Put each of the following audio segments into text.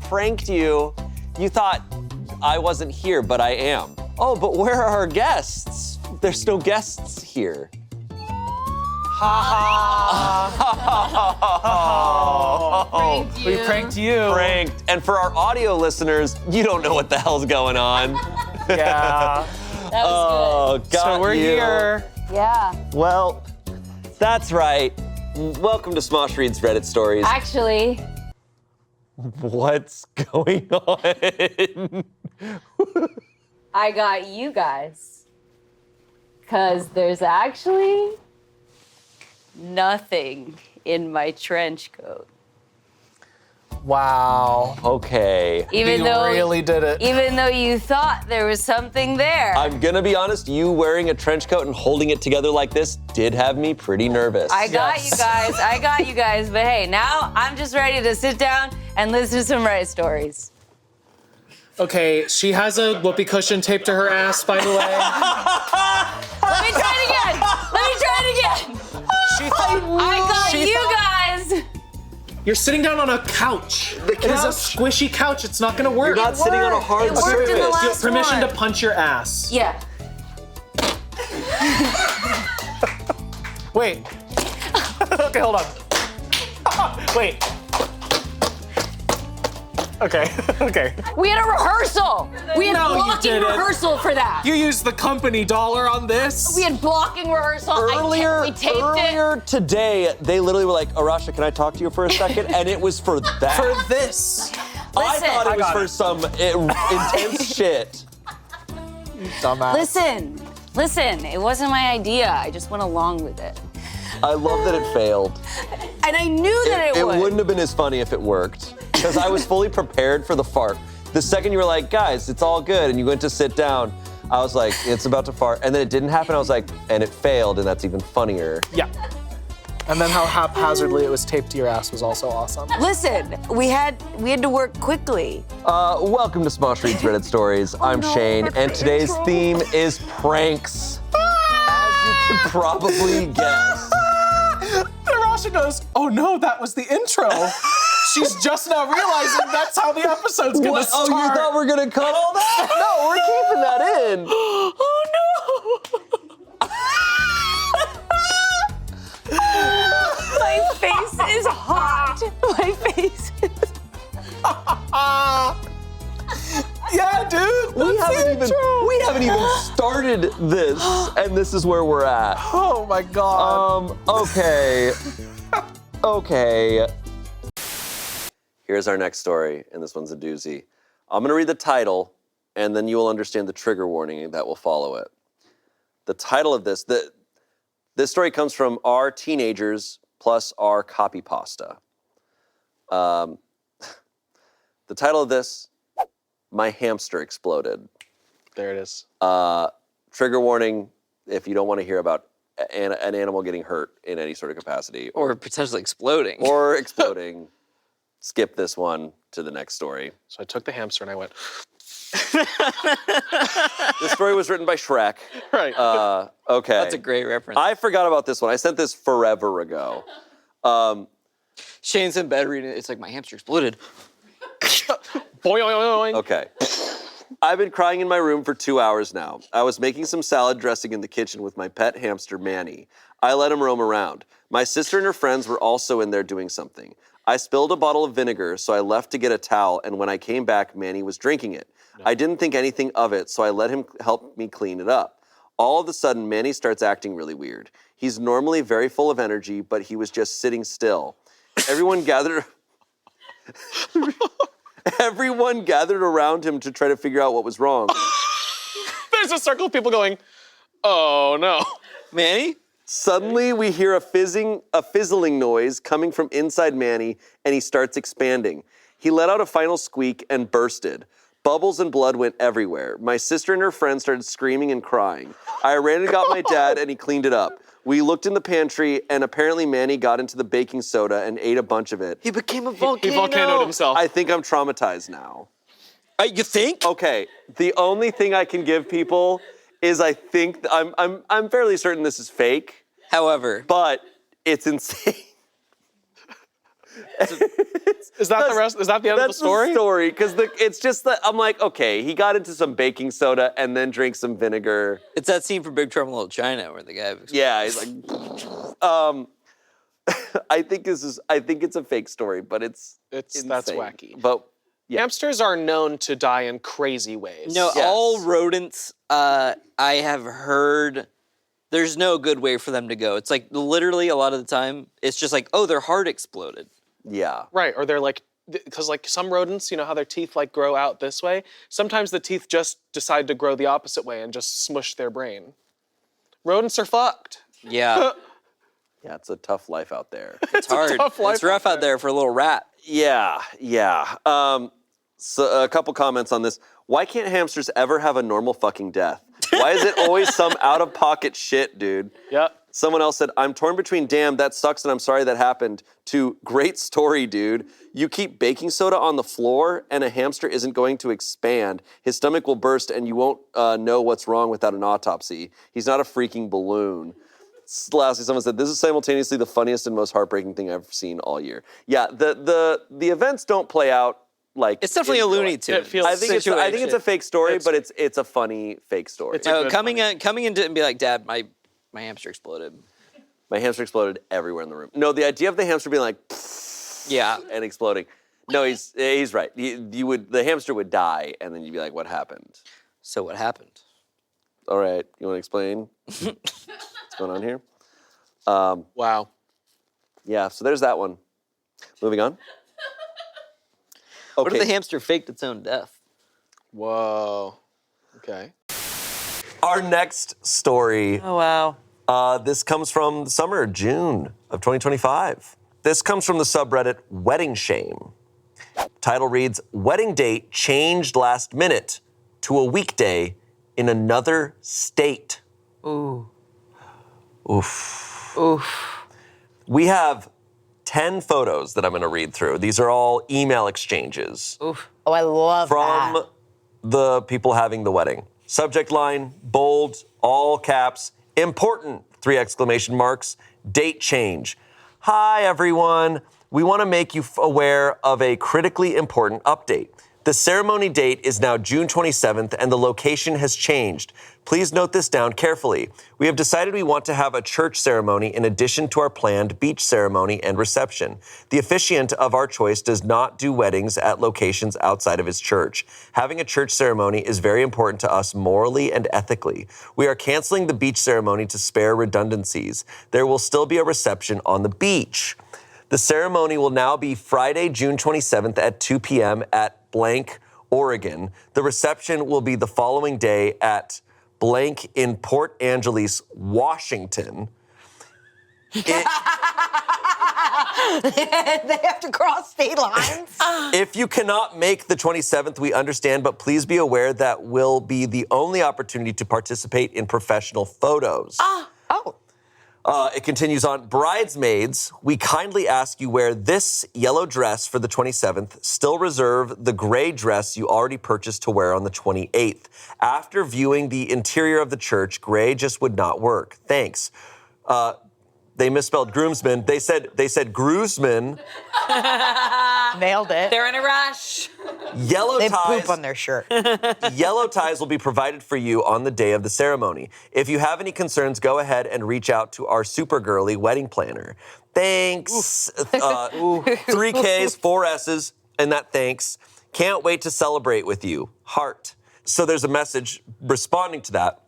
Pranked you. You thought I wasn't here, but I am. Oh, but where are our guests? There's no guests here. Pranked you. We pranked you. Pranked. And for our audio listeners, you don't know what the hell's going on. Yeah. That was Oh, got So we're you. here. good. Yeah. Well, that's right. Welcome to Smosh Reads Reddit Stories. Actually, What's going on? I got you guys. Because there's actually nothing in my trench coat. Wow. Okay. Even You though really did it. Even though you thought there was something there. I'm gonna be honest, you wearing a trench coat and holding it together like this did have me pretty nervous. I got Yes. you guys. I got you guys. But hey, now I'm just ready to sit down and listen to some Reddit stories. Okay, she has a whoopee cushion taped to her ass, by the way. Let me try it again. Let me try it again. I got you guys. You're sitting down on a couch. It is a squishy couch. It's not gonna work. You're not sitting on a hard It worked in the surface. You last have permission one. to punch your ass. Yeah. Wait. Okay, hold on. Wait. Okay, okay. We had a rehearsal. We had No, you blocking didn't. rehearsal for that. You used the company dollar on this? We had blocking rehearsal. We taped it. Earlier today, they literally were like, Arasha, can I talk to you for a second? And it was for that. For this. I Listen. thought it was got for it. some intense shit. Dumbass. Listen, it wasn't my idea. I just went along with it. I love that it failed. And I knew that it would. It wouldn't have been as funny if it worked. Because I was fully prepared for the fart. The second you were like, guys, it's all good, and you went to sit down, I was like, it's about to fart. And then it didn't happen. I was like, and it failed, and that's even funnier. Yeah. And then how haphazardly it was taped to your ass was also awesome. Listen, we had to work quickly. Welcome to Smosh Reads Reddit Stories. I'm Shane, and today's theme is pranks. As you can probably guess. Rasha goes, oh no, that was the intro. She's just now realizing that's how the episode's gonna What? start. Oh, you thought we were gonna cut all that? No, we're keeping that in. Oh My face is hot. My face is. no! Yeah, dude. We that's the intro. haven't even started this, and this is where we're at. Oh my god. Okay. Okay. Here's our next story, and this one's a doozy. I'm gonna read the title, and then you will understand the trigger warning that will follow it. The title of this story comes from our teenagers plus our copy pasta. The title of this, My Hamster Exploded. There it is. Trigger warning if you don't want to hear about an animal getting hurt in any sort of capacity. Or potentially exploding. Or exploding. Skip this one to the next story. So I took the hamster and I went, This story was written by Shrek. right. Okay. That's a great reference. I forgot about this one. I sent this forever ago. Shane's in bed reading it. It's like, my hamster exploded. Boing. Okay. I've been crying in my room for 2 hours now. I was making some salad dressing in the kitchen with my pet hamster, Manny. I let him roam around. My sister and her friends were also in there doing something. I spilled a bottle of vinegar, so I left to get a towel, and when I came back, Manny was drinking it. I didn't think anything of it, so I let him help me clean it up. All of a sudden, Manny starts acting really weird. He's normally very full of energy, but he was just sitting still. Everyone gathered around him to try to figure out what was wrong. There's a circle of people going, oh no. Manny? Suddenly, we hear a fizzling noise coming from inside Manny, and he starts expanding. He let out a final squeak and bursted. Bubbles and blood went everywhere. My sister and her friends started screaming and crying. I ran and got my dad, and he cleaned it up. We looked in the pantry, and apparently Manny got into the baking soda and ate a bunch of it. He became a volcano. He volcanoed himself. I think I'm traumatized now. You think? Okay, the only thing I can give people is I think I'm fairly certain this is fake, However, but it's insane. Is that the rest? Is that the end of the story? That's the story, because it's just that I'm like, okay, he got into some baking soda and then drank some vinegar. It's that scene from Big Trouble in Little China where the guy. Yeah, he's like, I think it's a fake story, but it's That's insane. wacky. But yeah. Hamsters are known to die in crazy ways. No, Yes. all rodents, I have heard, there's no good way for them to go. It's like literally a lot of the time, it's just like, oh, their heart exploded. Yeah. Right, or they're like, because like some rodents, you know how their teeth like grow out this way? Sometimes the teeth just decide to grow the opposite way and just smush their brain. Rodents are fucked. Yeah, Yeah, it's a tough life out there. it's hard. tough life It's rough out there for a little rat. Yeah. So a couple comments on this. Why can't hamsters ever have a normal fucking death? Why is it always some out-of-pocket shit, dude? Yep. Someone else said, I'm torn between damn, that sucks and I'm sorry that happened, to great story, dude. You keep baking soda on the floor and a hamster isn't going to expand. His stomach will burst and you won't know what's wrong without an autopsy. He's not a freaking balloon. Lastly, someone said, this is simultaneously the funniest and most heartbreaking thing I've ever seen all year. Yeah, the events don't play out like It's definitely a in real Looney life. Tune. It feels I think it's a fake story, but it's a funny fake story. It's a good Coming into it and be like, Dad, my hamster exploded. My hamster exploded everywhere in the room. No, the idea of the hamster being like Yeah. and exploding. No, he's right. The hamster would die, and then you'd be like, what happened? So what happened? All right, you want to explain what's going on here? Wow. Yeah, so there's that one. Moving on. What if Okay. the hamster faked its own death? Whoa. Okay. Our next story. Oh, wow. This comes from the summer, June of 2025. This comes from the subreddit Wedding Shame. Title reads, Wedding date changed last minute to a weekday in another state. Ooh. Oof. Oof. We have 10 photos that I'm going to read through. These are all email exchanges Oof. Oh, I love from that. the people having the wedding. Subject line, bold, all caps, important, 3 exclamation marks, date change. Hi, everyone. We want to make you aware of a critically important update. The ceremony date is now June 27th and the location has changed. Please note this down carefully. We have decided we want to have a church ceremony in addition to our planned beach ceremony and reception. The officiant of our choice does not do weddings at locations outside of his church. Having a church ceremony is very important to us morally and ethically. We are canceling the beach ceremony to spare redundancies. There will still be a reception on the beach. The ceremony will now be Friday, June 27th at 2 p.m. at blank, Oregon. The reception will be the following day at blank in Port Angeles, Washington. They have to cross state lines. If you cannot make the 27th, we understand, but please be aware that will be the only opportunity to participate in professional photos. Oh. It continues on, bridesmaids, we kindly ask you wear this yellow dress for the 27th, still reserve the gray dress you already purchased to wear on the 28th. After viewing the interior of the church, gray just would not work. Thanks. They misspelled groomsmen. They said groomsmen. Nailed it. They're in a rush. Yellow They ties. poop on their shirt. Yellow ties will be provided for you on the day of the ceremony. If you have any concerns, go ahead and reach out to our super girly wedding planner. Thanks. 3 Ks, 4 S's, and that thanks. Can't wait to celebrate with you. Heart. So there's a message responding to that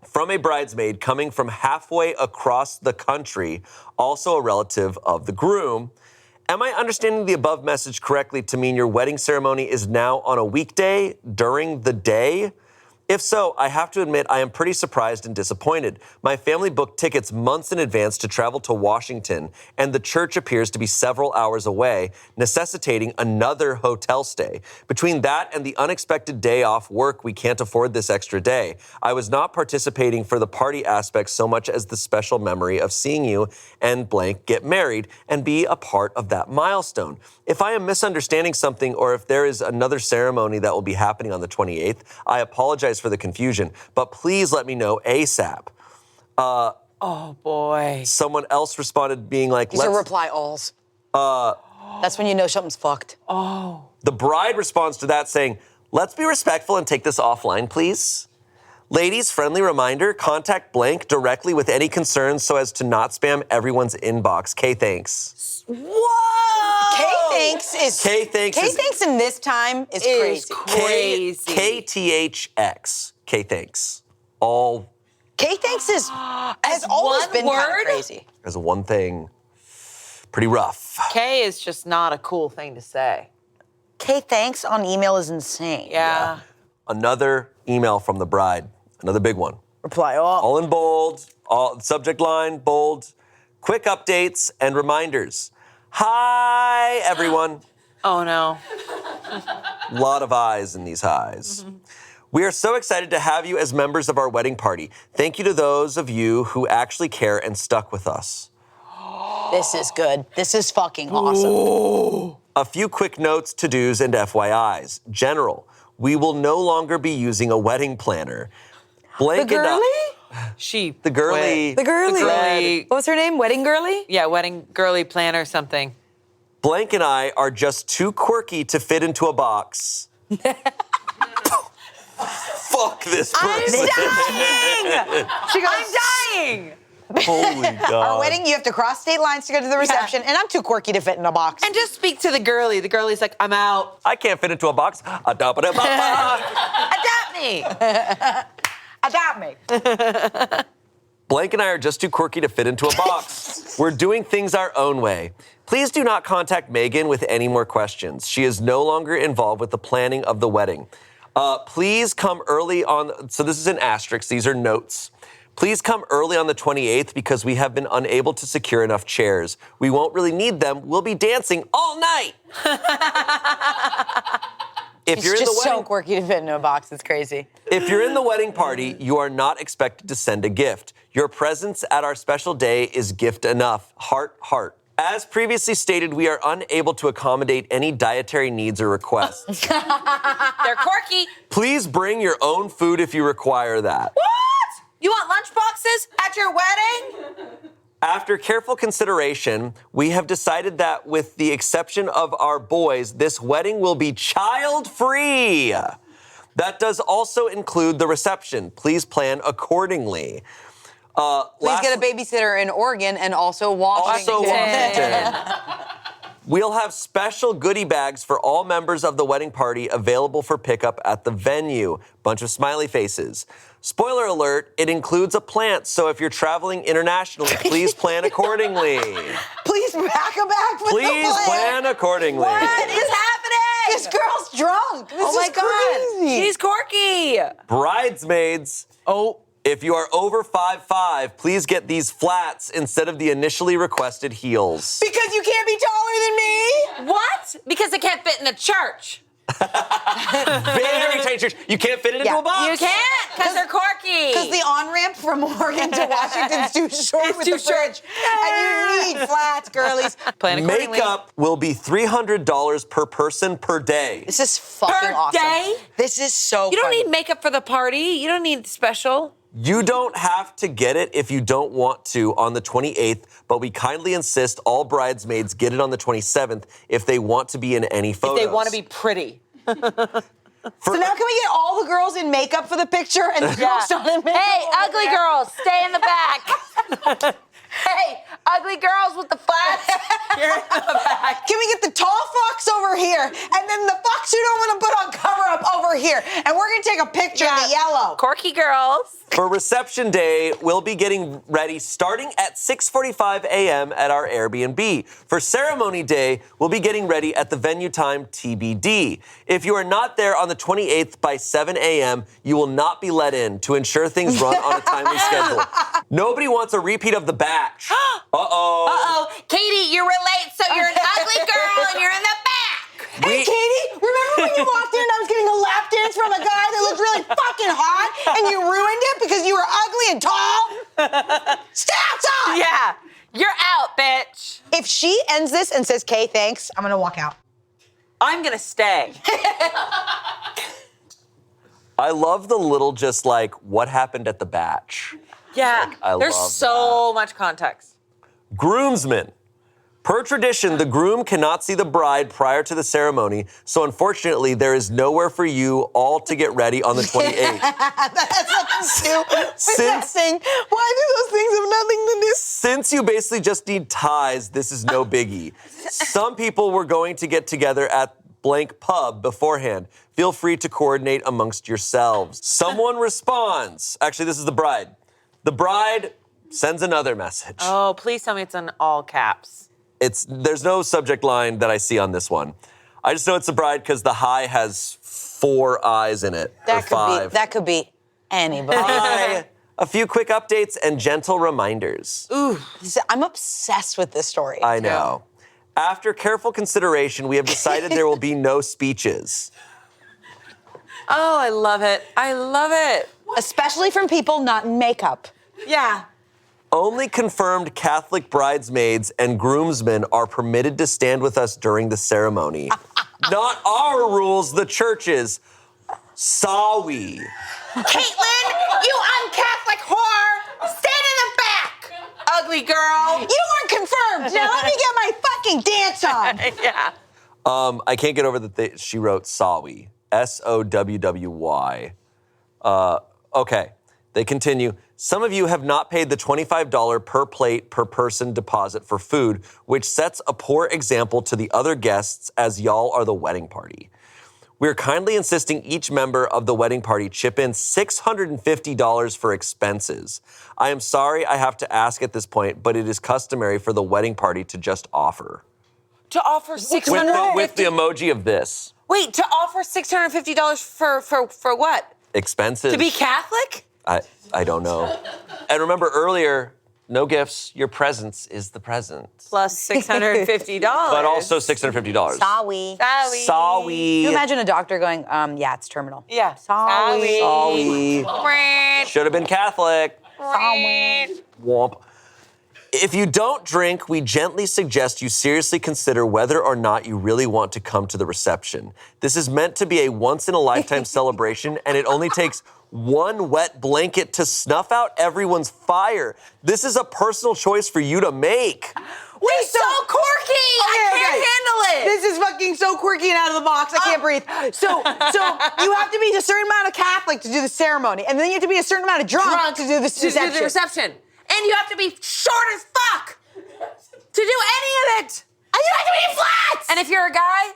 from a bridesmaid coming from halfway across the country, also a relative of the groom. Am I understanding the above message correctly to mean your wedding ceremony is now on a weekday during the day? If so, I have to admit I am pretty surprised and disappointed. My family booked tickets months in advance to travel to Washington, and the church appears to be several hours away, necessitating another hotel stay. Between that and the unexpected day off work, we can't afford this extra day. I was not participating for the party aspect so much as the special memory of seeing you and blank get married and be a part of that milestone. If I am misunderstanding something or if there is another ceremony that will be happening on the 28th, I apologize for the confusion, but please let me know ASAP. Oh, boy. Someone else responded being like, These are reply alls. That's when you know something's fucked. The bride responds to that saying, let's be respectful and take this offline, please. Ladies, friendly reminder, contact blank directly with any concerns so as to not spam everyone's inbox. K thanks. Whoa! K thanks in this time is crazy. KTHX. K thanks. All K thanks has always been kind of crazy. as a one thing. Pretty rough. K is just not a cool thing to say. K thanks on email is insane. Yeah. Another email from the bride. Another big one. Reply all. All in bold, all subject line, bold. Quick updates and reminders. Hi, everyone. Oh no. A lot of eyes in these highs. We are so excited to have you as members of our wedding party. Thank you to those of you who actually care and stuck with us. This is good. This is fucking awesome. A few quick notes, to-dos, and FYIs. General, we will no longer be using a wedding planner. Blank The and girly? She. The girly. The girly. The girly. What was her name? Wedding girly? Yeah, wedding girly planner something. Blank and I are just too quirky to fit into a box. Fuck this person. She goes, I'm dying. Holy God. Our wedding, you have to cross state lines to go to the reception, and I'm too quirky to fit in a box. And just speak to the girly. The girly's like, I'm out. I can't fit into a box. Adopt me. Adopt me. Blank and I are just too quirky to fit into a box. We're doing things our own way. Please do not contact Megan with any more questions. She is no longer involved with the planning of the wedding. Please come early on, so this is an asterisk, these are notes. Please come early on the 28th because we have been unable to secure enough chairs. We won't really need them. We'll be dancing all night. If It's you're in the just wedding, so quirky to fit into a box. It's crazy. If you're in the wedding party, you are not expected to send a gift. Your presence at our special day is gift enough. Heart, heart. As previously stated, we are unable to accommodate any dietary needs or requests. They're quirky. Please bring your own food if you require that. What? You want lunch boxes at your wedding? After careful consideration, we have decided that with the exception of our boys, this wedding will be child-free. That does also include the reception. Please plan accordingly. Please get a babysitter in Oregon and also Washington. Also Washington. We'll have special goodie bags for all members of the wedding party available for pickup at the venue. Bunch of smiley faces. Spoiler alert, it includes a plant, so if you're traveling internationally, please plan accordingly. Please pack a bag with Please the plan accordingly. What is happening? This girl's drunk. This Oh my is God. crazy. She's quirky. Bridesmaids. Oh. If you are over 5'5", please get these flats instead of the initially requested heels. Because you can't be taller than me. What? Because they can't fit in a church. Very tight church. You can't fit it into Yeah. a box. You can't, because they're quirky. Because the on-ramp from Oregon to Washington's too short It's with too the fridge. And you need flats, girlies. Plan accordingly. Makeup will be $300 per person per day. This is fucking Per awesome. day? This is so You don't funny. need makeup for the party. You don't need special. You don't have to get it if you don't want to on the 28th, but we kindly insist all bridesmaids get it on the 27th if they want to be in any photos. If they want to be pretty. So now can we get all the girls in makeup for the picture and the girls not in makeup? Hey, over ugly there? girls, stay in the back. Hey, ugly girls with the flats, you're in the back. Can we get the tall fucks over here and then the fucks who don't want to put on cover up over here? And we're gonna take a picture in the yellow. Quirky girls. For reception day, we'll be getting ready starting at 6:45 a.m. at our Airbnb. For ceremony day, we'll be getting ready at the venue time TBD. If you are not there on the 28th by 7 a.m., you will not be let in to ensure things run on a timely schedule. Nobody wants a repeat of the batch. Uh-oh. Uh-oh, Katie, you're late, so you're an ugly girl and you're in the back. Hey, Katie, remember when you walked in and I was getting a lap dance from a guy that looked really fucking hot and you ruined it because you were ugly and tall? Stay outside! Yeah, you're out, bitch. If she ends this and says, Kay, thanks, I'm gonna walk out. I'm gonna stay. I love the little just like, what happened at the batch? Yeah, I there's love so much context. Groomsmen. Per tradition, the groom cannot see the bride prior to the ceremony, so unfortunately, there is nowhere for you all to get ready on the 28th. That's nothing to do with that thing. Why do those things have nothing to do? Since you basically just need ties, this is no biggie. Some people were going to get together at blank pub beforehand. Feel free to coordinate amongst yourselves. Someone responds. Actually, this is the bride. The bride sends another message. Oh, please tell me it's in all caps. There's no subject line that I see on this one. I just know it's the bride because the high has 4 eyes in it. Or 5. That could be anybody. Hi. A few quick updates and gentle reminders. Ooh, I'm obsessed with this story. I know. After careful consideration, we have decided there will be no speeches. Oh, I love it. I love it. Especially from people not in makeup. Yeah. Only confirmed Catholic bridesmaids and groomsmen are permitted to stand with us during the ceremony. Not our rules, the church's. Sorry. Caitlin, you un-Catholic whore! Stand in the back, ugly girl. You weren't confirmed. Now let me get my fucking dance on. Yeah. I can't get over that she wrote Sowwy. Sowwy. Okay, they continue. Some of you have not paid the $25 per plate per person deposit for food, which sets a poor example to the other guests as y'all are the wedding party. We're kindly insisting each member of the wedding party chip in $650 for expenses. I am sorry I have to ask at this point, but it is customary for the wedding party to just offer. To offer $650. With the emoji of this. Wait, to offer $650 for what? Expenses. To be Catholic? I don't know. And remember earlier, no gifts, your presence is the present. Plus $650. But also $650. Sorry. Sorry. Can you imagine a doctor going, yeah, it's terminal. Yeah. Sorry. Sorry. Should have been Catholic. Womp. If you don't drink, we gently suggest you seriously consider whether or not you really want to come to the reception. This is meant to be a once-in-a-lifetime celebration, and it only takes one wet blanket to snuff out everyone's fire. This is a personal choice for you to make. We're so quirky! I can't handle it! This is fucking so quirky and out of the box, I can't breathe. So you have to be a certain amount of Catholic to do the ceremony, and then you have to be a certain amount of drunk to do the reception. And you have to be short as fuck to do any of it. And you have to be flats! And if you're a guy,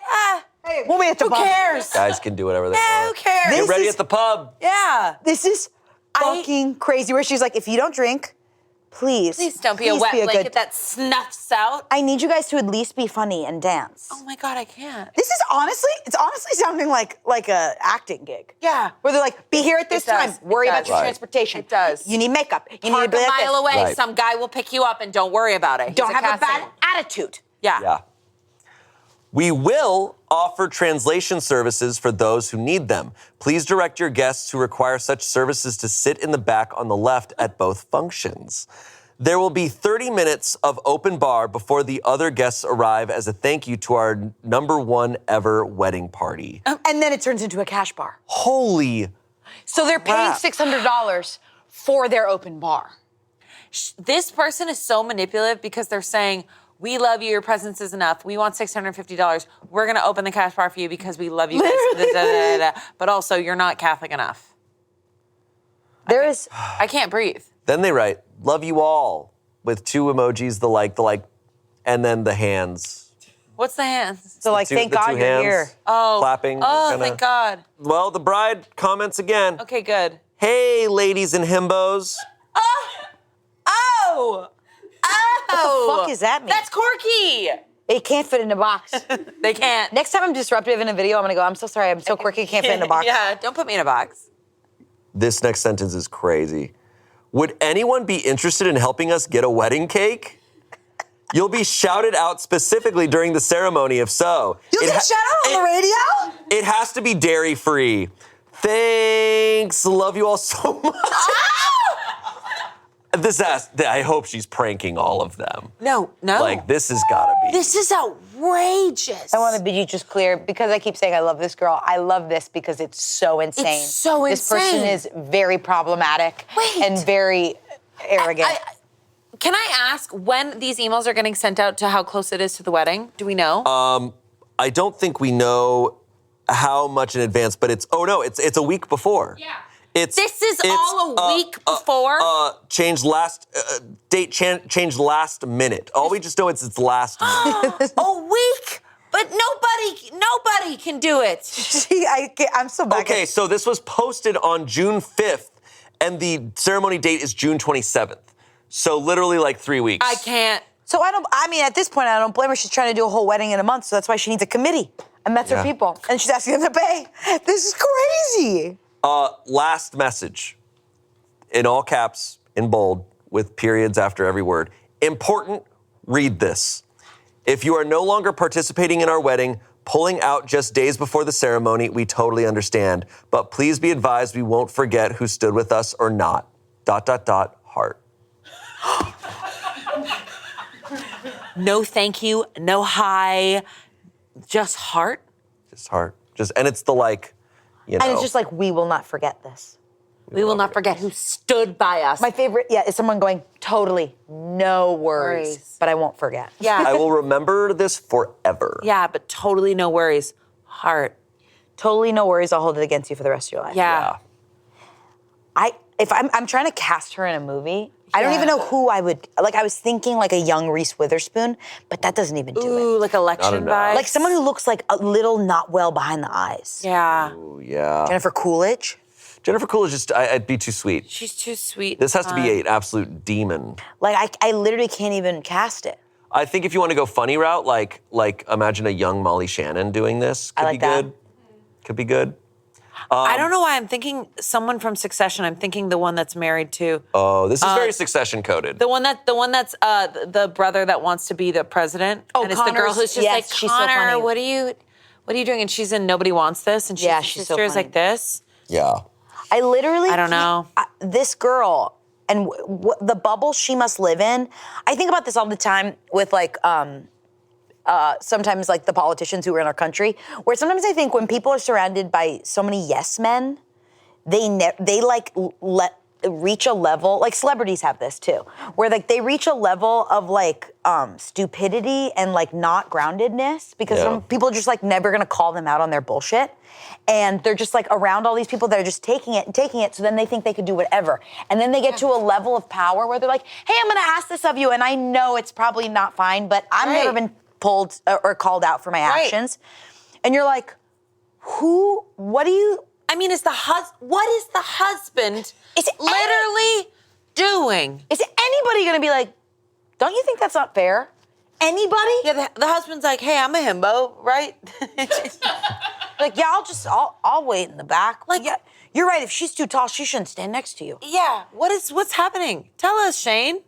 Hey, we'll be at the who pub. cares? Guys can do whatever they Yeah, who want. cares? Get ready at the pub. Yeah. This is fucking crazy, where she's like, if you don't drink, please Don't be a wet good- blanket that snuffs out. I need you guys to at least be funny and dance. Oh my God, I can't. This is honestly sounding like a acting gig. Yeah. Where they're like, be here at this It does. time. Worry It about does. your Right. transportation. It does. You need makeup. You need Park to be a like mile this. away. Right. Some guy will pick you up and don't worry about it. Don't He's have a bad casting. attitude. Yeah. Yeah. We will offer translation services for those who need them. Please direct your guests who require such services to sit in the back on the left at both functions. There will be 30 minutes of open bar before the other guests arrive as a thank you to our #1 ever wedding party. And then it turns into a cash bar. Holy So they're paying crap. $600 for their open bar. This person is so manipulative because they're saying, we love you, your presence is enough. We want $650. We're going to open the cash bar for you because we love you guys. But also, you're not Catholic enough. I can't breathe. Then they write, love you all, with 2 emojis, the like, and then the hands. What's the hands? So like, thank God you're here. Oh. Clapping. Oh, kinda. thank God. Well, the bride comments again. Okay, good. Hey, ladies and himbos. Oh! Oh! What the fuck does that mean? That's quirky! It can't fit in a box. They can't. Next time I'm disruptive in a video, I'm gonna go, I'm so sorry, I'm so quirky, can't fit in a box. Yeah, don't put me in a box. This next sentence is crazy. Would anyone be interested in helping us get a wedding cake? You'll be shouted out specifically during the ceremony, if so. You'll get shouted out on the radio? It has to be dairy-free. Thanks. Love you all so much. I hope she's pranking all of them. No. Like, this has gotta be. This is outrageous. I want to be just clear, because I keep saying I love this girl, I love this because it's so insane. It's so This person insane. is very problematic Wait. and very arrogant. Can I ask when these emails are getting sent out to how close it is to the wedding? Do we know? I don't think we know how much in advance, but it's a week before. Yeah. This is all a week before? Changed last date changed last minute. All we just know it's last minute. A week? But nobody can do it. I'm so back. Okay, so this was posted on June 5th, and the ceremony date is June 27th. So literally like 3 weeks. I can't. So at this point, I don't blame her. She's trying to do a whole wedding in a month, so that's why she needs a committee. And that's her people. And she's asking them to pay. This is crazy. Last message, in all caps, in bold, with periods after every word. Important, read this. If you are no longer participating in our wedding, pulling out just days before the ceremony, we totally understand. But please be advised we won't forget who stood with us or not. ... Heart. No thank you, no hi, just heart? Just heart. And it's the And it's just like, we will not forget this. We will not forget who stood by us. My favorite, is someone going, totally, no worries, but I won't forget. Yeah. I will remember this forever. Yeah, but totally no worries. Heart. Totally no worries, I'll hold it against you for the rest of your life. Yeah. If I'm trying to cast her in a movie, I don't even know who I would, I was thinking like a young Reese Witherspoon, but that doesn't even do it. Ooh, like election vibes. Like someone who looks like a little not well behind the eyes. Yeah. Ooh, yeah. Jennifer Coolidge. Jennifer Coolidge just, I'd be too sweet. She's too sweet. This has to be an absolute demon. I literally can't even cast it. I think if you want to go funny route, like imagine a young Molly Shannon doing this. Could be good. Could be good. I don't know why I'm thinking someone from Succession. I'm thinking the one that's married to. Oh, this is very Succession coded. The one that's the brother that wants to be the president. Oh, and it's the girl who's just yes, like, she's so Connor, funny. what are you doing? And she's in Nobody Wants This, and she's she's so sister is funny. like this. Yeah. I literally I don't know. This girl and the bubble she must live in. I think about this all the time with sometimes like the politicians who are in our country, where sometimes I think when people are surrounded by so many yes men, they reach a level, like celebrities have this too, where they reach a level of stupidity and not groundedness because some people are just never gonna call them out on their bullshit. And they're just around all these people that are just taking it, so then they think they could do whatever. And then they get to a level of power where they're like, hey, I'm gonna ask this of you, and I know it's probably not fine, but I've never been pulled or called out for my actions. And you're like, what do you... I mean, what is the husband literally doing? Is anybody gonna be like, don't you think that's not fair? Anybody? Yeah, the husband's like, hey, I'm a himbo, right? I'll wait in the back. Yeah, you're right, if she's too tall, she shouldn't stand next to you. Yeah, what's happening? Tell us, Shane.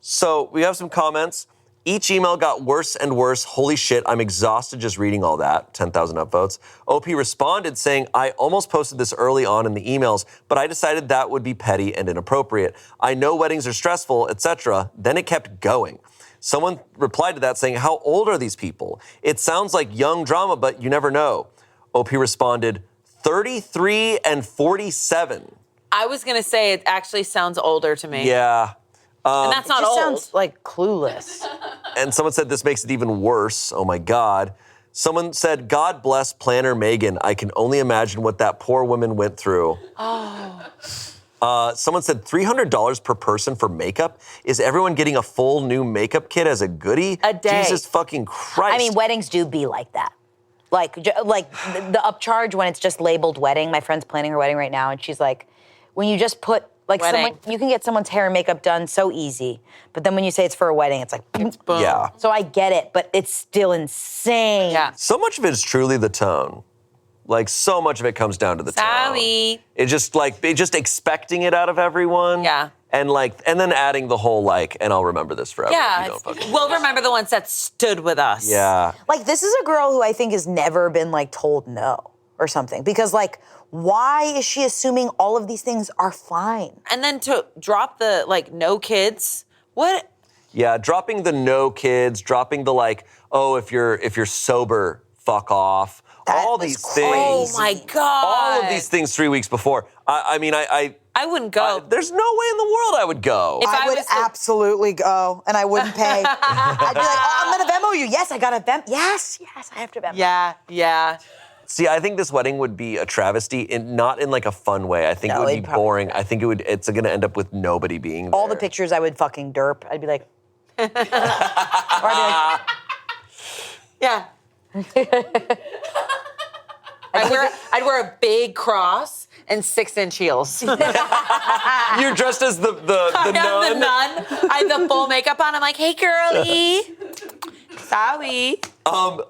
So we have some comments. Each email got worse and worse. Holy shit, I'm exhausted just reading all that. 10,000 upvotes. OP responded saying, I almost posted this early on in the emails, but I decided that would be petty and inappropriate. I know weddings are stressful, etc. Then it kept going. Someone replied to that saying, how old are these people? It sounds like young drama, but you never know. OP responded, 33 and 47. I was gonna say it actually sounds older to me. Yeah. And that's not It old. sounds like clueless. And someone said this makes it even worse. Oh my God. Someone said, God bless planner Megan. I can only imagine what that poor woman went through. Someone said $300 per person for makeup. Is everyone getting a full new makeup kit as a goodie? A day. Jesus fucking Christ. I mean, weddings do be like that. Like the upcharge when it's just labeled wedding. My friend's planning her wedding right now, and she's like, when you just put Wedding. you can get someone's hair and makeup done so easy, but then when you say it's for a wedding, it's like, Boom. Yeah. So I get it, but it's still insane. Yeah. So much of it is truly the tone. So much of it comes down to the tone. Sorry. It's just expecting it out of everyone. Yeah. And then adding the whole and I'll remember this forever. Yeah, You don't fucking- we'll remember the ones that stood with us. Yeah. This is a girl who I think has never been told no or something, because why is she assuming all of these things are fine? And then to drop the no kids. What? Yeah, dropping the no kids, dropping the if you're sober, fuck off. That all was these crazy. things. Oh my God. All of these things 3 weeks before. I I wouldn't go. There's no way in the world I would go. If I would was the- absolutely go, and I wouldn't pay. I'd be like, oh, I'm gonna Venmo you. Yes, I got a Venmo. Yes, I have to Venmo. Yeah. See, I think this wedding would be a travesty, not in like a fun way. I think No, it would it'd be probably boring. I think it's going to end up with nobody being there. All the pictures I would fucking derp. I'd be like, or I'd Yeah. I'd wear a big cross and 6-inch heels. You're dressed as the I'm nun. the nun. I have the full makeup on. I'm like, hey, girlie. Sorry.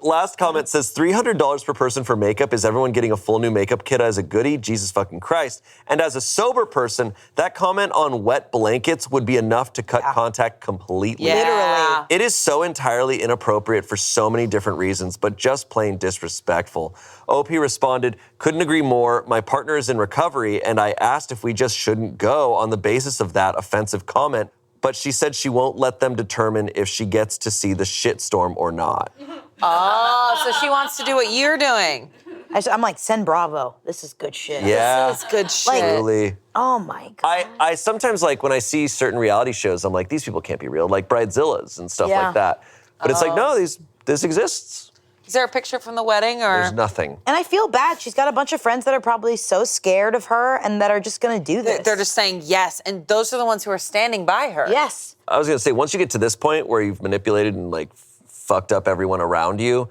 Last comment says $300 per person for makeup. Is everyone getting a full new makeup kit as a goodie? Jesus fucking Christ. And as a sober person, that comment on wet blankets would be enough to cut contact completely. Yeah. Literally. It is so entirely inappropriate for so many different reasons, but just plain disrespectful. OP responded, couldn't agree more. My partner is in recovery, and I asked if we just shouldn't go on the basis of that offensive comment, but she said she won't let them determine if she gets to see the shitstorm or not. Oh, so she wants to do what you're doing. I'm like, send Bravo. This is good shit. Yeah. This is good shit. Like- Truly. Oh my God. I sometimes, like, when I see certain reality shows, I'm like, these people can't be real, like Bridezillas and stuff Yeah. like that. But it's like, no, this exists. Is there a picture from the wedding or? There's nothing. And I feel bad. She's got a bunch of friends that are probably so scared of her and that are just gonna do this. They're just saying yes, and those are the ones who are standing by her. Yes. I was gonna say, once you get to this point where you've manipulated and like fucked up everyone around you,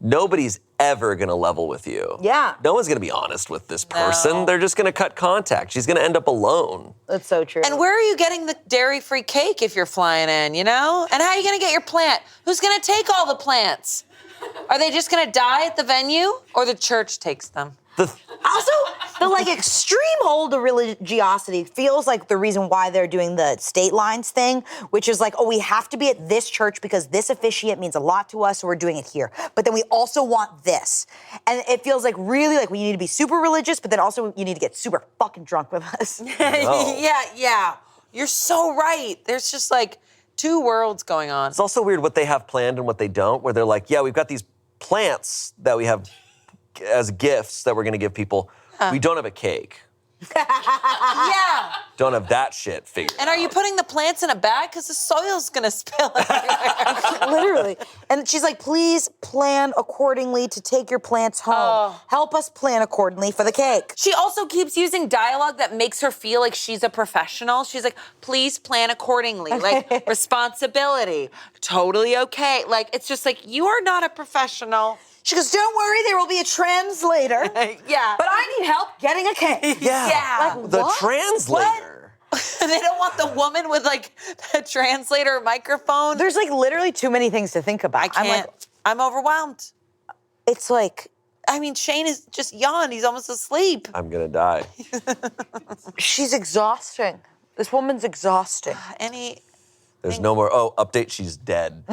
nobody's ever gonna level with you. Yeah. No one's gonna be honest with this person. No. They're just gonna cut contact. She's gonna end up alone. That's so true. And where are you getting the dairy-free cake if you're flying in, you know? And how are you gonna get your plant? Who's gonna take all the plants? Are they just gonna die at the venue, or the church takes them? Also, the like extreme hold of religiosity feels like the reason why they're doing the state lines thing, which is like, oh, we have to be at this church because this officiate means a lot to us, so we're doing it here. But then we also want this. And it feels like really like we need to be super religious, but then also you need to get super fucking drunk with us. Yeah. You're so right. There's just like two worlds going on. It's also weird what they have planned and what they don't, where they're like, yeah, we've got these plants that we have as gifts that we're gonna give people. We don't have a cake. Yeah. Don't have that shit figured And are you putting the plants in a bag? Because the soil's gonna spill everywhere. Literally. And she's like, please plan accordingly to take your plants home. Help us plan accordingly for the cake. She also keeps using dialogue that makes her feel like she's a professional. She's like, please plan accordingly. Like, responsibility. Totally okay. Like, it's just like, you are not a professional. She goes, don't worry, there will be a translator. Yeah. But I need help getting a cake. Yeah. Like, The what? translator. They don't want the woman with like the translator microphone. There's like literally too many things to think about. I can't. I'm overwhelmed. It's like, I mean, Shane is just yawned. He's almost asleep. I'm gonna die. she's exhausting. This woman's exhausting. There's no more, update, she's dead.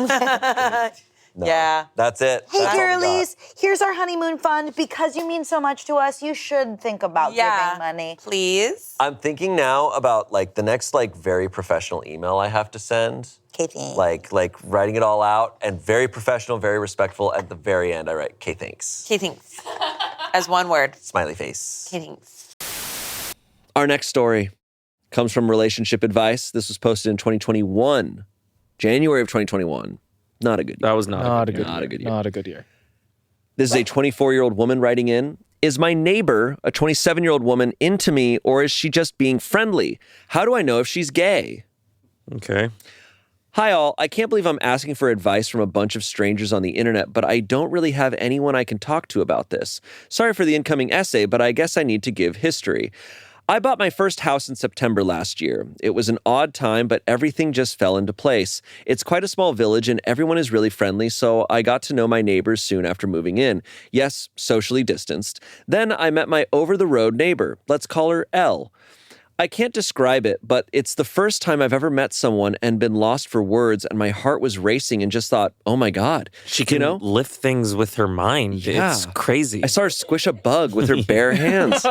No. Yeah. That's it. Hey, That's all we got. girlies, here's our honeymoon fund. Because you mean so much to us, you should think about giving money. Please. I'm thinking now about like the next like very professional email I have to send. Okay, thanks. Like writing it all out and very professional, very respectful. At the very end, I write, "Okay, thanks." Okay, thanks. As one word. Smiley face. Okay, thanks. Our next story comes from Relationship Advice. This was posted in 2021, January of 2021. Not a good year. That was not a good year. Not a good year. This is a 24-year-old woman writing in. Is my neighbor, a 27-year-old woman, into me, or is she just being friendly? How do I know if she's gay? Okay. Hi all, I can't believe I'm asking for advice from a bunch of strangers on the internet, but I don't really have anyone I can talk to about this. Sorry for the incoming essay, but I guess I need to give history. I bought my first house in September last year. It was an odd time, but everything just fell into place. It's quite a small village and everyone is really friendly, so I got to know my neighbors soon after moving in. Yes, socially distanced. Then I met my over-the-road neighbor. Let's call her Elle. I can't describe it, but it's the first time I've ever met someone and been lost for words, and my heart was racing and just thought, oh my God. She can lift things with her mind. Yeah. It's crazy. I saw her squish a bug with her bare hands.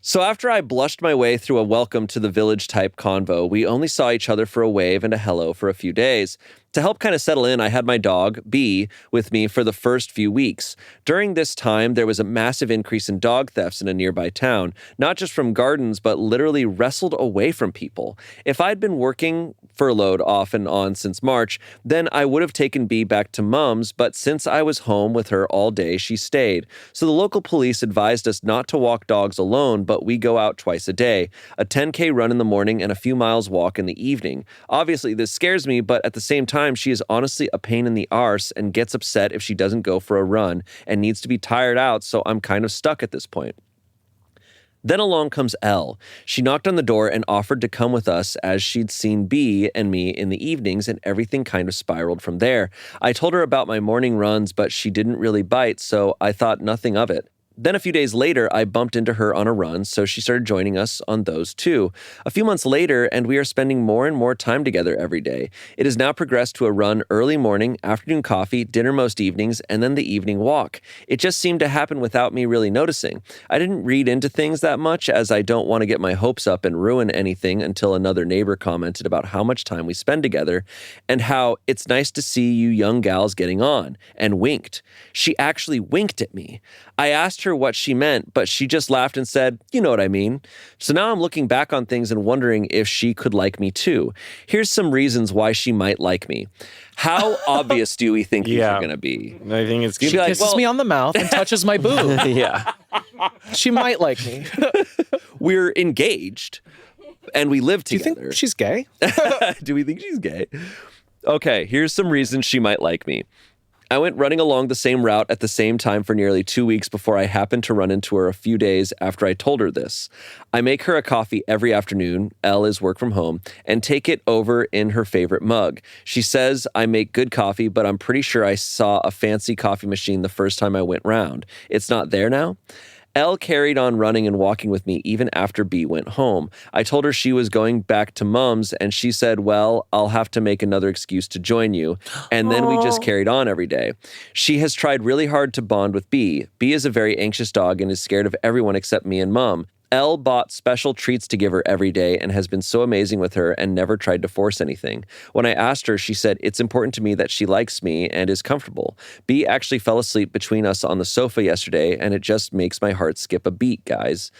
So after I blushed my way through a welcome to the village type convo, we only saw each other for a wave and a hello for a few days. To help kind of settle in, I had my dog, B, with me for the first few weeks. During this time, there was a massive increase in dog thefts in a nearby town, not just from gardens, but literally wrestled away from people. If I'd been working furloughed off and on since March, then I would have taken B back to Mom's, but since I was home with her all day, she stayed. So the local police advised us not to walk dogs alone, but we go out twice a day, a 10K run in the morning and a few miles walk in the evening. Obviously, this scares me, but at the same time, she is honestly a pain in the arse and gets upset if she doesn't go for a run and needs to be tired out, so I'm kind of stuck at this point. Then along comes Elle. She knocked on the door and offered to come with us as she'd seen B and me in the evenings, and everything kind of spiraled from there. I told her about my morning runs, but she didn't really bite, so I thought nothing of it. Then a few days later, I bumped into her on a run, so she started joining us on those too. A few months later, and we are spending more and more time together every day. It has now progressed to a run early morning, afternoon coffee, dinner most evenings, and then the evening walk. It just seemed to happen without me really noticing. I didn't read into things that much, as I don't want to get my hopes up and ruin anything until another neighbor commented about how much time we spend together and how it's nice to see you young gals getting on, and winked. She actually winked at me. I asked her what she meant, but she just laughed and said, "You know what I mean." So now I'm looking back on things and wondering if she could like me too. Here's some reasons why she might like me. How obvious do we think these are going to be? I think it's She kisses me on the mouth and touches my boob. yeah. She might like me. We're engaged and we live Do you together. think she's gay? Do we think she's gay? Okay, here's some reasons she might like me. I went running along the same route at the same time for nearly 2 weeks before I happened to run into her a few days after I told her this. I make her a coffee every afternoon, Elle is work from home, and take it over in her favorite mug. She says I make good coffee, but I'm pretty sure I saw a fancy coffee machine the first time I went round. It's not there now? Elle carried on running and walking with me even after B went home. I told her she was going back to Mom's, and she said, well, I'll have to make another excuse to join you. And then we just carried on every day. She has tried really hard to bond with B. B is a very anxious dog and is scared of everyone except me and Mom. Elle bought special treats to give her every day and has been so amazing with her and never tried to force anything. When I asked her, she said, it's important to me that she likes me and is comfortable. B actually fell asleep between us on the sofa yesterday, and it just makes my heart skip a beat, guys.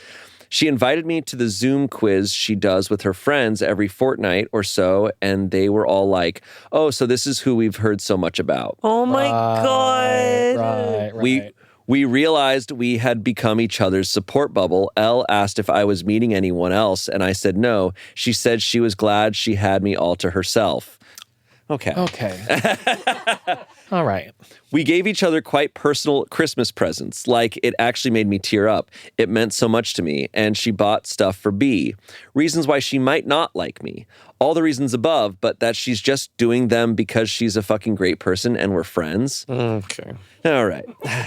She invited me to the Zoom quiz she does with her friends every fortnight or so, and they were all like, oh, so this is who we've heard so much about. Oh my God. Right. We realized we had become each other's support bubble. Elle asked if I was meeting anyone else, and I said no. She said she was glad she had me all to herself. Okay. All right. We gave each other quite personal Christmas presents. Like, it actually made me tear up. It meant so much to me. And she bought stuff for B. Reasons why she might not like me. All the reasons above, but that she's just doing them because she's a fucking great person and we're friends. Okay. All right.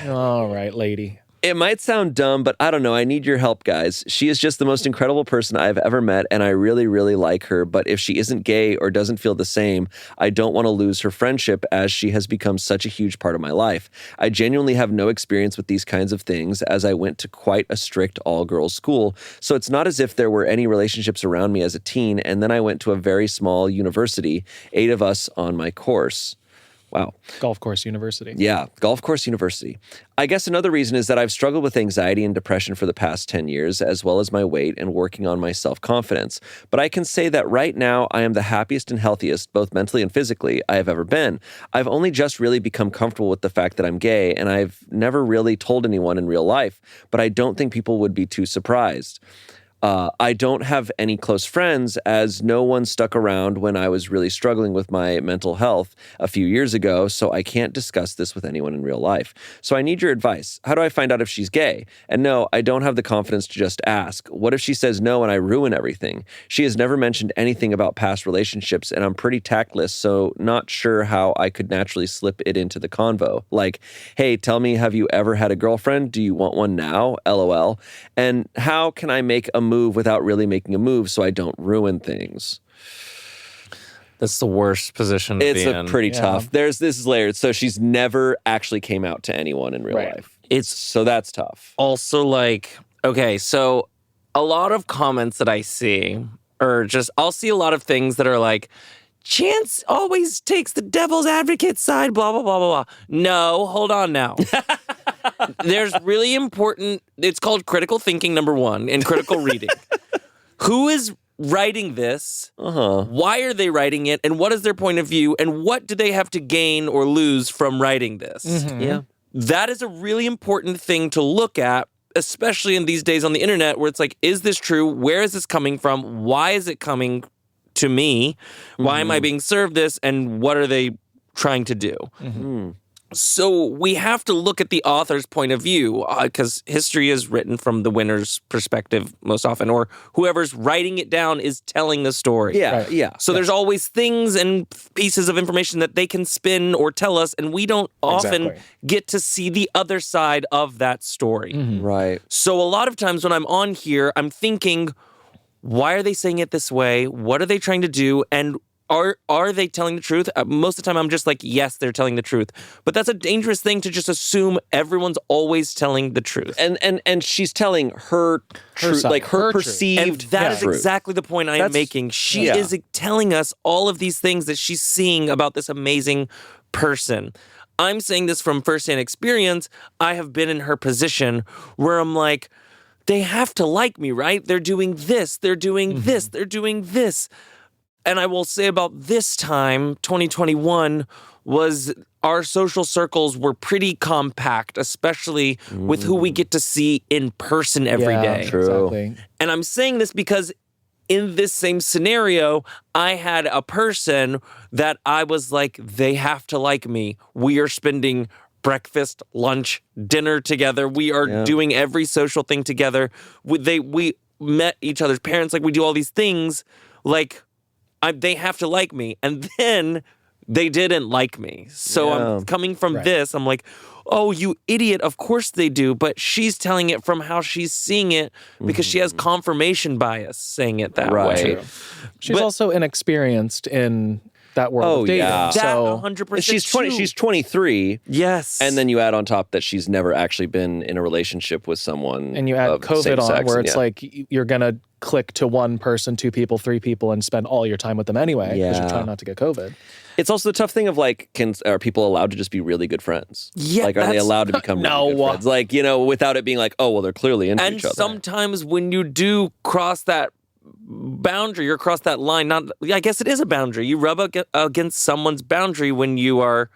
All right, lady. It might sound dumb, but I don't know. I need your help, guys. She is just the most incredible person I've ever met, and I really, really like her. But if she isn't gay or doesn't feel the same, I don't want to lose her friendship as she has become such a huge part of my life. I genuinely have no experience with these kinds of things as I went to quite a strict all-girls school. So it's not as if there were any relationships around me as a teen, and then I went to a very small university, 8 of us on my course. Wow. Golf course university. Yeah, golf course university. I guess another reason is that I've struggled with anxiety and depression for the past 10 years, as well as my weight and working on my self-confidence. But I can say that right now, I am the happiest and healthiest, both mentally and physically, I have ever been. I've only just really become comfortable with the fact that I'm gay, and I've never really told anyone in real life, but I don't think people would be too surprised. I don't have any close friends, as no one stuck around when I was really struggling with my mental health a few years ago, so I can't discuss this with anyone in real life. So I need your advice. How do I find out if she's gay? And no, I don't have the confidence to just ask. What if she says no and I ruin everything? She has never mentioned anything about past relationships, and I'm pretty tactless, so not sure how I could naturally slip it into the convo. Like, hey, tell me, have you ever had a girlfriend? Do you want one now? LOL. And how can I make a move without really making a move so I don't ruin things? That's the worst position to It's be in. pretty tough. This is layered. So she's never actually came out to anyone in real life. So that's tough. Also, like, okay, so a lot of comments that I see, or just, I'll see a lot of things that are like, Chance always takes the devil's advocate side, blah, blah, blah, blah, blah. No, hold on now. There's really important, it's called critical thinking, number one, and critical reading. Who is writing this? Why are they writing it? And what is their point of view? And what do they have to gain or lose from writing this? Yeah. That is a really important thing to look at, especially in these days on the internet where it's like, is this true? Where is this coming from? Why is it coming to me? Why am I being served this? And what are they trying to do? So we have to look at the author's point of view because history is written from the winner's perspective most often, or whoever's writing it down is telling the story. Yeah. So there's always things and pieces of information that they can spin or tell us, and we don't often get to see the other side of that story. Right. So a lot of times when I'm on here, I'm thinking, why are they saying it this way? What are they trying to do? And are they telling the truth? Most of the time, I'm just like, yes, they're telling the truth. But that's a dangerous thing to just assume everyone's always telling the truth. And she's telling her truth, side. like her Her truth. perceived And that is truth. exactly the point I am making. She is telling us all of these things that she's seeing about this amazing person. I'm saying this from firsthand experience. I have been in her position where I'm like, they have to like me, right? They're doing this, they're doing this, they're doing this. And I will say about this time, 2021, was our social circles were pretty compact, especially with who we get to see in person every day. True. Exactly. And I'm saying this because in this same scenario, I had a person that I was like, they have to like me. We are spending breakfast, lunch, dinner together. We are doing every social thing together. We met each other's parents. Like, we do all these things. Like, they have to like me. And then they didn't like me. So I'm coming from this. I'm like, oh, you idiot. Of course they do. But she's telling it from how she's seeing it because she has confirmation bias saying it that way. She's also inexperienced in that world of dating. yeah. That So 100% She's 20. true. She's 23. Yes. And then you add on top that she's never actually been in a relationship with someone. and you add of the COVID same on, sex, where and it's like you're gonna click to one person, two people, three people, and spend all your time with them anyway because you're trying not to get COVID. It's also the tough thing of like, are people allowed to just be really good friends? Yeah, like, are they that's- allowed to become really good friends? Like, without it being like, oh, well, they're clearly into and each other. sometimes when you do cross that boundary or cross that line, I guess it is a boundary. You rub against someone's boundary when you are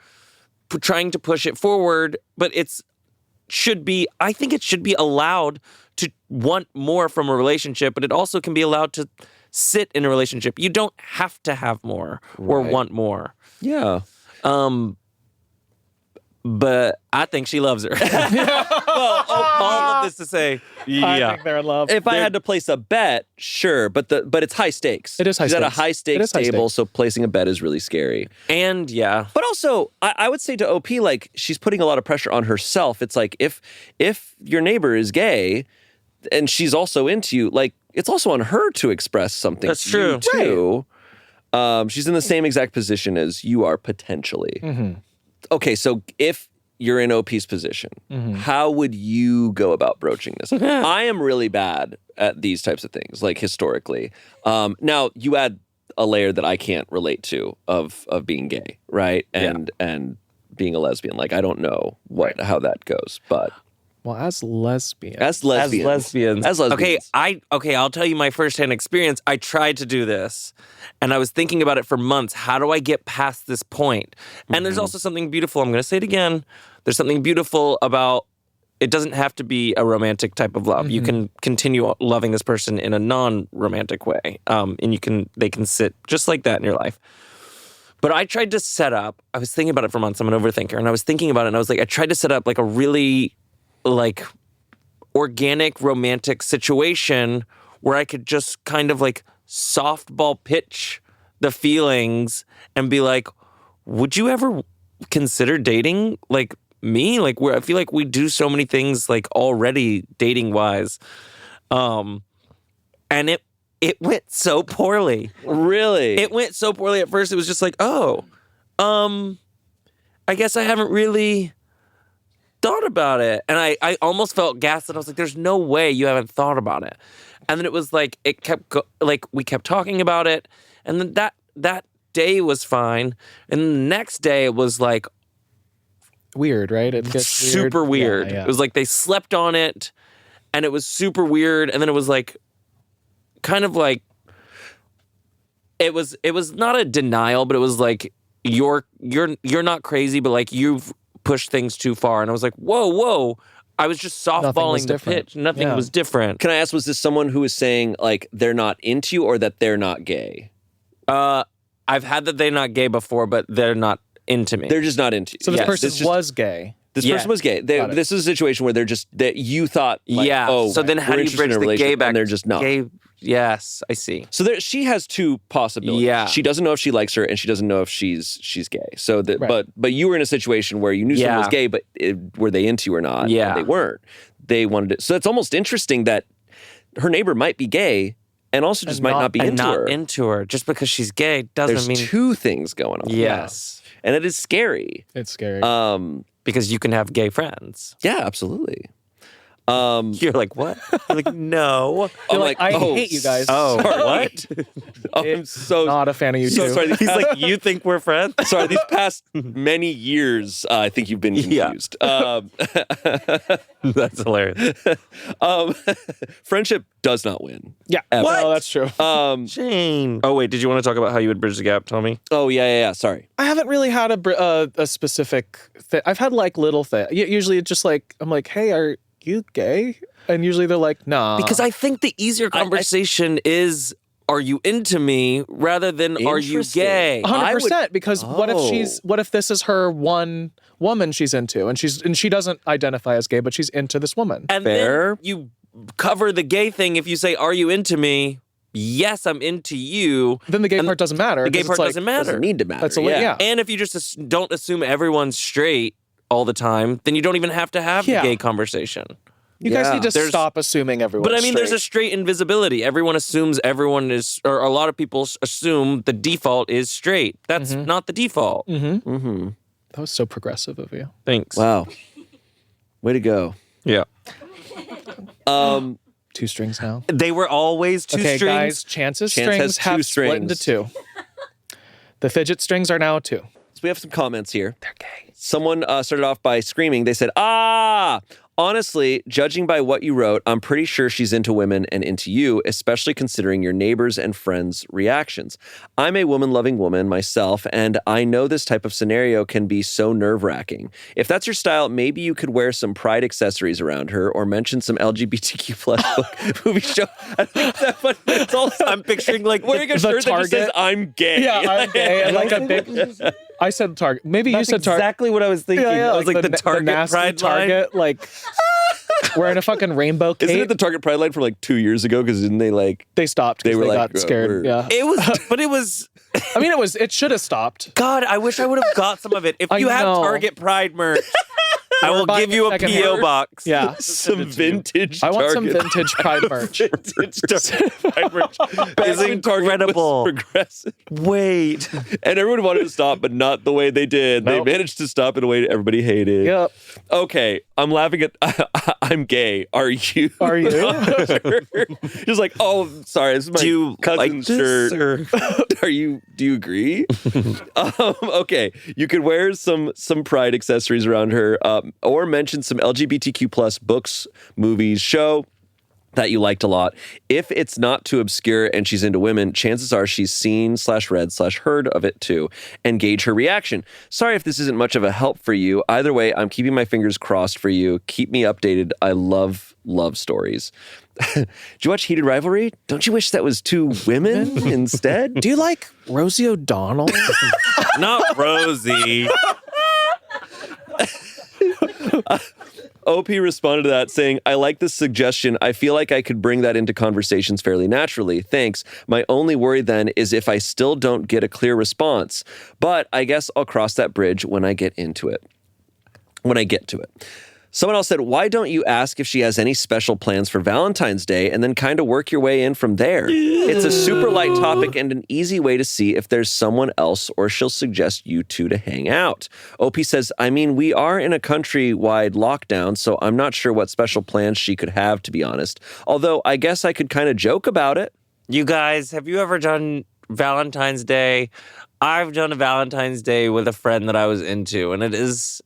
trying to push it forward, but I think it should be allowed to want more from a relationship, but it also can be allowed to sit in a relationship. You don't have to have more or want more. Yeah. But I think she loves her. Well, all of this to say, I think they're in love. If I had to place a bet, sure, but it's high stakes. It is high She's at a stakes. high It stakes is high table, stakes. so placing a bet is really scary. And But also, I would say to OP, like, she's putting a lot of pressure on herself. It's like, if your neighbor is gay and she's also into you, like, it's also on her to express something. That's to you, true. too. She's in the same exact position as you are potentially. Okay, so if you're in OP's position, how would you go about broaching this? I am really bad at these types of things, like historically. Now, you add a layer that I can't relate to of being gay, right? And being a lesbian. Like, I don't know how that goes, but well, as lesbians. as lesbians. Okay, I'll tell you my firsthand experience. I tried to do this and I was thinking about it for months. How do I get past this point? And there's also something beautiful. I'm going to say it again. There's something beautiful about it doesn't have to be a romantic type of love. You can continue loving this person in a non-romantic way. And they can sit just like that in your life. But I tried to set up, I was thinking about it for months. I'm an overthinker. And I was thinking about it and I was like, I tried to set up like a really like organic romantic situation where I could just kind of like softball pitch the feelings and be like, would you ever consider dating like me? Like, where I feel like we do so many things like already dating wise. And it went so poorly. Really? It went so poorly at first. It was just like, I guess I haven't really thought about it. And I almost felt gaslit. I was like, there's no way you haven't thought about it. And then it was like, we kept talking about it. And then that day was fine. And the next day it was like Weird, right? It gets super weird. Yeah. It was like they slept on it and it was super weird. And then it was like, kind of like, it was not a denial, but it was like, you're not crazy, but like you've pushed things too far. And I was like, whoa. I was just softballing the pitch. Nothing was different. Can I ask, was this someone who was saying like they're not into you or that they're not gay? I've had that they're not gay before, but they're not into me. They're just not into you. So this Yes, person it's just- was gay. This Yeah. person was gay. Got it. This is a situation where they're just, that you thought, like, yeah. oh, So then how we're do you interested in bridge a the gay relationship, back? and they're just not. Gay. Yes, I see. So she has two possibilities. Yeah. She doesn't know if she likes her, and she doesn't know if she's gay. So that, Right. but you were in a situation where you knew someone was Yeah. gay, but were they into you or not? Yeah. And they weren't. They wanted it. So it's almost interesting that her neighbor might be gay, and also just might not be and into not her. into her. Just because she's gay doesn't There's mean two things going on. yes. And it is scary. It's scary. Because you can have gay friends. Yeah, absolutely. You're like, what? You're like, no. I'm like, I hate you guys. Oh, sorry. what? I'm so Not a fan of you so too. sorry. He's like, you think we're friends? Sorry, these past many years, I think you've been confused. That's hilarious. Friendship does not win. Yeah. Ever. No, that's true. Shane. Oh, wait, did you want to talk about how you would bridge the gap, Tommy? Oh, yeah. Sorry. I haven't really had a specific thing. I've had like little things. Usually it's just like, I'm like, hey, are you gay? And usually they're like, nah. Because I think the easier conversation is, are you into me, rather than are you Interesting. gay? 100%. Because what Oh. if this is her one woman she's into, and she doesn't identify as gay, but she's into this woman. And Fair. then you cover the gay thing if you say, are you into me? Yes, I'm into you. Then the gay part doesn't matter. The gay 'cause part it's like, doesn't matter. Doesn't need to matter. That's a yeah. And if you just don't assume everyone's straight all the time, then you don't even have to have Yeah. the gay conversation. You guys Yeah. need to There's- stop assuming everyone. But I mean, there's a straight invisibility. Everyone assumes everyone is, or a lot of people assume the default is straight. That's not the default. That was so progressive of you. Thanks. Wow. Way to go. Yeah. 2 strings now. They were always two Okay, strings. guys, Chance's Chance strings has two have split into strings. 2. The fidget strings are now 2. So we have some comments here. They're gay. Someone started off by screaming. They said, honestly, judging by what you wrote, I'm pretty sure she's into women and into you, especially considering your neighbors and friends' reactions. I'm a woman-loving woman myself, and I know this type of scenario can be so nerve-wracking. If that's your style, maybe you could wear some pride accessories around her or mention some LGBTQ plus movie show. I think that's what it's all. I'm picturing like Wearing a the shirt that just Target. says, I'm gay. Yeah, I'm gay. And like a big. I said Target. Maybe you That's said Target. exactly what I was thinking. Yeah, I was like the Target nasty Pride line. Target, like wearing a fucking rainbow cape. Isn't it the Target Pride line from like 2 years ago? Because didn't they like... They stopped They because were they, like, got scared. we're- Yeah. It was, but it was. I mean, it should have stopped. God, I wish I would have got some of it. If I you have know. Target Pride merch, I will buying give you a it PO secondhand. box. Yeah. Some vintage I want some Target. vintage Pride merch. Vintage Target Pride merch. It's Back when Target was incredible. progressive. Wait. And everyone wanted to stop, but not the way they did. Nope. They managed to stop in a way everybody hated. Yep. Okay, I'm laughing at I'm gay. Are you? Are you? Just like, oh, sorry, this is my Do you cousin's like this, shirt. Do you agree? Okay, you could wear some pride accessories around her, or mention some LGBTQ plus books, movies, show that you liked a lot. If it's not too obscure and she's into women, chances are she's seen/read/heard of it too, and gauge her reaction. Sorry if this isn't much of a help for you. Either way, I'm keeping my fingers crossed for you. Keep me updated. I love stories. Did you watch Heated Rivalry? Don't you wish that was 2 women instead? Do you like Rosie O'Donnell? Not Rosie. OP responded to that saying, I like this suggestion. I feel like I could bring that into conversations fairly naturally. Thanks. My only worry then is if I still don't get a clear response. But I guess I'll cross that bridge when I get to it. Someone else said, why don't you ask if she has any special plans for Valentine's Day and then kind of work your way in from there? It's a super light topic and an easy way to see if there's someone else or she'll suggest you two to hang out. OP says, I mean, we are in a countrywide lockdown, so I'm not sure what special plans she could have, to be honest. Although I guess I could kind of joke about it. You guys, have you ever done Valentine's Day I've done a Valentine's Day with a friend that I was into, and it is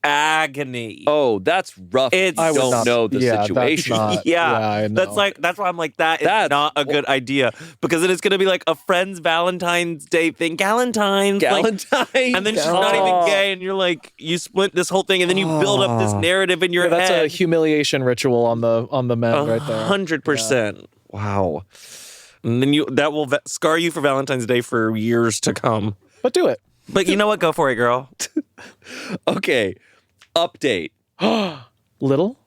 agony. Oh, that's rough. It's- I I would don't not- know the yeah, that's situation. not- Yeah, I know. that's why I'm like, that is That's- not a good idea, because then it's gonna be like a friend's Valentine's Day thing, Galentine's, like, Galentine. and then she's not even gay, and you're like, you split this whole thing, and then you build up this narrative in your Yeah, that's a head. humiliation ritual on the men right there. 100%. Wow. And then that will scar you for Valentine's Day for years to come. But do it. But you know what? Go for it, girl. Okay. Update. Little?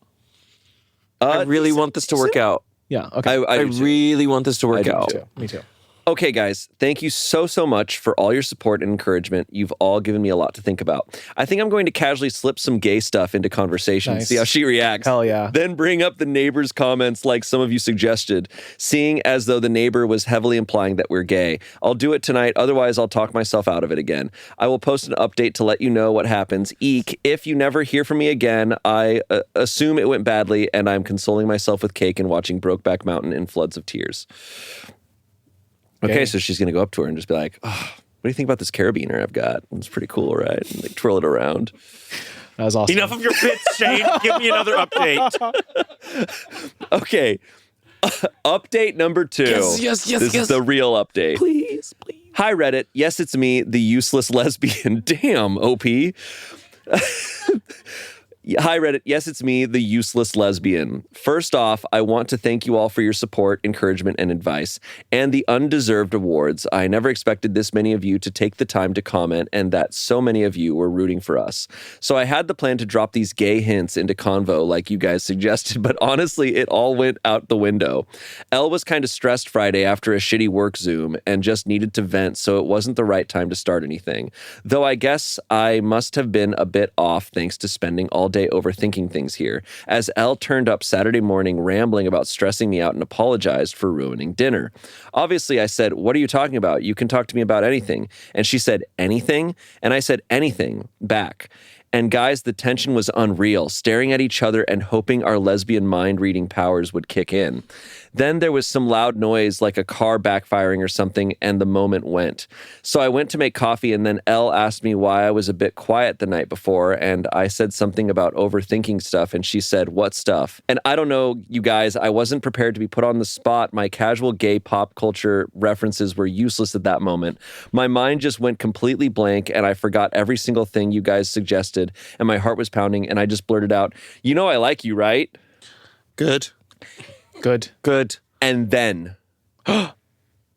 I really want this to work out. Yeah. Okay. I do too. really want this to work do out. too. Me too. Okay, guys, thank you so much for all your support and encouragement. You've all given me a lot to think about. I think I'm going to casually slip some gay stuff into conversation, Nice. see how she reacts. Hell yeah. Then bring up the neighbor's comments like some of you suggested, seeing as though the neighbor was heavily implying that we're gay. I'll do it tonight, otherwise I'll talk myself out of it again. I will post an update to let you know what happens. Eek, if you never hear from me again, I assume it went badly, and I'm consoling myself with cake and watching Brokeback Mountain in floods of tears. Okay, Okay. so she's going to go up to her and just be like, oh, what do you think about this carabiner I've got? It's pretty cool, right? And like twirl it around. That was awesome. Enough of your bits, Shane. Give me another update. Okay. Update number 2. Yes, This is the real update. Please. Hi, Reddit. Yes, it's me, the useless lesbian. Damn, OP. Hi, Reddit. Yes, it's me, the useless lesbian. First off, I want to thank you all for your support, encouragement, and advice, and the undeserved awards. I never expected this many of you to take the time to comment, and that so many of you were rooting for us. So I had the plan to drop these gay hints into convo like you guys suggested, but honestly, it all went out the window. Elle was kind of stressed Friday after a shitty work Zoom and just needed to vent, so it wasn't the right time to start anything. Though I guess I must have been a bit off thanks to spending all day overthinking things here, as Elle turned up Saturday morning rambling about stressing me out and apologized for ruining dinner. Obviously, I said, "What are you talking about? You can talk to me about anything." And she said, "Anything?" And I said, "Anything," back. And guys, the tension was unreal, staring at each other and hoping our lesbian mind-reading powers would kick in. Then there was some loud noise like a car backfiring or something, and the moment went. So I went to make coffee, and then Elle asked me why I was a bit quiet the night before, and I said something about overthinking stuff, and she said, "What stuff?" And I don't know, you guys, I wasn't prepared to be put on the spot. My casual gay pop culture references were useless at that moment. My mind just went completely blank, and I forgot every single thing you guys suggested, and my heart was pounding, and I just blurted out, "You know I like you, right?" Good. Good. And then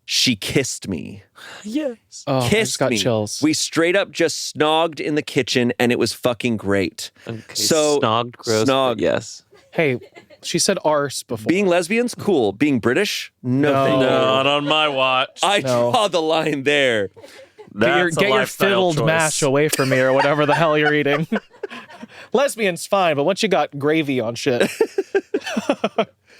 she kissed me. Yes. Oh, I Kissed just got me. chills. We straight up just snogged in the kitchen, and it was fucking great. Okay, So snogged, gross. snog. but yes. Hey, she said arse before. Being lesbians, cool. Being British, no, No. thank you. Not on my watch. I No. draw the line there. That's a get your lifestyle fiddled choice. mash away from me or whatever the hell you're eating. Lesbian's fine, but once you got gravy on shit.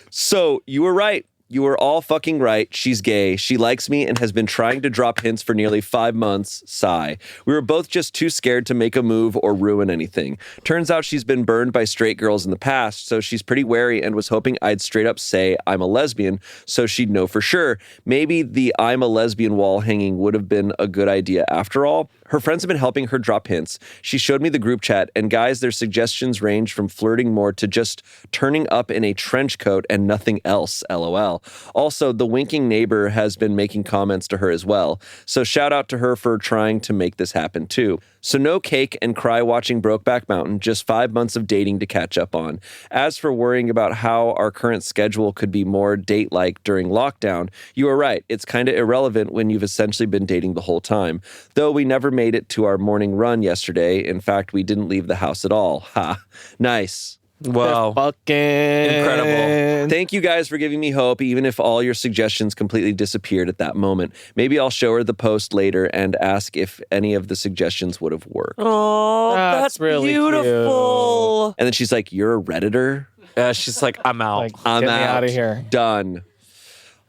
So you were right. You were all fucking right. She's gay. She likes me and has been trying to drop hints for nearly 5 months. Sigh. We were both just too scared to make a move or ruin anything. Turns out she's been burned by straight girls in the past, so she's pretty wary and was hoping I'd straight up say I'm a lesbian so she'd know for sure. Maybe the I'm a lesbian wall hanging would have been a good idea after all. Her friends have been helping her drop hints. She showed me the group chat, and guys, their suggestions range from flirting more to just turning up in a trench coat and nothing else, LOL. Also, the winking neighbor has been making comments to her as well. So shout out to her for trying to make this happen too. So no cake and cry watching Brokeback Mountain, just 5 months of dating to catch up on. As for worrying about how our current schedule could be more date-like during lockdown, you are right. It's kind of irrelevant when you've essentially been dating the whole time. Though we never made it to our morning run yesterday. In fact, we didn't leave the house at all. Ha. Nice. Wow. Fucking Incredible. Thank you guys for giving me hope, even if all your suggestions completely disappeared at that moment. Maybe I'll show her the post later and ask if any of the suggestions would have worked. Oh, That's really beautiful. And then she's like, "You're a Redditor?" She's like, I'm out. Like, I'm get me out. out of here. Done.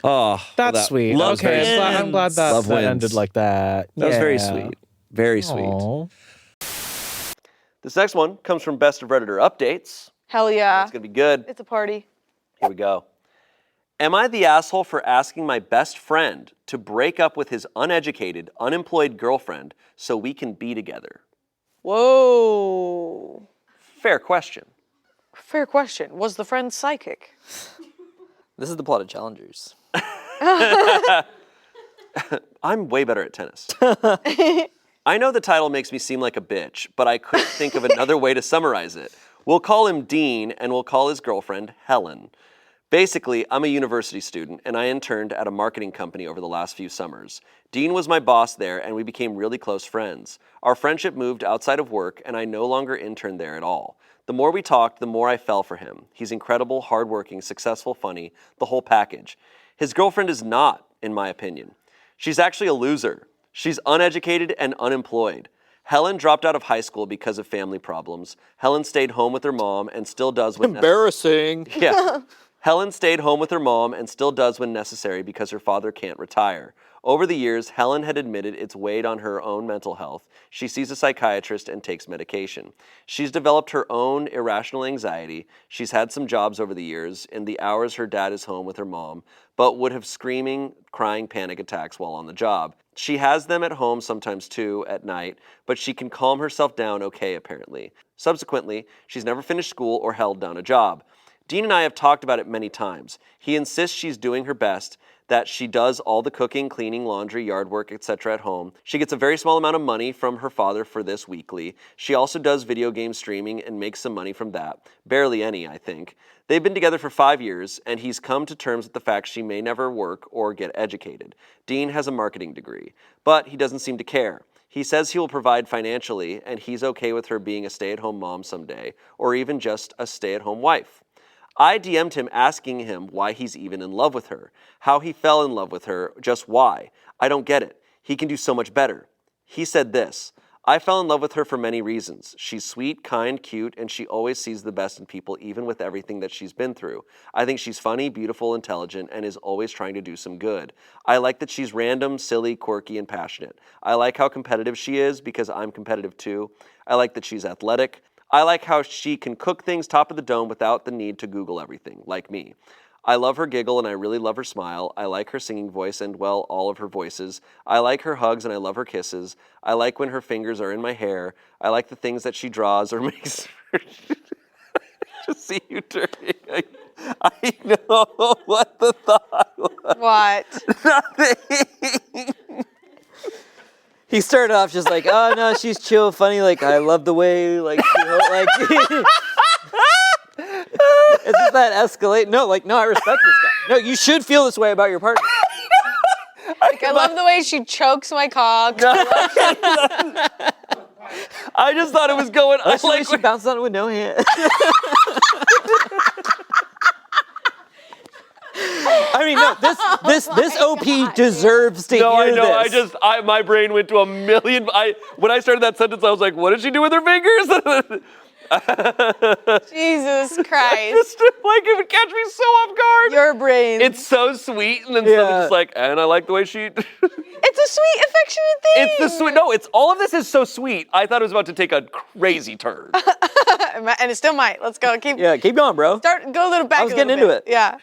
Oh, That's well, sweet. love Okay, I'm glad that, Love that wins. ended like that. That was very Yeah. sweet. Very sweet. Aw. This next one comes from Best of Redditor Updates. Hell yeah. It's going to be good. It's a party. Here we go. Am I the asshole for asking my best friend to break up with his uneducated, unemployed girlfriend so we can be together? Whoa. Fair question. Fair question. Was the friend psychic? This is the plot of Challengers. I'm way better at tennis. I know the title makes me seem like a bitch, but I couldn't think of another way to summarize it. We'll call him Dean, and we'll call his girlfriend Helen. Basically, I'm a university student, and I interned at a marketing company over the last few summers. Dean was my boss there, and we became really close friends. Our friendship moved outside of work, and I no longer interned there at all. The more we talked, the more I fell for him. He's incredible, hardworking, successful, funny, the whole package. His girlfriend is not, in my opinion. She's actually a loser. She's uneducated and unemployed. Helen dropped out of high school because of family problems. Helen stayed home with her mom and still does when Embarrassing. Yeah. Helen stayed home with her mom and still does when necessary because her father can't retire. Over the years, Helen had admitted it's weighed on her own mental health. She sees a psychiatrist and takes medication. She's developed her own irrational anxiety. She's had some jobs over the years in the hours her dad is home with her mom, but would have screaming, crying panic attacks while on the job. She has them at home sometimes too, at night, but she can calm herself down okay, apparently. Subsequently, she's never finished school or held down a job. Dean and I have talked about it many times. He insists she's doing her best, that she does all the cooking, cleaning, laundry, yard work, etc. at home. She gets a very small amount of money from her father for this weekly. She also does video game streaming and makes some money from that. Barely any, I think. They've been together for 5 years, and he's come to terms with the fact she may never work or get educated. Dean has a marketing degree, but he doesn't seem to care. He says he will provide financially, and he's okay with her being a stay-at-home mom someday, or even just a stay-at-home wife. I DM'd him asking him why he's even in love with her, how he fell in love with her, just why. I don't get it. He can do so much better. He said this, I fell in love with her for many reasons. She's sweet, kind, cute, and she always sees the best in people even with everything that she's been through. I think she's funny, beautiful, intelligent, and is always trying to do some good. I like that she's random, silly, quirky, and passionate. I like how competitive she is because I'm competitive too. I like that she's athletic. I like how she can cook things top of the dome without the need to Google everything, like me. I love her giggle and I really love her smile. I like her singing voice and, well, all of her voices. I like her hugs and I love her kisses. I like when her fingers are in my hair. I like the things that she draws or makes. To see you turning. I know what the thought was. What? Nothing. He started off just like, oh no, she's chill, funny. Like I love the way, like, like. It's just that escalate. No, like, no, I respect this guy. No, you should feel this way about your partner. Like, I love the way she chokes my cock. I just thought it was going. I like she bounced on it with no hand. I mean, no, this OP deserves to hear this. No, I know. My brain went to a million. When I started that sentence, I was like, "What did she do with her fingers?" Jesus Christ! Just like it would catch me so off guard. Your brain. It's so sweet, and then suddenly just like, and I like the way she. It's a sweet, affectionate thing. It's the sweet. No, it's all of this is so sweet. I thought it was about to take a crazy turn. And it still might. Let's go. Keep going, bro. Go a little back. I was getting into it. Yeah.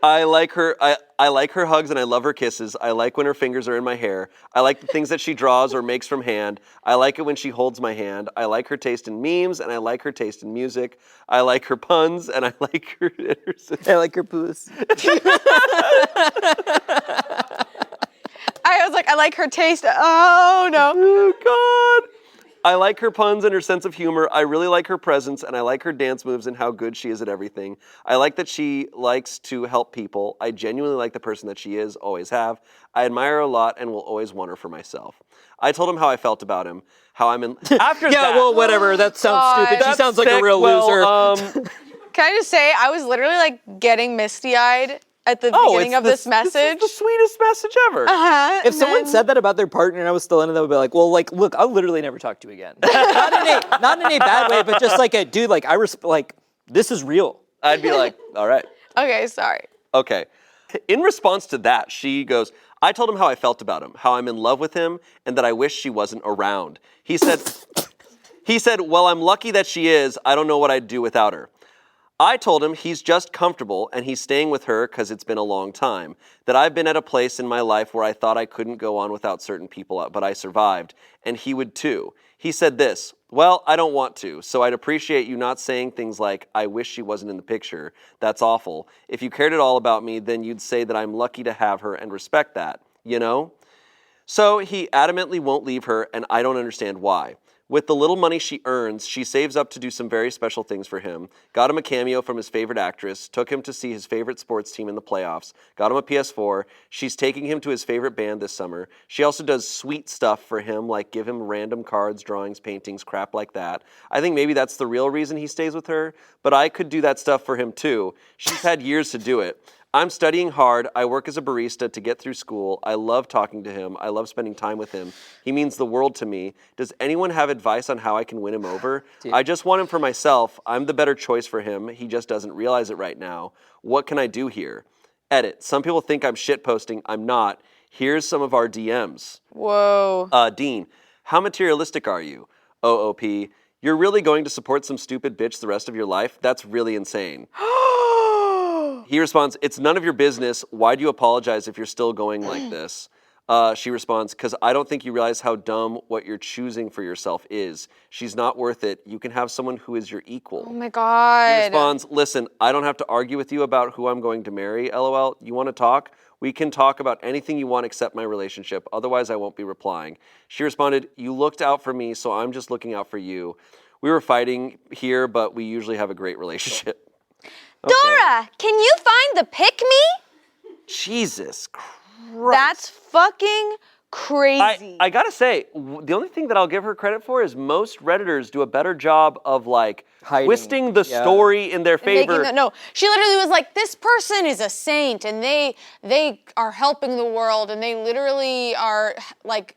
I like her. I like her hugs and I love her kisses. I like when her fingers are in my hair. I like the things that she draws or makes from hand. I like it when she holds my hand. I like her taste in memes and I like her taste in music. I like her puns and I like her. I like her puss. I was like, I like her taste. Oh no. Oh God. I like her puns and her sense of humor. I really like her presence, and I like her dance moves and how good she is at everything. I like that she likes to help people. I genuinely like the person that she is, always have. I admire her a lot and will always want her for myself. I told him how I felt about him, how I'm in. After yeah, that, well, whatever. That sounds stupid. She sounds like a real loser. Can I just say, I was literally like getting misty-eyed at the beginning of this message. This is the sweetest message ever. If someone said that about their partner and I was still into them, I would be like, well, like, look, I'll literally never talk to you again. not in a bad way, but just like a dude, like, this is real. I'd be like, all right. Okay, sorry. Okay. In response to that, she goes, I told him how I felt about him, how I'm in love with him, and that I wish she wasn't around. He said, well, I'm lucky that she is. I don't know what I'd do without her. I told him he's just comfortable and he's staying with her because it's been a long time. That I've been at a place in my life where I thought I couldn't go on without certain people, but I survived. And he would too. He said this, well, I don't want to, so I'd appreciate you not saying things like, I wish she wasn't in the picture. That's awful. If you cared at all about me, then you'd say that I'm lucky to have her and respect that, you know? So he adamantly won't leave her, and I don't understand why. With the little money she earns, she saves up to do some very special things for him, got him a cameo from his favorite actress, took him to see his favorite sports team in the playoffs, got him a PS4, she's taking him to his favorite band this summer. She also does sweet stuff for him, like give him random cards, drawings, paintings, crap like that. I think maybe that's the real reason he stays with her, but I could do that stuff for him too. She's had years to do it. I'm studying hard. I work as a barista to get through school. I love talking to him. I love spending time with him. He means the world to me. Does anyone have advice on how I can win him over? I just want him for myself. I'm the better choice for him. He just doesn't realize it right now. What can I do here? Edit. Some people think I'm shitposting. I'm not. Here's some of our DMs. Whoa. Dean, how materialistic are you? OOP, you're really going to support some stupid bitch the rest of your life? That's really insane. He responds, it's none of your business. Why do you apologize if you're still going like this? She responds, because I don't think you realize how dumb what you're choosing for yourself is. She's not worth it. You can have someone who is your equal. Oh my God. He responds, listen, I don't have to argue with you about who I'm going to marry, LOL. You want to talk? We can talk about anything you want except my relationship. Otherwise, I won't be replying. She responded, you looked out for me, so I'm just looking out for you. We were fighting here, but we usually have a great relationship. Okay. Dora, can you find the pick me? Jesus Christ. That's fucking crazy. I gotta say, the only thing that I'll give her credit for is most Redditors do a better job of like twisting the story in their favor. No, she literally was like, this person is a saint and they are helping the world and they literally are like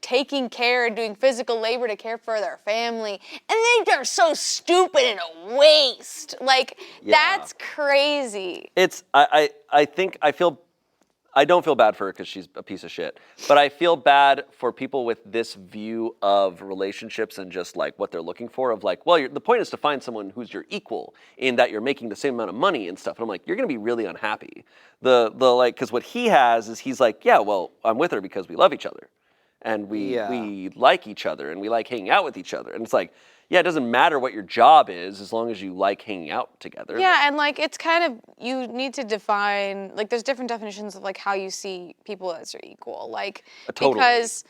taking care and doing physical labor to care for their family. And they're so stupid and a waste. Like, that's crazy. It's, I think, I don't feel bad for her because she's a piece of shit, but I feel bad for people with this view of relationships and just like what they're looking for of like, well, the point is to find someone who's your equal in that you're making the same amount of money and stuff. And I'm like, you're going to be really unhappy. The like, because what he has is he's like, yeah, well, I'm with her because we love each other. And we like each other and we like hanging out with each other. And it's like, yeah, it doesn't matter what your job is as long as you like hanging out together. Yeah, and like it's kind of, you need to define, like there's different definitions of like how you see people as your equal. Like, totally. Because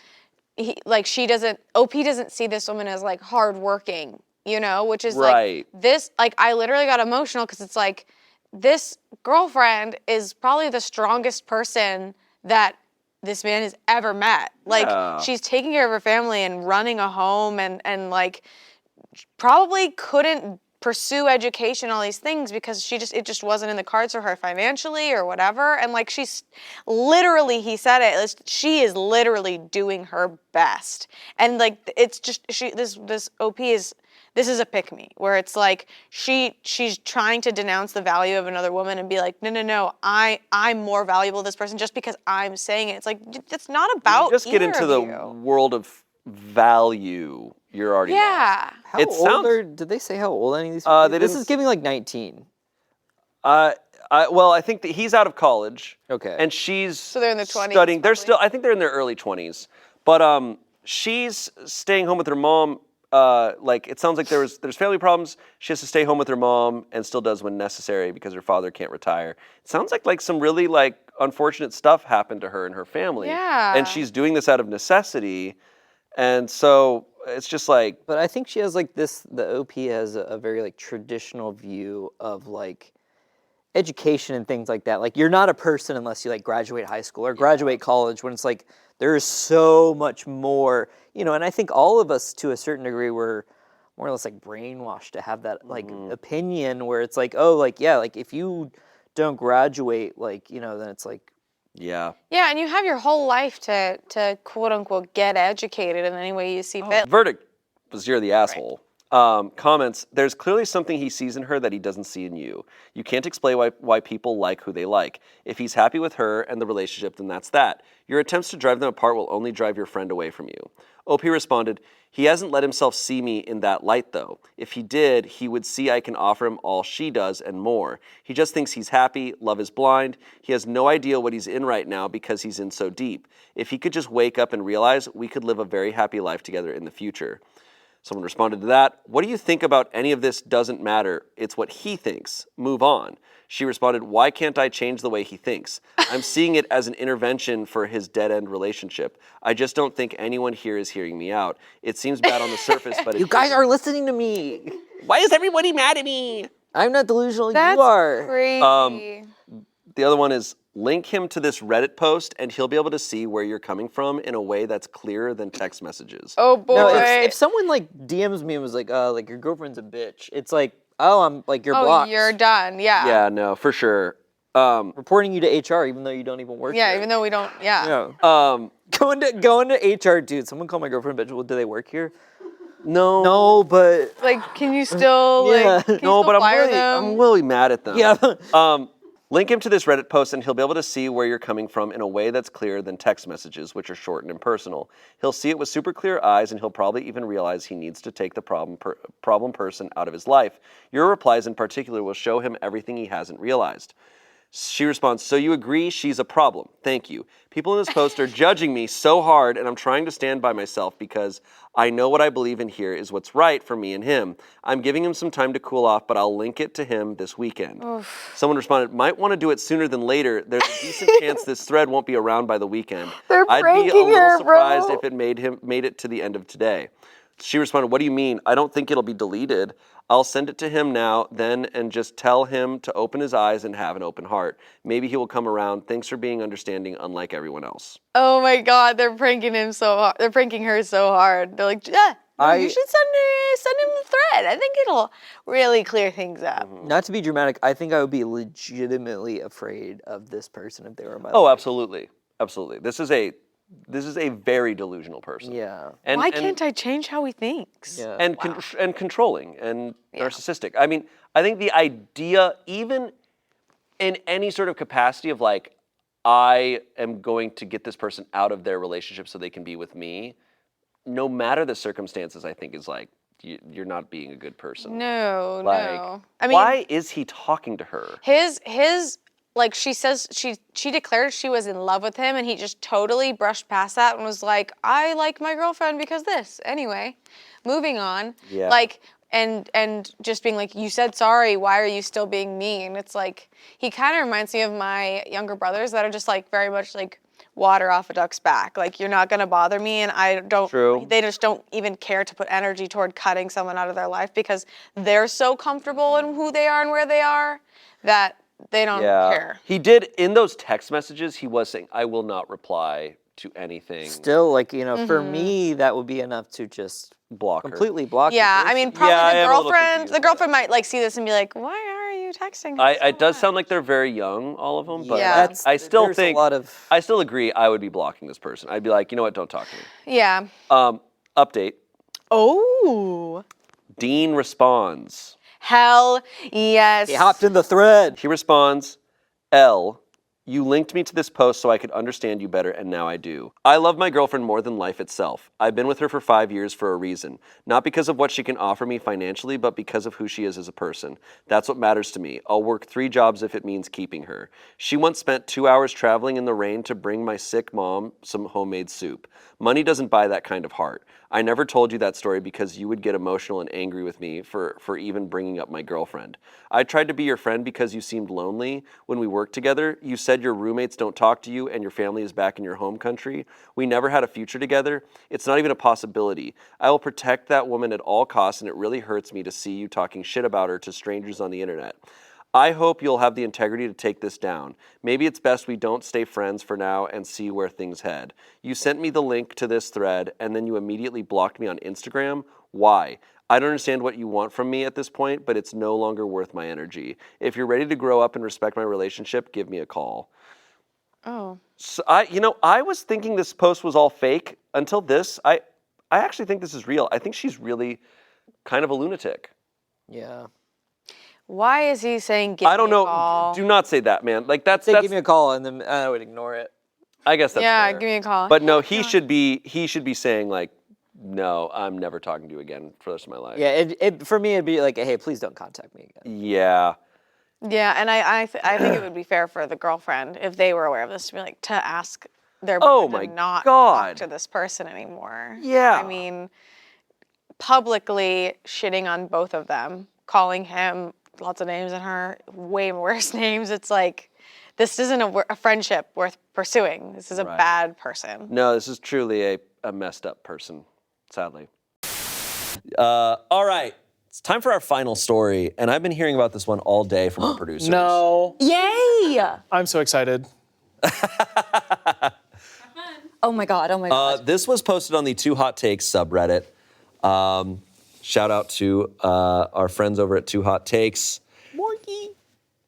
OP doesn't see this woman as like hardworking, you know, which is like this, like I literally got emotional because it's like, this girlfriend is probably the strongest person that this man has ever met. Like, she's taking care of her family and running a home and like, probably couldn't pursue education, all these things, because it just wasn't in the cards for her financially or whatever. And like, she's literally, he said it, she is literally doing her best. And like, it's just, this OP is, this is a pick-me, where it's like, she's trying to denounce the value of another woman and be like, no, I'm more valuable to this person just because I'm saying it. It's like, it's not about you just get into the you. world of value. You're already lost. How old did they say how old any of these people? This is giving like 19. Well, I think that he's out of college. Okay. And she's so they're in their 20s. Studying. They're still, I think they're in their early 20s. But she's staying home with her mom. Like it sounds like there's family problems. She has to stay home with her mom and still does when necessary because her father can't retire. It sounds like some really like unfortunate stuff happened to her and her family. Yeah. And she's doing this out of necessity. And so it's just like. But I think she has like this, the OP has a very like traditional view of like education and things like that. Like you're not a person unless you like graduate high school or graduate college, when it's like there is so much more, you know, and I think all of us to a certain degree were more or less like brainwashed to have that like opinion where it's like, oh, like, yeah, like if you don't graduate, like, you know, then it's like. Yeah. Yeah, and you have your whole life to quote unquote get educated in any way you see fit. Verdict was you're the asshole. Comments, there's clearly something he sees in her that he doesn't see in you. You can't explain why people like who they like. If he's happy with her and the relationship, then that's that. Your attempts to drive them apart will only drive your friend away from you. OP responded, He hasn't let himself see me in that light, though. If he did, he would see I can offer him all she does and more. He just thinks he's happy, love is blind. He has no idea what he's in right now because he's in so deep. If he could just wake up and realize we could live a very happy life together in the future. Someone responded to that, what do you think about any of this doesn't matter. It's what he thinks. Move on. She responded, why can't I change the way he thinks? I'm seeing it as an intervention for his dead-end relationship. I just don't think anyone here is hearing me out. It seems bad on the surface, but You guys are listening to me. Why is everybody mad at me? I'm not delusional. That's you are. crazy. The other one is link him to this Reddit post and he'll be able to see where you're coming from in a way that's clearer than text messages. Oh boy. No, if someone like DMs me and was like your girlfriend's a bitch, it's like, oh, I'm like you're blocked. You're done. Yeah. Yeah, no, for sure. Reporting you to HR even though you don't even work. Yeah, here. even though we don't. Yeah. Yeah. Going to HR, dude. Someone called my girlfriend a bitch. Well, do they work here? No. No, but Like, can you still Yeah. like? Can you No, still but fire I'm them? really mad at them. yeah. Link him to this Reddit post and he'll be able to see where you're coming from in a way that's clearer than text messages, which are short and impersonal. He'll see it with super clear eyes and he'll probably even realize he needs to take the problem person out of his life. Your replies in particular will show him everything he hasn't realized. She responds, so you agree she's a problem? Thank you. People in this post are judging me so hard and I'm trying to stand by myself because I know what I believe in here is what's right for me and him. I'm giving him some time to cool off, but I'll link it to him this weekend. Someone responded, might want to do it sooner than later. There's a decent chance this thread won't be around by the weekend. I'd be a pranking little her, surprised bro. if it made it to the end of today. She responded, what do you mean? I don't think it'll be deleted. I'll send it to him now, then, and just tell him to open his eyes and have an open heart. Maybe he will come around. Thanks for being understanding, unlike everyone else. Oh my God, they're pranking him so hard. They're pranking her so hard. They're like, yeah, no, you should send him the thread. I think it'll really clear things up. Not to be dramatic, I think I would be legitimately afraid of this person if they were in my Oh, life. absolutely. Absolutely. This is a very delusional person. Yeah. And, Why can't I change how he thinks? Yeah. And, and controlling and narcissistic. I mean, I think the idea, even in any sort of capacity of like, I am going to get this person out of their relationship so they can be with me, no matter the circumstances, I think is like, you're not being a good person. No, Like, no. I mean, why is he talking to her? his like she says she declared she was in love with him and he just totally brushed past that and was like, I like my girlfriend because this. Anyway, moving on. Yeah. Like and just being like, you said sorry, why are you still being mean? It's like he kind of reminds me of my younger brothers that are just like very much like water off a duck's back. Like, you're not gonna bother me, and I don't. True. They just don't even care to put energy toward cutting someone out of their life because they're so comfortable in who they are and where they are that they don't care. He did, in those text messages, he was saying, I will not reply to anything. Still, like, you know, for me, that would be enough to just Block her. completely block the Yeah, I person. mean, probably Yeah, I the am a little girlfriend. confused The by girlfriend might like see this and be like, "Why are you texting?" her so It does much?" sound like they're very young, all of them, but Yeah. I still there's think, a lot of... I still agree I would be blocking this person. I'd be like, you know what, don't talk to me. Yeah. Update. Oh. Dean responds. Hell yes. He hopped in the thread. He responds, L, you linked me to this post so I could understand you better, and now I do. I love my girlfriend more than life itself. I've been with her for 5 years for a reason. Not because of what she can offer me financially, but because of who she is as a person. That's what matters to me. I'll work 3 jobs if it means keeping her. She once spent 2 hours traveling in the rain to bring my sick mom some homemade soup. Money doesn't buy that kind of heart. I never told you that story because you would get emotional and angry with me for even bringing up my girlfriend. I tried to be your friend because you seemed lonely when we worked together. You said your roommates don't talk to you and your family is back in your home country. We never had a future together. It's not even a possibility. I will protect that woman at all costs, and it really hurts me to see you talking shit about her to strangers on the internet. I hope you'll have the integrity to take this down. Maybe it's best we don't stay friends for now and see where things head. You sent me the link to this thread, and then you immediately blocked me on Instagram. Why? I don't understand what you want from me at this point, but it's no longer worth my energy. If you're ready to grow up and respect my relationship, give me a call. Oh. So I was thinking this post was all fake until this. I actually think this is real. I think she's really kind of a lunatic. Yeah. Why is he saying give I don't me a know. call? Do not say that, man. Like that's Say, give me a call, and then I would ignore it. I guess that's Yeah, fair. give me a call. But no, he should be saying like, no, I'm never talking to you again for the rest of my life. Yeah, for me, it'd be like, hey, please don't contact me again. Yeah. Yeah, and I think it would be fair for the girlfriend, if they were aware of this, to be like, to ask their Oh boyfriend my to not God. talk to this person anymore. Yeah. I mean, publicly shitting on both of them, calling him lots of names and her way worse names. It's like, this isn't a friendship worth pursuing. This is a bad person. No, this is truly a messed up person, sadly. All right. It's time for our final story, and I've been hearing about this one all day from our producers. No. Yay! I'm so excited. Oh my God. This was posted on the Two Hot Takes subreddit. Shout out to our friends over at Two Hot Takes. Morky.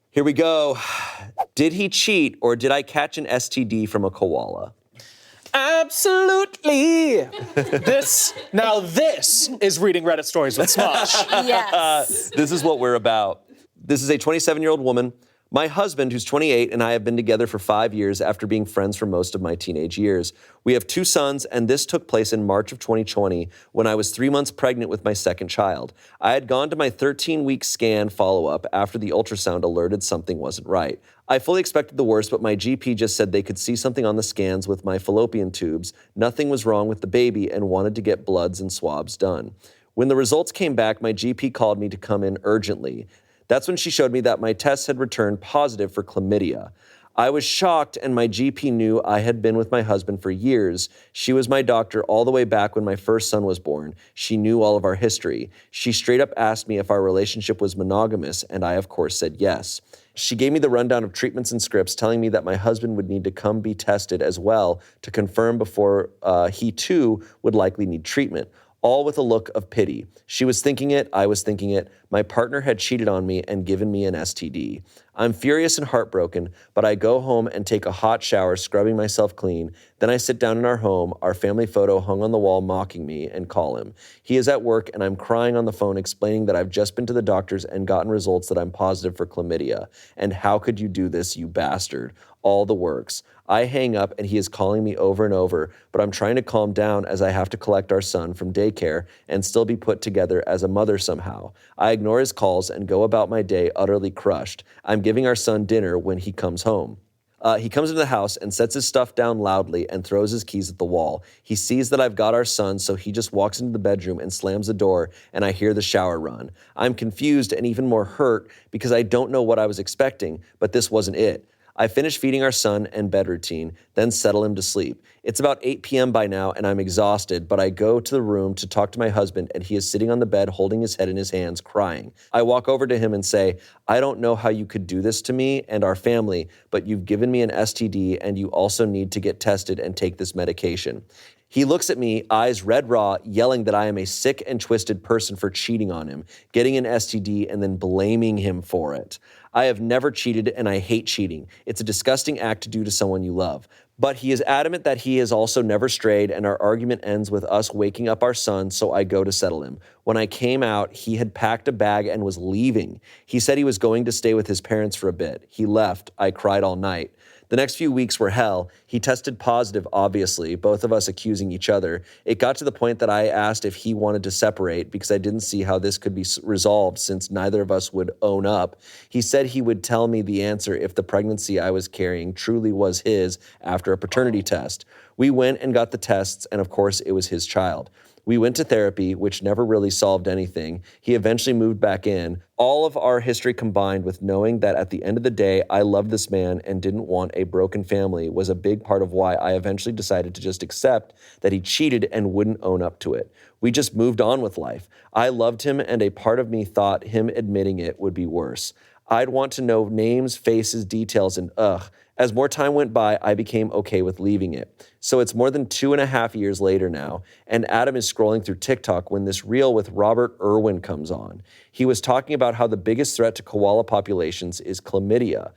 Here we go. Did he cheat or did I catch an STD from a koala? Absolutely. This is reading Reddit stories with Smosh. Yes. This is what we're about. This is a 27-year-old woman. My husband, who's 28, and I have been together for 5 years after being friends for most of my teenage years. We have 2 sons, and this took place in March of 2020 when I was 3 months pregnant with my second child. I had gone to my 13-week scan follow-up after the ultrasound alerted something wasn't right. I fully expected the worst, but my GP just said they could see something on the scans with my fallopian tubes. Nothing was wrong with the baby and wanted to get bloods and swabs done. When the results came back, my GP called me to come in urgently. That's when she showed me that my tests had returned positive for chlamydia. I was shocked, and my GP knew I had been with my husband for years. She was my doctor all the way back when my first son was born. She knew all of our history. She straight up asked me if our relationship was monogamous, and I, of course, said yes. She gave me the rundown of treatments and scripts, telling me that my husband would need to come be tested as well to confirm before he, too, would likely need treatment. All with a look of pity. She was thinking it, I was thinking it. My partner had cheated on me and given me an STD. I'm furious and heartbroken, but I go home and take a hot shower, scrubbing myself clean. Then I sit down in our home, our family photo hung on the wall mocking me, and call him. He is at work, and I'm crying on the phone explaining that I've just been to the doctors and gotten results that I'm positive for chlamydia. And how could you do this, you bastard? All the works. I hang up and he is calling me over and over, but I'm trying to calm down as I have to collect our son from daycare and still be put together as a mother somehow. I ignore his calls and go about my day utterly crushed. I'm giving our son dinner when he comes home. He comes into the house and sets his stuff down loudly and throws his keys at the wall. He sees that I've got our son, so he just walks into the bedroom and slams the door, and I hear the shower run. I'm confused and even more hurt because I don't know what I was expecting, but this wasn't it. I finish feeding our son and bed routine, then settle him to sleep. It's about 8 p.m. by now, and I'm exhausted, but I go to the room to talk to my husband, and he is sitting on the bed holding his head in his hands, crying. I walk over to him and say, I don't know how you could do this to me and our family, but you've given me an STD, and you also need to get tested and take this medication. He looks at me, eyes red raw, yelling that I am a sick and twisted person for cheating on him, getting an STD, and then blaming him for it. I have never cheated, and I hate cheating. It's a disgusting act to do to someone you love. But he is adamant that he has also never strayed, and our argument ends with us waking up our son, so I go to settle him. When I came out, he had packed a bag and was leaving. He said he was going to stay with his parents for a bit. He left. I cried all night. The next few weeks were hell. He tested positive, obviously, both of us accusing each other. It got to the point that I asked if he wanted to separate because I didn't see how this could be resolved since neither of us would own up. He said he would tell me the answer if the pregnancy I was carrying truly was his after a paternity test. We went and got the tests, and of course, it was his child. We went to therapy, which never really solved anything. He eventually moved back in. All of our history combined with knowing that at the end of the day, I loved this man and didn't want a broken family was a big part of why I eventually decided to just accept that he cheated and wouldn't own up to it. We just moved on with life. I loved him, and a part of me thought him admitting it would be worse. I'd want to know names, faces, details, and As more time went by, I became okay with leaving it. So it's more than 2.5 years later now, and Adam is scrolling through TikTok when this reel with Robert Irwin comes on. He was talking about how the biggest threat to koala populations is chlamydia.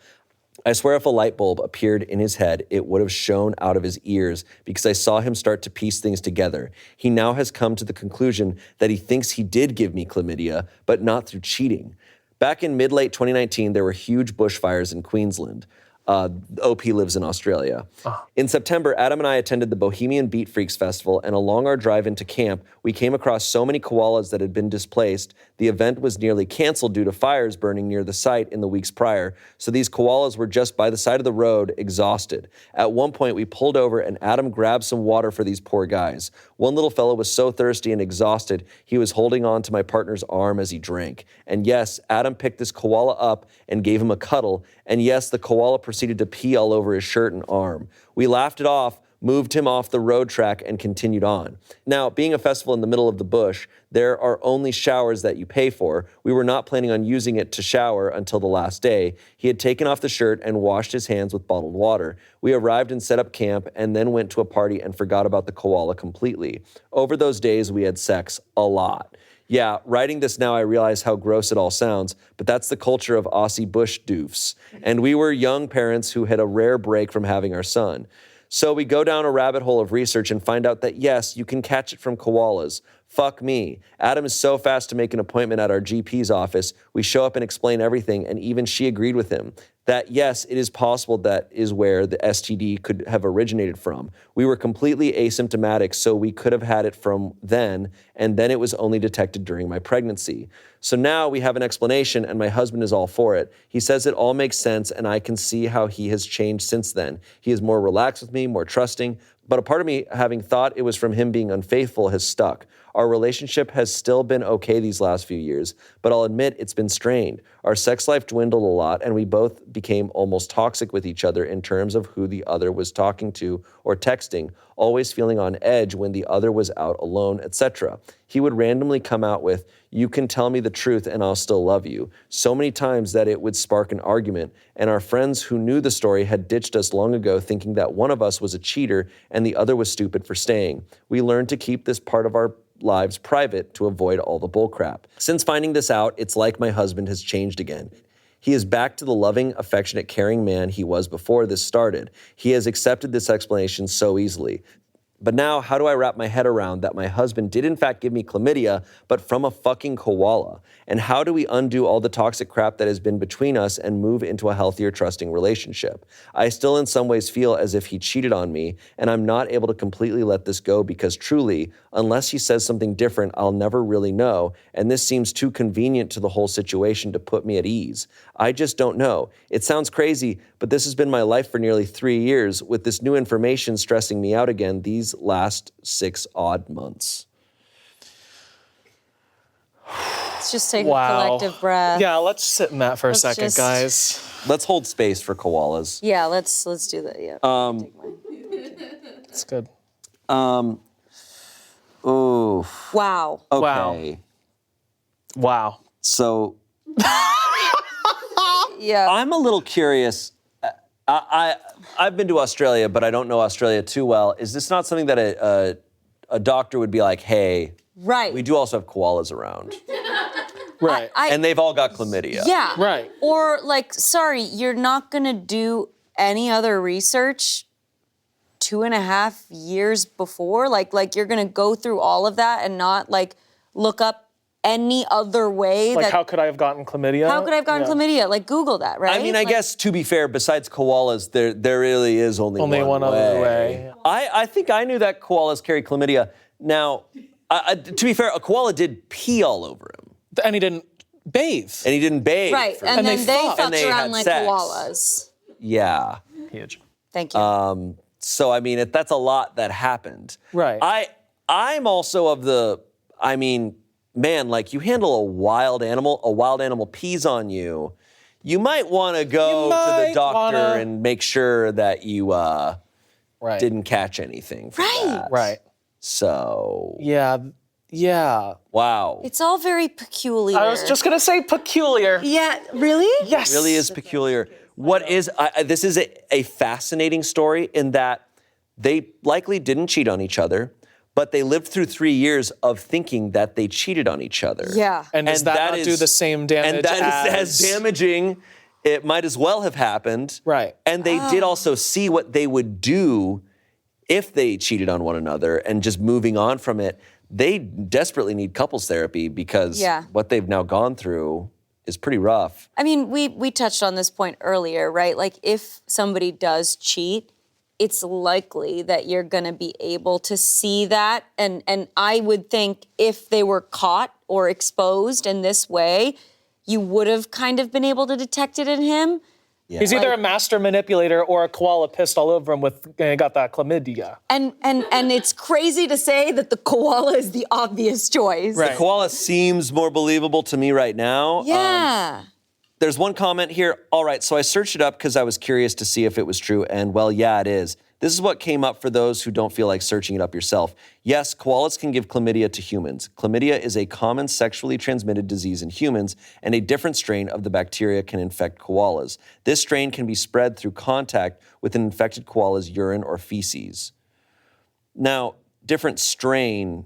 I swear if a light bulb appeared in his head, it would have shone out of his ears because I saw him start to piece things together. He now has come to the conclusion that he thinks he did give me chlamydia, but not through cheating. Back in mid-late 2019, there were huge bushfires in Queensland. OP lives in Australia. In September, Adam and I attended the Bohemian Beat Freaks Festival, and along our drive into camp, we came across so many koalas that had been displaced. The event was nearly canceled due to fires burning near the site in the weeks prior, so these koalas were just by the side of the road, exhausted. At one point, we pulled over and Adam grabbed some water for these poor guys. One little fellow was so thirsty and exhausted, he was holding on to my partner's arm as he drank. And yes, Adam picked this koala up and gave him a cuddle, and yes, the koala proceeded to pee all over his shirt and arm. We laughed it off, moved him off the road track, and continued on. Now, being a festival in the middle of the bush, there are only showers that you pay for. We were not planning on using it to shower until the last day. He had taken off the shirt and washed his hands with bottled water. We arrived and set up camp and then went to a party and forgot about the koala completely. Over those days, we had sex a lot. Yeah, writing this now, I realize how gross it all sounds, but that's the culture of Aussie bush doofs. And we were young parents who had a rare break from having our son. So we go down a rabbit hole of research and find out that yes, you can catch it from koalas. Fuck me. Adam is so fast to make an appointment at our GP's office. We show up and explain everything, and even she agreed with him that yes, it is possible that is where the STD could have originated from. We were completely asymptomatic, so we could have had it from then, and then it was only detected during my pregnancy. So now we have an explanation, and my husband is all for it. He says it all makes sense, and I can see how he has changed since then. He is more relaxed with me, more trusting, but a part of me, having thought it was from him being unfaithful, has stuck. Our relationship has still been okay these last few years, but I'll admit it's been strained. Our sex life dwindled a lot, and we both became almost toxic with each other in terms of who the other was talking to or texting, always feeling on edge when the other was out alone, etc. He would randomly come out with, "You can tell me the truth and I'll still love you," so many times that it would spark an argument, and our friends who knew the story had ditched us long ago thinking that one of us was a cheater and the other was stupid for staying. We learned to keep this part of our lives private to avoid all the bullcrap. Since finding this out, it's like my husband has changed again. He is back to the loving, affectionate, caring man he was before this started. He has accepted this explanation so easily. But now, how do I wrap my head around that my husband did in fact give me chlamydia, but from a fucking koala? And how do we undo all the toxic crap that has been between us and move into a healthier, trusting relationship? I still in some ways feel as if he cheated on me, and I'm not able to completely let this go because truly, unless he says something different, I'll never really know, and this seems too convenient to the whole situation to put me at ease. I just don't know. It sounds crazy, but this has been my life for nearly 3 years, with this new information stressing me out again these last 6 odd months. Let's just take a collective breath. Yeah, let's sit in that for a second, guys. Let's hold space for koalas. Yeah, let's do that. Yeah. It's good. Ooh. Wow. Okay. Wow. So Yeah. I'm a little curious. I've been to Australia, but I don't know Australia too well. Is this not something that a doctor would be like, hey, Right. we do also have koalas around? Right. And they've all got chlamydia. Yeah. Right. Or like, sorry, you're not gonna do any other research 2.5 years before? Like you're gonna go through all of that and not like look up any other way Like, that how could I have gotten chlamydia? how could I have gotten chlamydia? Like Google that, right? I mean, I guess to be fair, besides koalas, there really is only one other way. I think I knew that koalas carry chlamydia. Now, to be fair, a koala did pee all over him. And he didn't bathe. And he didn't bathe. Right, for- and then they fucked. fucked And they around had like sex. koalas. Yeah. Huge. Thank you. So, I mean, that's a lot that happened. Right. I'm also of the, I mean, man, like you handle a wild animal pees on you, you might want to go to the doctor and make sure that you didn't catch anything from that. Right. So. Yeah. Wow. It's all very peculiar. I was just gonna say peculiar. Yeah, really? Yes. Really is peculiar. What is, this is a fascinating story in that they likely didn't cheat on each other, but they lived through 3 years of thinking that they cheated on each other. Yeah. And does that not do the same damage and that as... is as damaging. It might as well have happened. Right. And they did also see what they would do if they cheated on one another and just moving on from it. They desperately need couples therapy because what they've now gone through is pretty rough. I mean, we touched on this point earlier, right? Like if somebody does cheat, it's likely that you're going to be able to see that. And I would think if they were caught or exposed in this way, you would have kind of been able to detect it in him. Yeah. He's either a master manipulator or a koala pissed all over him with got that chlamydia. And it's crazy to say that the koala is the obvious choice. Right. The koala seems more believable to me right now. Yeah. There's one comment here. All right, so I searched it up because I was curious to see if it was true, and well, yeah, it is. This is what came up for those who don't feel like searching it up yourself. Yes, koalas can give chlamydia to humans. Chlamydia is a common sexually transmitted disease in humans, and a different strain of the bacteria can infect koalas. This strain can be spread through contact with an infected koala's urine or feces. Now, different strain,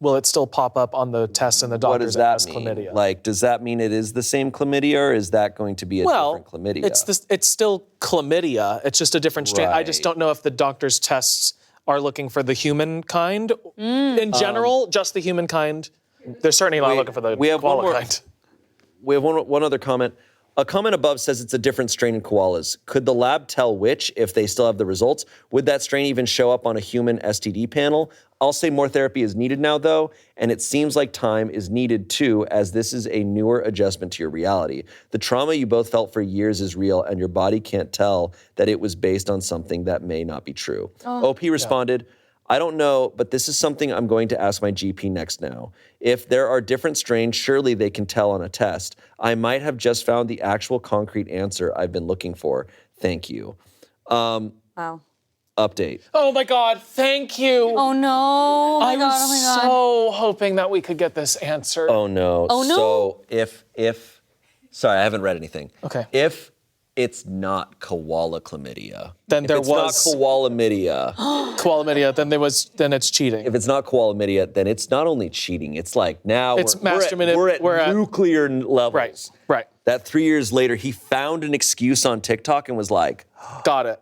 Will it still pop up on the tests and the what doctors does that as mean? chlamydia? Like, does that mean it is the same chlamydia, or is that going to be a different chlamydia? It's still chlamydia. It's just a different strain. I just Right. don't know if the doctor's tests are looking for the human kind. In general, just the human kind. They're certainly not looking for the we have one koala more- kind. We have one other comment. A comment above says it's a different strain in koalas. Could the lab tell which if they still have the results? Would that strain even show up on a human STD panel? I'll say more therapy is needed now, though, and it seems like time is needed too, as this is a newer adjustment to your reality. The trauma you both felt for years is real, and your body can't tell that it was based on something that may not be true. OP responded, I don't know, but this is something I'm going to ask my GP next now. If there are different strains, surely they can tell on a test. I might have just found the actual concrete answer I've been looking for. Thank you. Wow. Update. Oh my God, thank you. Oh no. Oh my I God. was Oh my God. so hoping that we could get this answered. Oh no. Oh, no. So if sorry, I haven't read anything. Okay. If it's not koala chlamydia, Then if there it's was- not koalamidia, Chlamydia, then it's cheating. if it's not koalamidia, then it's not only cheating. It's like now It's we're at nuclear levels. Right. That 3 years later, he found an excuse on TikTok and was like, Got it.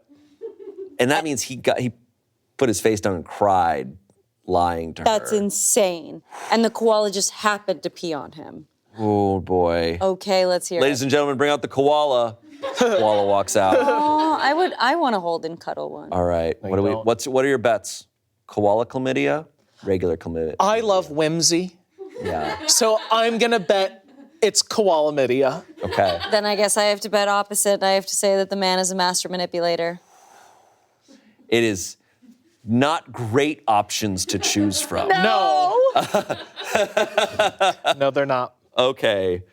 and that means he put his face down and cried, lying to her. That's insane. And the koala just happened to pee on him. Oh boy. Okay, let's hear Ladies it. and gentlemen, bring out the koala. Koala walks out. Oh, I want to hold and cuddle one. All right. No, What you are don't. what are your bets? Koala chlamydia? Regular chlamydia? I love whimsy, Yeah. so I'm gonna bet it's koalamidia. Okay. Then I guess I have to bet opposite. I have to say that the man is a master manipulator. It is not great options to choose from. No. No, they're not. Okay.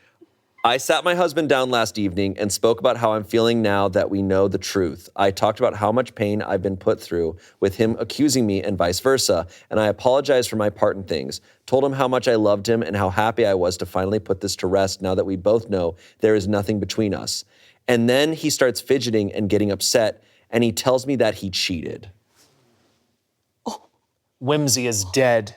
I sat my husband down last evening and spoke about how I'm feeling now that we know the truth. I talked about how much pain I've been put through with him accusing me and vice versa, and I apologized for my part in things. Told him how much I loved him and how happy I was to finally put this to rest now that we both know there is nothing between us. And then he starts fidgeting and getting upset, and he tells me that he cheated. Whimsy is dead.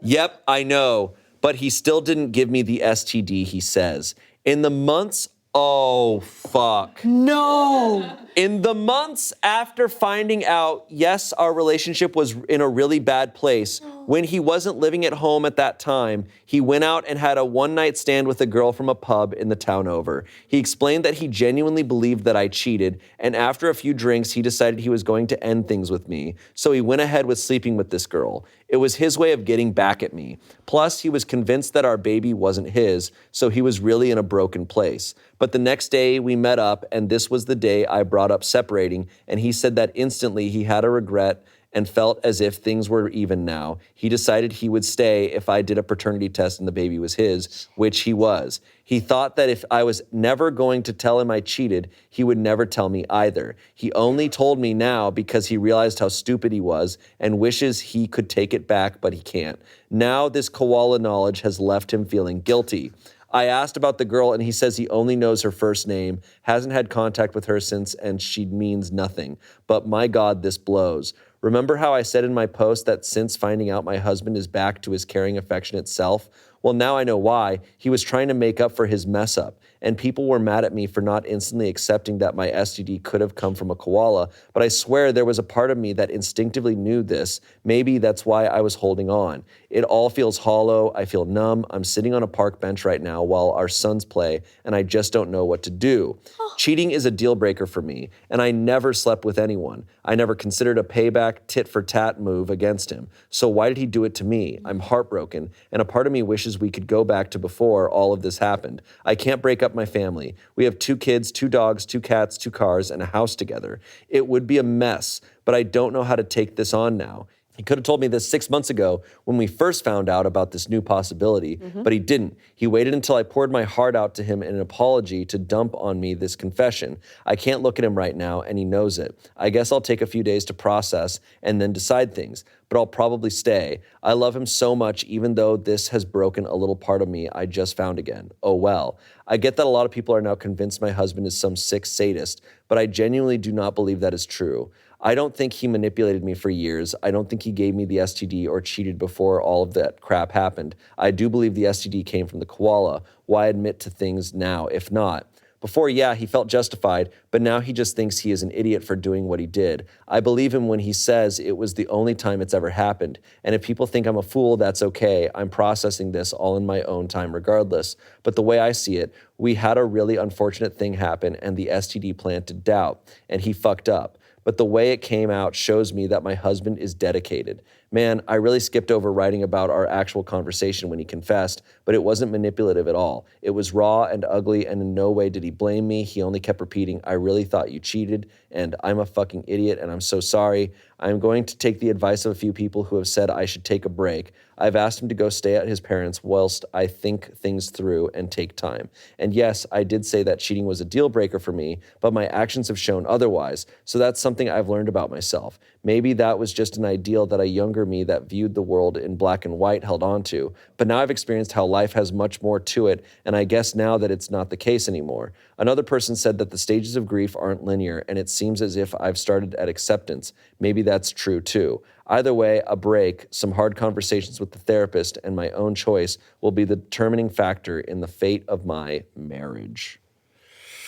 Yep, I know, but he still didn't give me the STD, he says. In the months, oh, fuck. No. In the months after finding out, yes, our relationship was in a really bad place, when he wasn't living at home at that time, he went out and had a one-night stand with a girl from a pub in the town over. He explained that he genuinely believed that I cheated, and after a few drinks, he decided he was going to end things with me. So he went ahead with sleeping with this girl. It was his way of getting back at me. Plus, he was convinced that our baby wasn't his, so he was really in a broken place. But the next day, we met up, and this was the day I brought up separating, and he said that instantly he had a regret and felt as if things were even now. He decided he would stay if I did a paternity test and the baby was his, which he was. He thought that if I was never going to tell him I cheated, he would never tell me either. He only told me now because he realized how stupid he was and wishes he could take it back, but he can't. Now this koala knowledge has left him feeling guilty. I asked about the girl, and he says he only knows her first name, hasn't had contact with her since, and she means nothing. But my God, this blows. Remember how I said in my post that since finding out my husband is back to his caring, affectionate self? Well, now I know why. He was trying to make up for his mess up. and people were mad at me for not instantly accepting that my STD could have come from a koala, but I swear there was a part of me that instinctively knew this. Maybe that's why I was holding on. It all feels hollow. I feel numb. I'm sitting on a park bench right now while our sons play, and I just don't know what to do. Cheating is a deal breaker for me, and I never slept with anyone. I never considered a payback tit-for-tat move against him. So why did he do it to me? I'm heartbroken, and a part of me wishes we could go back to before all of this happened. I can't break up my family. We have 2 kids, 2 dogs, 2 cats, 2 cars, and a house together. It would be a mess, but I don't know how to take this on now. He could have told me this 6 months ago when we first found out about this new possibility, but he didn't. He waited until I poured my heart out to him in an apology to dump on me this confession. I can't look at him right now, and he knows it. I guess I'll take a few days to process and then decide things, but I'll probably stay. I love him so much, even though this has broken a little part of me I just found again. Oh well. I get that a lot of people are now convinced my husband is some sick sadist, but I genuinely do not believe that is true. I don't think he manipulated me for years. I don't think he gave me the STD or cheated before all of that crap happened. I do believe the STD came from the koala. Why admit to things now, if not? Before, yeah, he felt justified, but now he just thinks he is an idiot for doing what he did. I believe him when he says it was the only time it's ever happened. And if people think I'm a fool, that's okay. I'm processing this all in my own time regardless. But the way I see it, we had a really unfortunate thing happen and the STD planted doubt, and he fucked up. But the way it came out shows me that my husband is dedicated. Man, I really skipped over writing about our actual conversation when he confessed, but it wasn't manipulative at all. It was raw and ugly, and in no way did he blame me. He only kept repeating, I really thought you cheated, and I'm a fucking idiot, and I'm so sorry. I'm going to take the advice of a few people who have said I should take a break. I've asked him to go stay at his parents' whilst I think things through and take time. And yes, I did say that cheating was a deal breaker for me, but my actions have shown otherwise, so that's something I've learned about myself. Maybe that was just an ideal that a younger me that viewed the world in black and white held on to, but now I've experienced how life has much more to it, and I guess now that it's not the case anymore. Another person said that the stages of grief aren't linear, and it seems as if I've started at acceptance. Maybe that's true too. Either way, a break, some hard conversations with the therapist, and my own choice will be the determining factor in the fate of my marriage.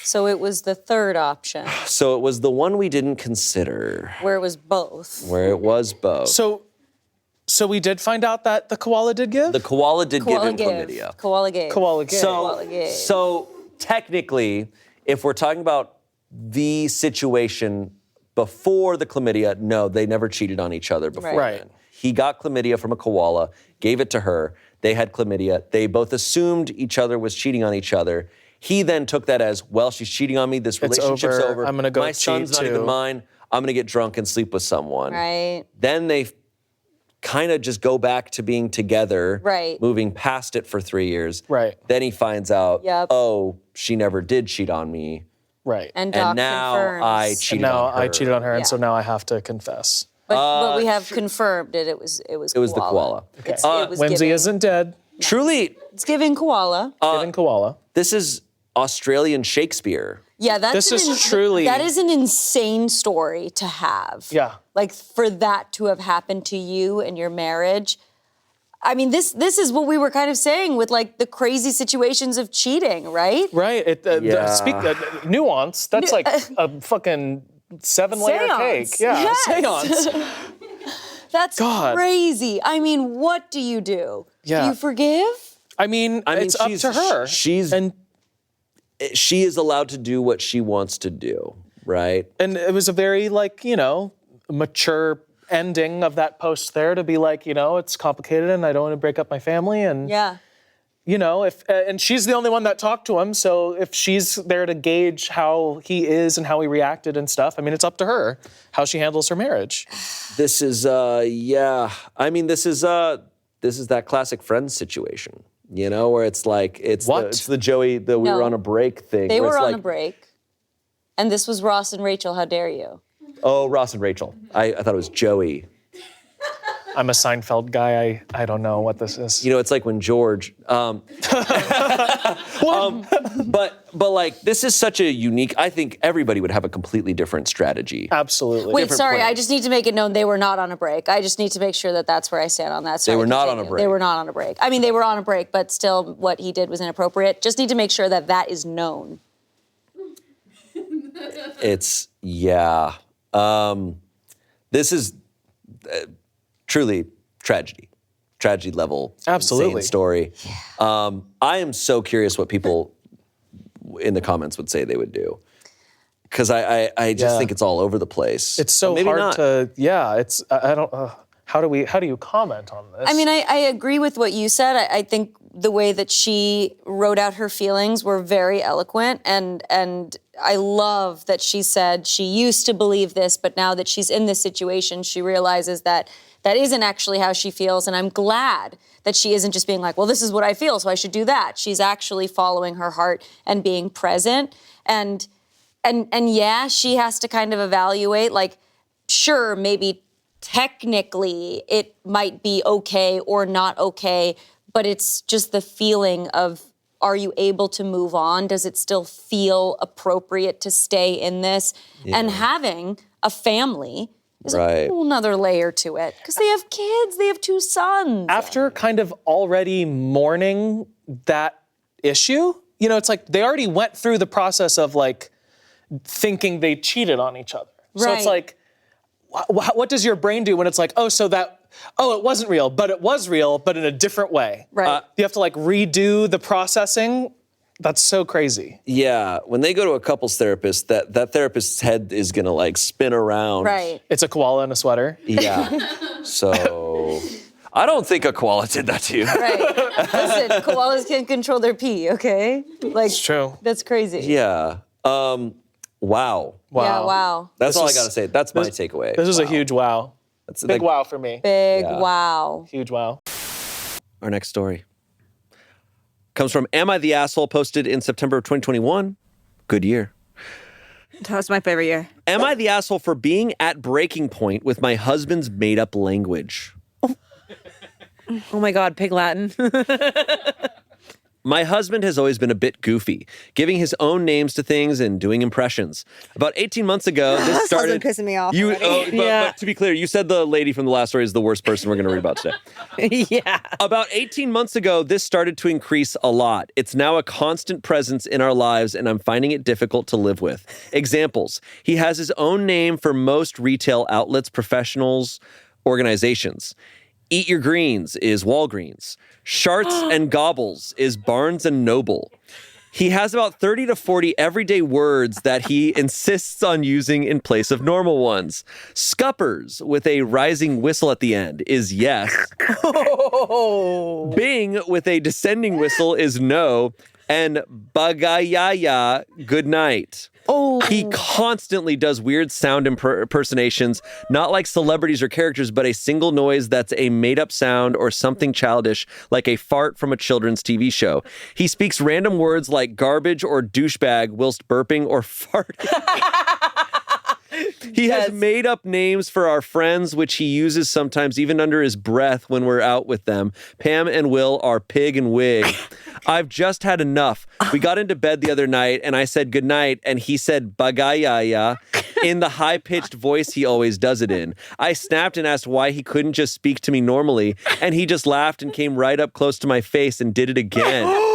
So it was the third option, So it was the one we didn't consider, where it was both. where it was both. So we did find out that the koala did give? The koala did give him gave. chlamydia. Koala gave. Koala gave. Koala gave. So technically, if we're talking about the situation before the chlamydia, no, they never cheated on each other before Right. then. He got chlamydia from a koala, gave it to her. They had chlamydia. They both assumed each other was cheating on each other. He then took that as, well, she's cheating on me. This relationship's over. over. I'm gonna go My son's cheat not even too. mine. I'm gonna get drunk and sleep with someone. Right. Then they kind of just go back to being together, Right. moving past it for 3 years. Right. Then he finds out, Yep. oh, she never did cheat on me. Right. And Doc And now confirms. I cheated now on her. I cheated on her, and so Yeah. now I have to confess. But we have confirmed it. It was It was the koala. It's, Okay. it was Whimsy giving, isn't dead. Truly, It's giving koala. Giving koala. this is Australian Shakespeare. Yeah, that's This is truly- that is an insane story to have. Yeah. Like for that to have happened to you and your marriage. I mean, this is what we were kind of saying with like the crazy situations of cheating, right? Right. Yeah. Nuance. That's like a fucking 7-layer cake. Seance. Yeah. Yes. Seance. That's God. crazy. I mean, what do you do? Yeah. Do you forgive? I mean, it's up to her. She is allowed to do what she wants to do, right? And it was a very mature ending of that post there to be like, it's complicated and I don't want to break up my family. And, Yeah. and she's the only one that talked to him. So if she's there to gauge how he is and how he reacted and stuff, I mean, it's up to her how she handles her marriage. This is, I mean, this is that classic Friends situation, where it's like, it's the Joey, we No. were on a break thing. They where it's were on like, a break. And this was Ross and Rachel. How dare you? Oh, Ross and Rachel. I thought it was Joey. I'm a Seinfeld guy. I don't know what this is. It's like when George, but But like, this is such a unique, I think everybody would have a completely different strategy. Absolutely. Wait, sorry, I just need to make it known they were not on a break. I just need to make sure that that's where I stand on that. Sorry, They were not continue. on a break. They were not on a break. I mean, they were on a break, but still what he did was inappropriate. Just need to make sure that that is known. It's, yeah. This is truly tragedy level. Absolutely. Insane story. I am so curious what people in the comments would say they would do. Because I just think it's all over the place. It's so Maybe hard not. to, it's, I don't, how do you comment on this? I mean, I agree with what you said. I think the way that she wrote out her feelings were very eloquent, and I love that she said she used to believe this, but now that she's in this situation, she realizes that that isn't actually how she feels, and I'm glad that she isn't just being like, well, this is what I feel, so I should do that. She's actually following her heart and being present, and yeah, she has to kind of evaluate, like, sure, maybe technically it might be okay or not okay, but it's just the feeling of, are you able to move on? Does it still feel appropriate to stay in this? Yeah. And having a family is a whole nother layer to it, because they have kids, they have 2 sons. After kind of already mourning that issue, it's like they already went through the process of like thinking they cheated on each other. Right. So it's like, what does your brain do when it's like, it wasn't real, but it was real, but in a different way. Right. You have to like redo the processing. That's so crazy. Yeah, when they go to a couples therapist, that therapist's head is gonna like spin around. Right. It's a koala in a sweater. Yeah. So I don't think a koala did that to you. Right. Listen, koalas can control their pee, okay? Like, It's true. That's crazy. Yeah. Wow. Yeah, wow. That's all I gotta say. That's my takeaway. This is a huge wow. That's Big wow for me. Big wow. Huge wow. Our next story comes from Am I the Asshole, posted in September of 2021. Good year. That was my favorite year. Am I the asshole for being at breaking point with my husband's made-up language? Oh my God, Pig Latin. My husband has always been a bit goofy, giving his own names to things and doing impressions. About 18 months ago, this started... This pissing me off already. But to be clear, you said the lady from the last story is the worst person we're going to read about today. Yeah. About 18 months ago, this started to increase a lot. It's now a constant presence in our lives, and I'm finding it difficult to live with. Examples. He has his own name for most retail outlets, professionals, organizations. Eat Your Greens is Walgreens. Sharts and Gobbles is Barnes and Noble. He has about 30 to 40 everyday words that he insists on using in place of normal ones. Scuppers with a rising whistle at the end is yes. Bing with a descending whistle is no. And bagayaya, good night. Oh. He constantly does weird sound impersonations, not like celebrities or characters, but a single noise that's a made-up sound or something childish, like a fart from a children's TV show. He speaks random words like garbage or douchebag whilst burping or farting. He has made up names for our friends, which he uses sometimes even under his breath when we're out with them. Pam and Will are Pig and Wig. I've just had enough. We got into bed the other night and I said goodnight and he said bagayaya in the high-pitched voice he always does it in. I snapped and asked why he couldn't just speak to me normally, and he just laughed and came right up close to my face and did it again.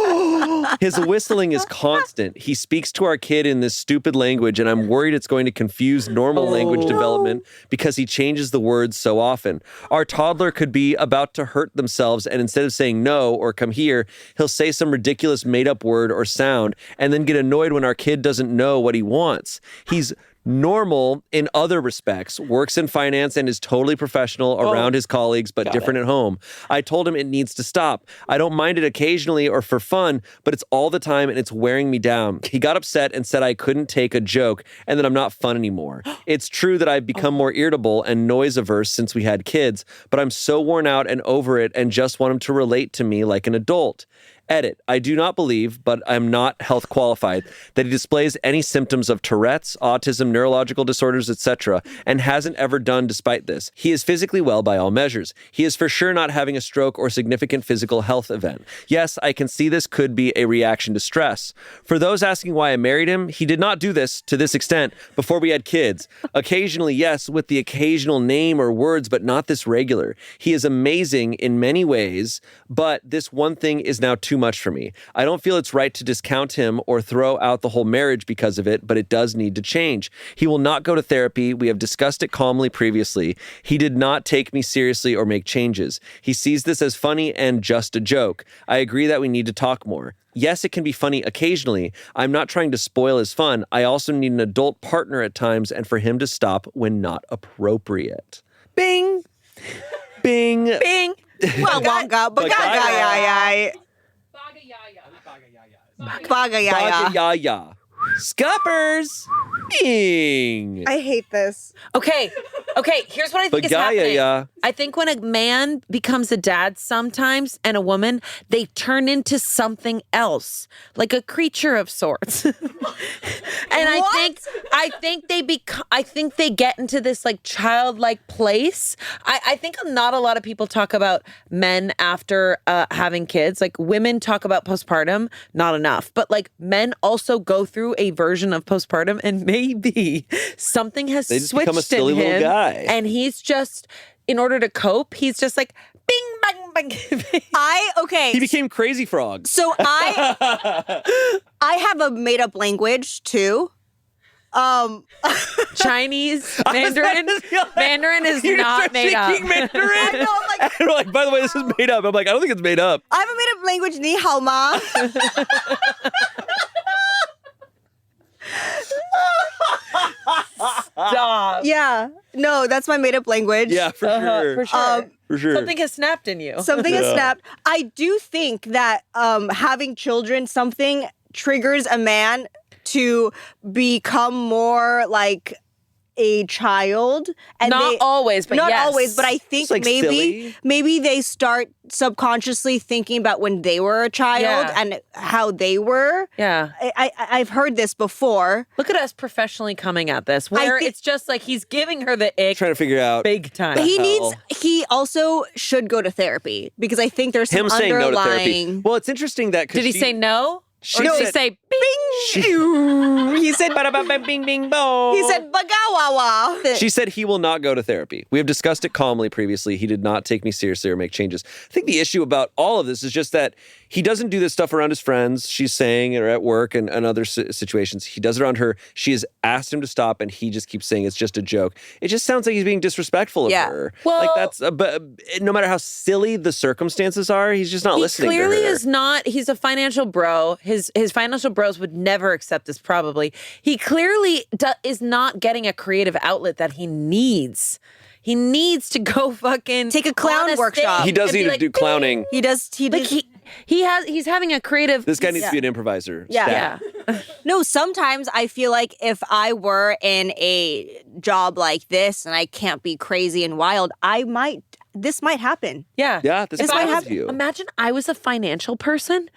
His whistling is constant. He speaks to our kid in this stupid language, and I'm worried it's going to confuse normal language development because he changes the words so often. Our toddler could be about to hurt themselves, and instead of saying no or come here, he'll say some ridiculous made-up word or sound and then get annoyed when our kid doesn't know what he wants. He's normal in other respects, works in finance and is totally professional around his colleagues, but different at home. I told him it needs to stop. I don't mind it occasionally or for fun, but it's all the time and it's wearing me down. He got upset and said I couldn't take a joke and that I'm not fun anymore. It's true that I've become more irritable and noise averse since we had kids, but I'm so worn out and over it and just want him to relate to me like an adult. Edit. I do not believe, but I'm not health qualified, that he displays any symptoms of Tourette's, autism, neurological disorders, etc., and hasn't ever done despite this. He is physically well by all measures. He is for sure not having a stroke or significant physical health event. Yes, I can see this could be a reaction to stress. For those asking why I married him, he did not do this to this extent before we had kids. Occasionally, yes, with the occasional name or words, but not this regular. He is amazing in many ways, but this one thing is now too much for me. I don't feel it's right to discount him or throw out the whole marriage because of it, but it does need to change. He will not go to therapy. We have discussed it calmly previously. He did not take me seriously or make changes. He sees this as funny and just a joke. I agree that we need to talk more. Yes, it can be funny occasionally. I'm not trying to spoil his fun. I also need an adult partner at times and for him to stop when not appropriate. Bing! Bing! Bing. Well, wonga, bagaya. Bagaya. Scuppers! Bing! I hate this. Okay, here's what I think is happening. Bagaya. I think when a man becomes a dad sometimes and a woman, they turn into something else, like a creature of sorts. And I think they get into this like childlike place. I think not a lot of people talk about men after having kids. Like women talk about postpartum, not enough. But like men also go through a version of postpartum, and maybe something has They just switched become a silly in little him, guy. and he's just, in order to cope, he's just like bing bang bang. He became Crazy Frog. So I have a made up language too. Chinese, Mandarin. Mandarin is You not start made up. speaking Mandarin? I know, I'm like, And we're like, by the way, this is made up. I'm like, I don't think it's made up. I have a made up language. Ni hao ma. Stop. Yeah. No, that's my made up language. Yeah, for sure. For sure. For sure. Something has snapped in you. Something has snapped. I do think that having children, something triggers a man to become more like a child. And Not always, but not yes. always, but I think It's like silly. maybe they start subconsciously thinking about when they were a child Yeah. and how they were. Yeah. I've heard this before. Look at us professionally coming at this, where think- it's just like he's giving her the ick Trying to figure out. big time. He also should go to therapy because I think there's some Him saying no to therapy. underlying. Well, it's interesting that. Did he say no? Or No. did he say bing? He said Bing, bing, bo. he said bagawawa. She said he will not go to therapy. We have discussed it calmly previously. He did not take me seriously or make changes. I think the issue about all of this is just that he doesn't do this stuff around his friends, she's saying, or at work and other situations. He does it around her. She has asked him to stop, and he just keeps saying it's just a joke. It just sounds like he's being disrespectful of her. Well- like that's, but no matter how silly the circumstances are, he's just not listening He clearly to her. is not. He's a financial bro. His financial bros would never accept this. Probably he clearly is not getting a creative outlet that he needs. He needs to go fucking Take a clown on workshop. stage He does and be need to like, do clowning. He does. Like he's having a creative. This guy needs to be an improviser. Yeah. Stat. No, sometimes I feel like if I were in a job like this and I can't be crazy and wild, this might happen. Yeah. Yeah, this If I happens have- to you. Imagine I was a financial person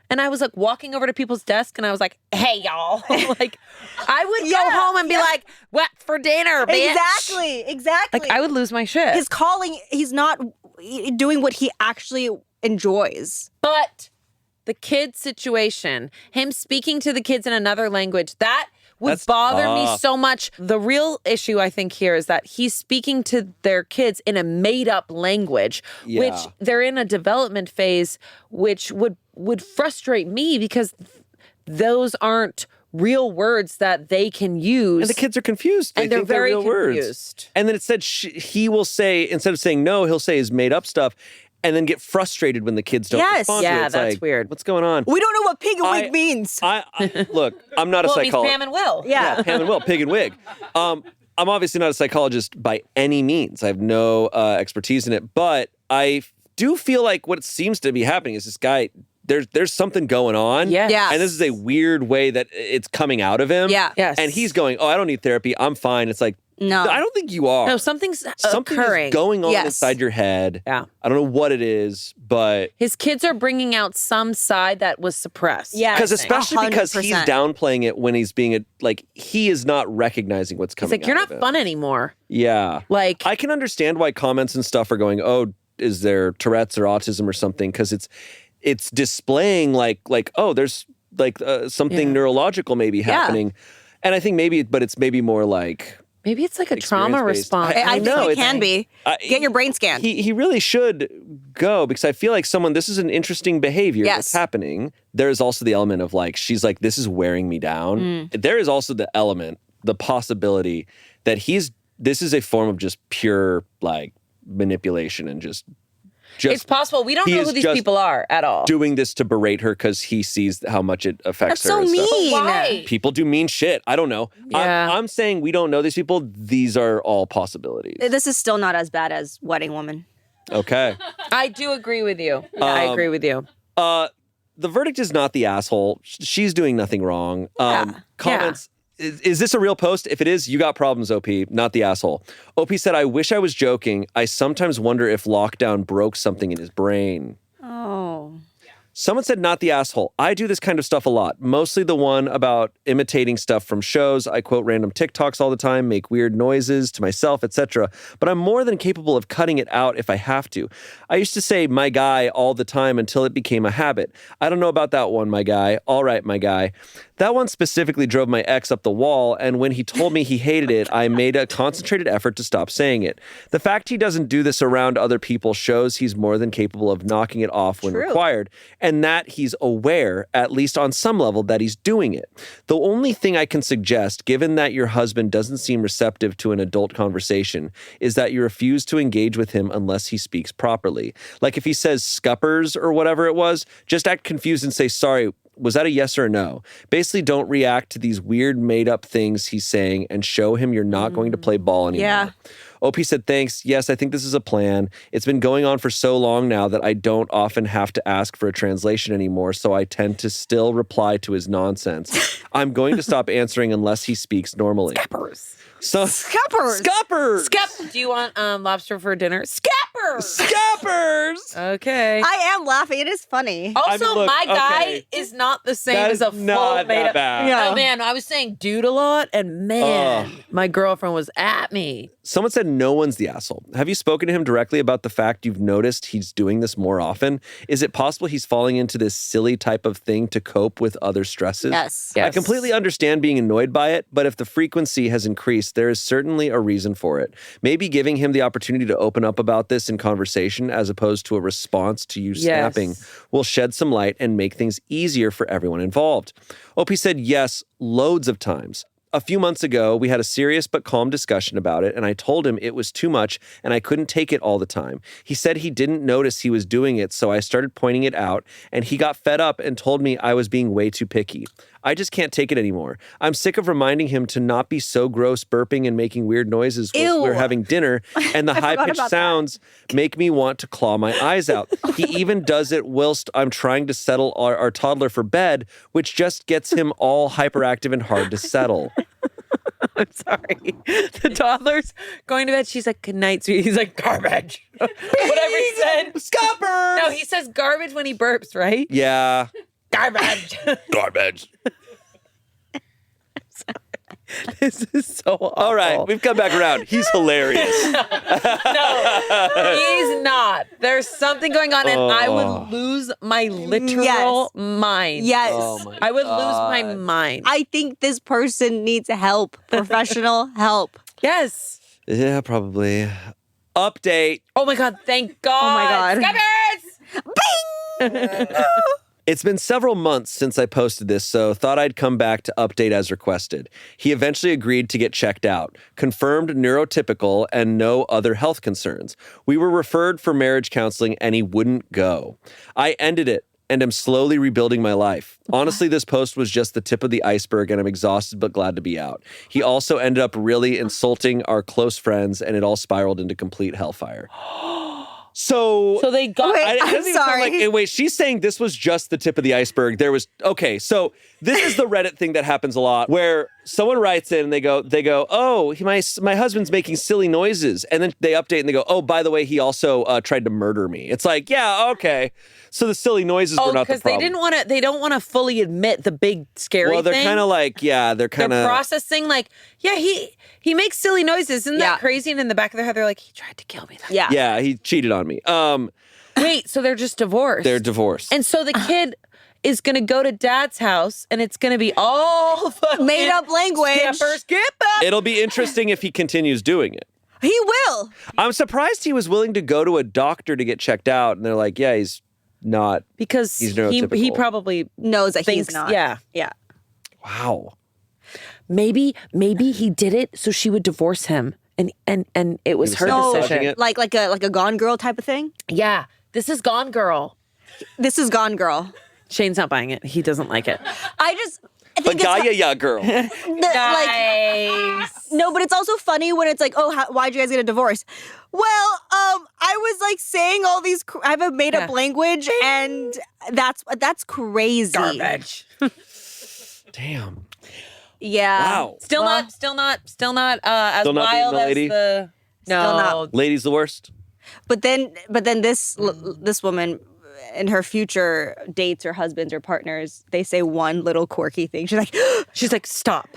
and I was like walking over to people's desk and I was like, hey, y'all. Like, I would go home and be like, what's for dinner, bitch? Exactly. Like, I would lose my shit. His calling, he's not doing what he actually enjoys. But the kid situation, him speaking to the kids in another language, that would That's bother me tough. so much. The real issue, I think, here is that he's speaking to their kids in a made-up language, which Yeah. they're in a development phase, which would frustrate me because those aren't real words that they can use. And the kids are confused. They And they're think very real words. confused. And then it said he will say, instead of saying no, he'll say his made up stuff and then get frustrated when the kids don't Yes. respond to it. Yeah, It's that's like, weird. What's going on? We don't know what pig and I- wig means. Look, I'm not a Well, it means psychologist. Pam and Will. Yeah. Pam and Will, pig and wig. I'm obviously not a psychologist by any means. I have no expertise in it, but I do feel like what seems to be happening is this guy, there's something going on. Yes. Yes. And this is a weird way that it's coming out of him. Yeah. Yes. And he's going, oh, I don't need therapy. I'm fine. It's like, No. I don't think you are. No, something's Something occurring. is going on Yes. inside your head. Yeah. I don't know what it is, but His kids are bringing out some side that was suppressed. Yeah. because especially because he's 100%. downplaying it when he's being he is not recognizing what's He's coming. like, you're out not of it. fun anymore. Yeah, Like, I can understand why comments and stuff are going, oh, is there Tourette's or autism or something? Because it's displaying like oh, there's something neurological maybe happening, and I think it's maybe more like. maybe it's like a trauma Experience-based. response. I think know, it it's- can be. Get your brain scanned. He really should go because I feel like this is an interesting behavior that's Yes. happening. There's also the element of she's like, this is wearing me down. There is also the possibility that this is a form of just pure manipulation and just It's possible. We don't he know is who these just people are at all. doing this to berate her because he sees how much it affects That's her. so and stuff. mean. Why? People do mean shit. I don't know. Yeah. I'm saying we don't know these people. These are all possibilities. This is still not as bad as Wedding Woman. Okay. I do agree with you. I agree with you. The verdict is not the asshole. She's doing nothing wrong. Comments. Is this a real post? If it is, you got problems, OP, not the asshole. OP said, I wish I was joking. I sometimes wonder if lockdown broke something in his brain. Oh. Someone said, not the asshole. I do this kind of stuff a lot. Mostly the one about imitating stuff from shows. I quote random TikToks all the time, make weird noises to myself, etc. But I'm more than capable of cutting it out if I have to. I used to say my guy all the time until it became a habit. I don't know about that one, my guy. All right, my guy. That one specifically drove my ex up the wall, and when he told me he hated it, I made a concentrated effort to stop saying it. The fact he doesn't do this around other people shows he's more than capable of knocking it off when required, and that he's aware, at least on some level, that he's doing it. The only thing I can suggest, given that your husband doesn't seem receptive to an adult conversation, is that you refuse to engage with him unless he speaks properly. Like if he says scuppers or whatever it was, just act confused and say, sorry, was that a yes or a no? Basically, don't react to these weird made-up things he's saying and show him you're not going to play ball anymore. Yeah. OP said, thanks. Yes, I think this is a plan. It's been going on for so long now that I don't often have to ask for a translation anymore, so I tend to still reply to his nonsense. I'm going to stop answering unless he speaks normally. Scappers. So, Scuppers. Scuppers! Do you want lobster for dinner? Scappers. Scappers! Okay. I am laughing. It is funny. Also, look, my guy okay. is not the same That as is a full not made that up. bad. Yeah. Oh man, I was saying dude a lot, and man, my girlfriend was at me. Someone said no one's the asshole. Have you spoken to him directly about the fact you've noticed he's doing this more often? Is it possible he's falling into this silly type of thing to cope with other stresses? Yes. I completely understand being annoyed by it, but if the frequency has increased, there is certainly a reason for it. Maybe giving him the opportunity to open up about this in conversation as opposed to a response to you snapping will shed some light and make things easier for everyone involved. OP said yes, loads of times. A few months ago, we had a serious but calm discussion about it, and I told him it was too much and I couldn't take it all the time. He said he didn't notice he was doing it, so I started pointing it out, and he got fed up and told me I was being way too picky. I just can't take it anymore. I'm sick of reminding him to not be so gross burping and making weird noises while we're having dinner, and the high-pitched sounds make me want to claw my eyes out. He even does it whilst I'm trying to settle our toddler for bed, which just gets him all hyperactive and hard to settle. I'm sorry. The toddler's going to bed. She's like, good night, sweetie. He's like, garbage. Whatever he said. Scuppers! No, he says garbage when he burps, right? Yeah. Garbage. Garbage. This is so awful. All right, we've come back around. He's hilarious. No, he's not. There's something going on, and I would lose my literal mind. Yes. I would lose my mind. I think this person needs help, professional help. Yes. Yeah, probably. Update. Oh my God, thank God. Oh my God. Scabbers! It's been several months since I posted this, so thought I'd come back to update as requested. He eventually agreed to get checked out, confirmed neurotypical and no other health concerns. We were referred for marriage counseling and he wouldn't go. I ended it and am slowly rebuilding my life. Honestly, this post was just the tip of the iceberg and I'm exhausted but glad to be out. He also ended up really insulting our close friends and it all spiraled into complete hellfire. So they got. Wait, it doesn't I'm even sound sorry. like, wait, she's saying this was just the tip of the iceberg. So this is the Reddit thing that happens a lot where someone writes in and they go, oh, my husband's making silly noises. And then they update and they go, oh, by the way, he also tried to murder me. It's like, yeah, okay. So the silly noises were not the problem. They don't want to fully admit the big scary thing. Well, they're kind of like, yeah, they're processing like, yeah, he makes silly noises. Isn't that crazy? And in the back of their head, they're like, he tried to kill me. Yeah, he cheated on me. Wait, so they're just divorced? They're divorced. And so the kid is going to go to dad's house and it's going to be all made up language. Skipper. It'll be interesting if he continues doing it. He will. I'm surprised he was willing to go to a doctor to get checked out. And they're like, yeah, he's not. Because he's neurotypical. he probably knows that thinks, he's not. Yeah. Wow. Maybe he did it so she would divorce him. And it was her decision. Like a Gone Girl type of thing? Yeah. This is Gone Girl. This is Gone Girl. Shane's not buying it. He doesn't like it. I think Gaia, girl. Nice. No, but it's also funny when it's like, oh, why'd you guys get a divorce? Well, I was like saying all these. I have a made up language, and that's crazy. Garbage. Damn. Yeah. Wow. Still not as Still wild not as lady? the. No. not. Lady's the worst. But then this woman, in her future dates or husbands or partners, they say one little quirky thing. She's like, stop.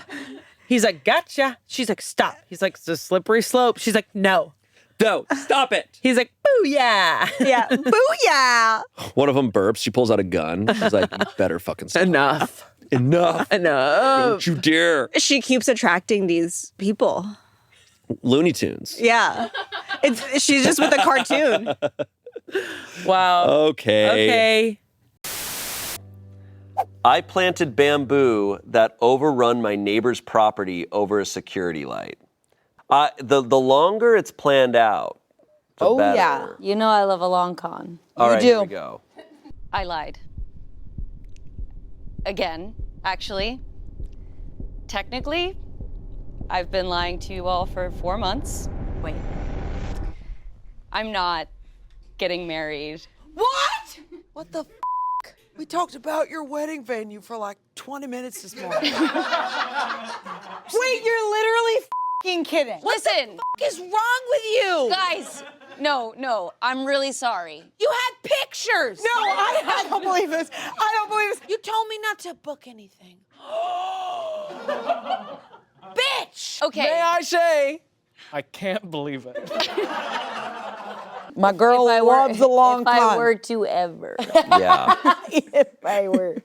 He's like, gotcha. She's like, stop. He's like, it's a slippery slope. She's like, no. No, stop it. He's like, booyah. Yeah, booyah. One of them burps. She pulls out a gun. She's like, you better fucking stop. Enough. Don't you dare. She keeps attracting these people. Looney Tunes. Yeah. She's just with a cartoon. Wow. Okay. I planted bamboo that overrun my neighbor's property over a security light. The longer it's planned out, the better. Yeah. You know I love a long con. All right, here we go. I lied. Again, actually. Technically, I've been lying to you all for 4 months. Wait. I'm not getting married. What? What the f***? We talked about your wedding venue for like 20 minutes this morning. Wait, you're literally f***ing kidding. Listen. What the f*** is wrong with you? Guys, no, I'm really sorry. You had pictures. No, I don't believe this. I don't believe this. You told me not to book anything. Bitch. Okay. May I say, I can't believe it. My girl loves a long If I con. were to ever. Yeah. If I were.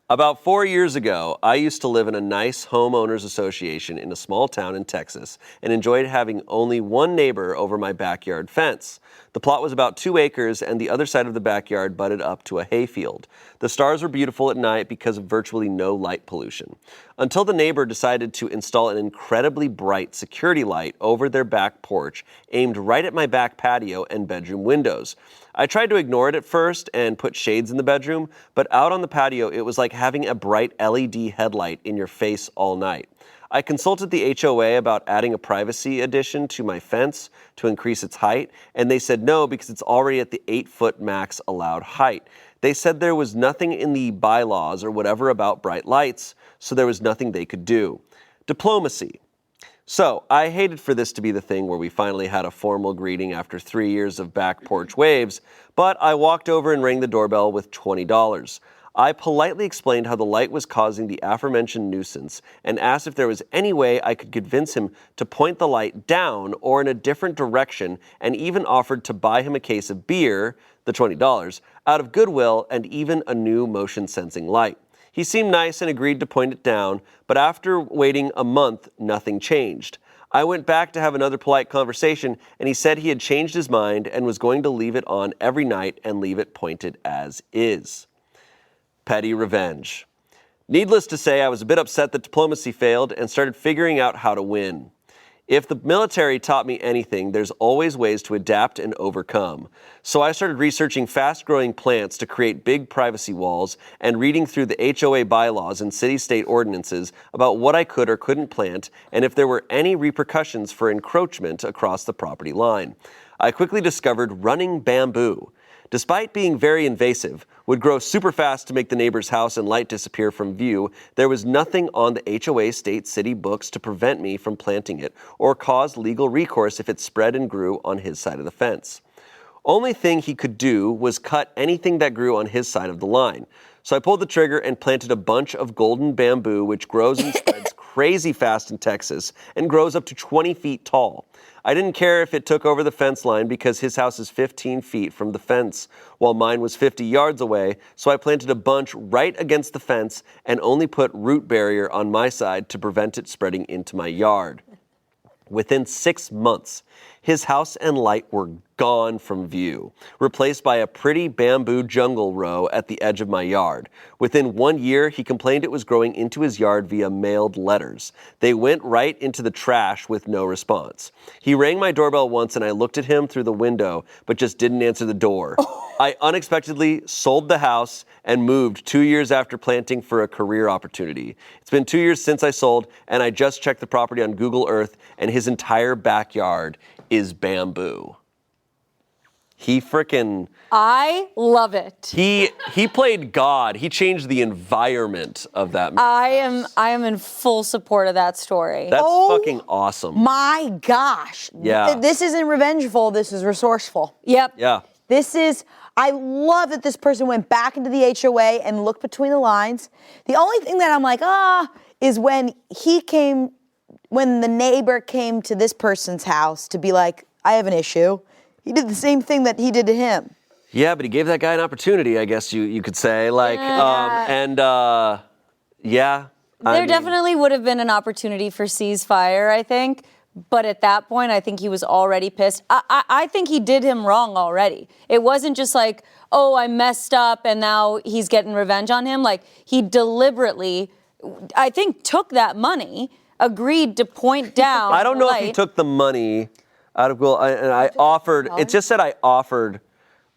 About 4 years ago, I used to live in a nice homeowners association in a small town in Texas and enjoyed having only one neighbor over my backyard fence. The plot was about 2 acres and the other side of the backyard butted up to a hayfield. The stars were beautiful at night because of virtually no light pollution. Until the neighbor decided to install an incredibly bright security light over their back porch aimed right at my back patio and bedroom windows. I tried to ignore it at first and put shades in the bedroom, but out on the patio it was like having a bright LED headlight in your face all night. I consulted the HOA about adding a privacy addition to my fence to increase its height, and they said no because it's already at the 8-foot max allowed height. They said there was nothing in the bylaws or whatever about bright lights, so there was nothing they could do. Diplomacy. So I hated for this to be the thing where we finally had a formal greeting after 3 years of back porch waves, but I walked over and rang the doorbell with $20. I politely explained how the light was causing the aforementioned nuisance and asked if there was any way I could convince him to point the light down or in a different direction, and even offered to buy him a case of beer, the $20, out of goodwill and even a new motion sensing light. He seemed nice and agreed to point it down, but after waiting a month, nothing changed. I went back to have another polite conversation, and he said he had changed his mind and was going to leave it on every night and leave it pointed as is. Petty revenge. Needless to say, I was a bit upset that diplomacy failed and started figuring out how to win. If the military taught me anything, there's always ways to adapt and overcome. So I started researching fast-growing plants to create big privacy walls and reading through the HOA bylaws and city-state ordinances about what I could or couldn't plant and if there were any repercussions for encroachment across the property line. I quickly discovered running bamboo. Despite being very invasive, would grow super fast to make the neighbor's house and light disappear from view, there was nothing on the HOA state city books to prevent me from planting it or cause legal recourse if it spread and grew on his side of the fence. Only thing he could do was cut anything that grew on his side of the line. So I pulled the trigger and planted a bunch of golden bamboo, which grows and spreads crazy fast in Texas and grows up to 20 feet tall. I didn't care if it took over the fence line because his house is 15 feet from the fence, while mine was 50 yards away, so I planted a bunch right against the fence and only put root barrier on my side to prevent it spreading into my yard. Within 6 months, his house and light were gone from view, replaced by a pretty bamboo jungle row at the edge of my yard. Within 1 year, he complained it was growing into his yard via mailed letters. They went right into the trash with no response. He rang my doorbell once and I looked at him through the window, but just didn't answer the door. I unexpectedly sold the house and moved 2 years after planting for a career opportunity. It's been 2 years since I sold, and I just checked the property on Google Earth, and his entire backyard is bamboo. He frickin'... I love it. He played God. He changed the environment of that. I am in full support of that story. That's fucking awesome. My gosh. Yeah. This isn't revengeful, this is resourceful. Yep. Yeah. I love that this person went back into the HOA and looked between the lines. The only thing that I'm like, is when the neighbor came to this person's house to be like, I have an issue. He did the same thing that he did to him. Yeah, but he gave that guy an opportunity, I guess you could say. There definitely would have been an opportunity for ceasefire, I think. But at that point, I think he was already pissed. I think he did him wrong already. It wasn't just like, oh, I messed up and now he's getting revenge on him. Like, he deliberately, I think, took that money, agreed to point down. I don't know if he took the money out of Goodwill, and I offered, it just said I offered,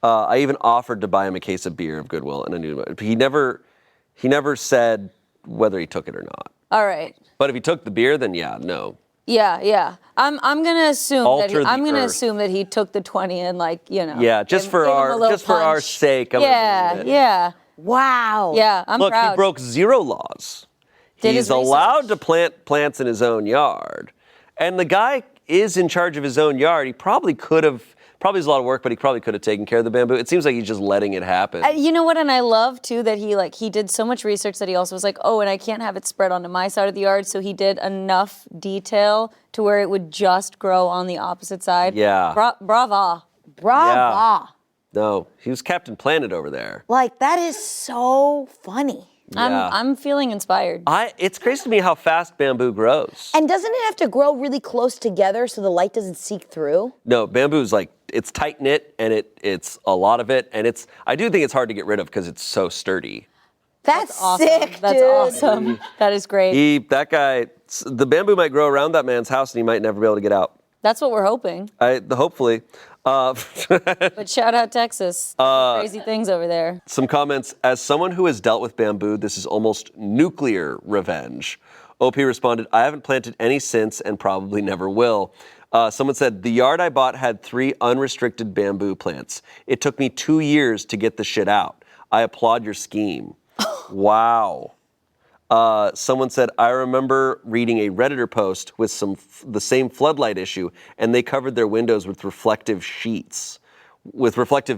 I even offered to buy him a case of beer of Goodwill, and I knew he never said whether he took it or not. All right. But if he took the beer, then yeah, no. Yeah. I'm gonna assume Alter that he took the 20 and Yeah, just for our sake. Yeah. Wow. Yeah, I'm Look, proud. he broke 0 laws. He's allowed to plant plants in his own yard, and the guy is in charge of his own yard. He probably is a lot of work, but he probably could have taken care of the bamboo. It seems like he's just letting it happen. You know what? And I love too that he did so much research that he also was like, oh, and I can't have it spread onto my side of the yard. So he did enough detail to where it would just grow on the opposite side. Yeah. Brava. Yeah. No, he was Captain Planet over there. Like, that is so funny. Yeah. I'm feeling inspired. It's crazy to me how fast bamboo grows. And doesn't it have to grow really close together so the light doesn't seep through? No, bamboo's like, it's tight knit and it's a lot of it, and I do think it's hard to get rid of because it's so sturdy. That's awesome. sick, That's dude. awesome. That is great. The bamboo might grow around that man's house and he might never be able to get out. That's what we're hoping. Hopefully. But shout out Texas. Crazy things over there. Some comments. As someone who has dealt with bamboo, this is almost nuclear revenge. OP responded, I haven't planted any since and probably never will. Someone said, the yard I bought had 3 unrestricted bamboo plants. It took me 2 years to get the shit out. I applaud your scheme. Wow. Someone said, I remember reading a Redditor post with the same floodlight issue, and they covered their windows with reflective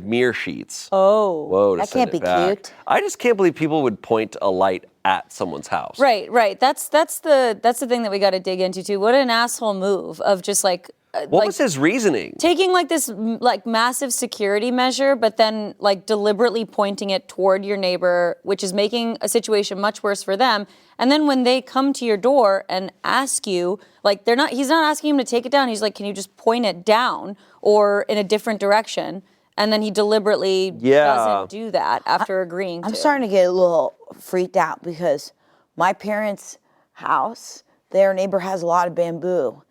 mirror sheets. Oh. Whoa, that can't be cute. I just can't believe people would point a light at someone's house. Right. That's the thing that we got to dig into too. What an asshole move of just like. What was his reasoning? Taking like this like massive security measure, but then like deliberately pointing it toward your neighbor, which is making a situation much worse for them. And then when they come to your door and ask you, like he's not asking him to take it down. He's like, can you just point it down or in a different direction? And then he deliberately doesn't do that after agreeing to. I'm starting to get a little freaked out because my parents' house, their neighbor has a lot of bamboo.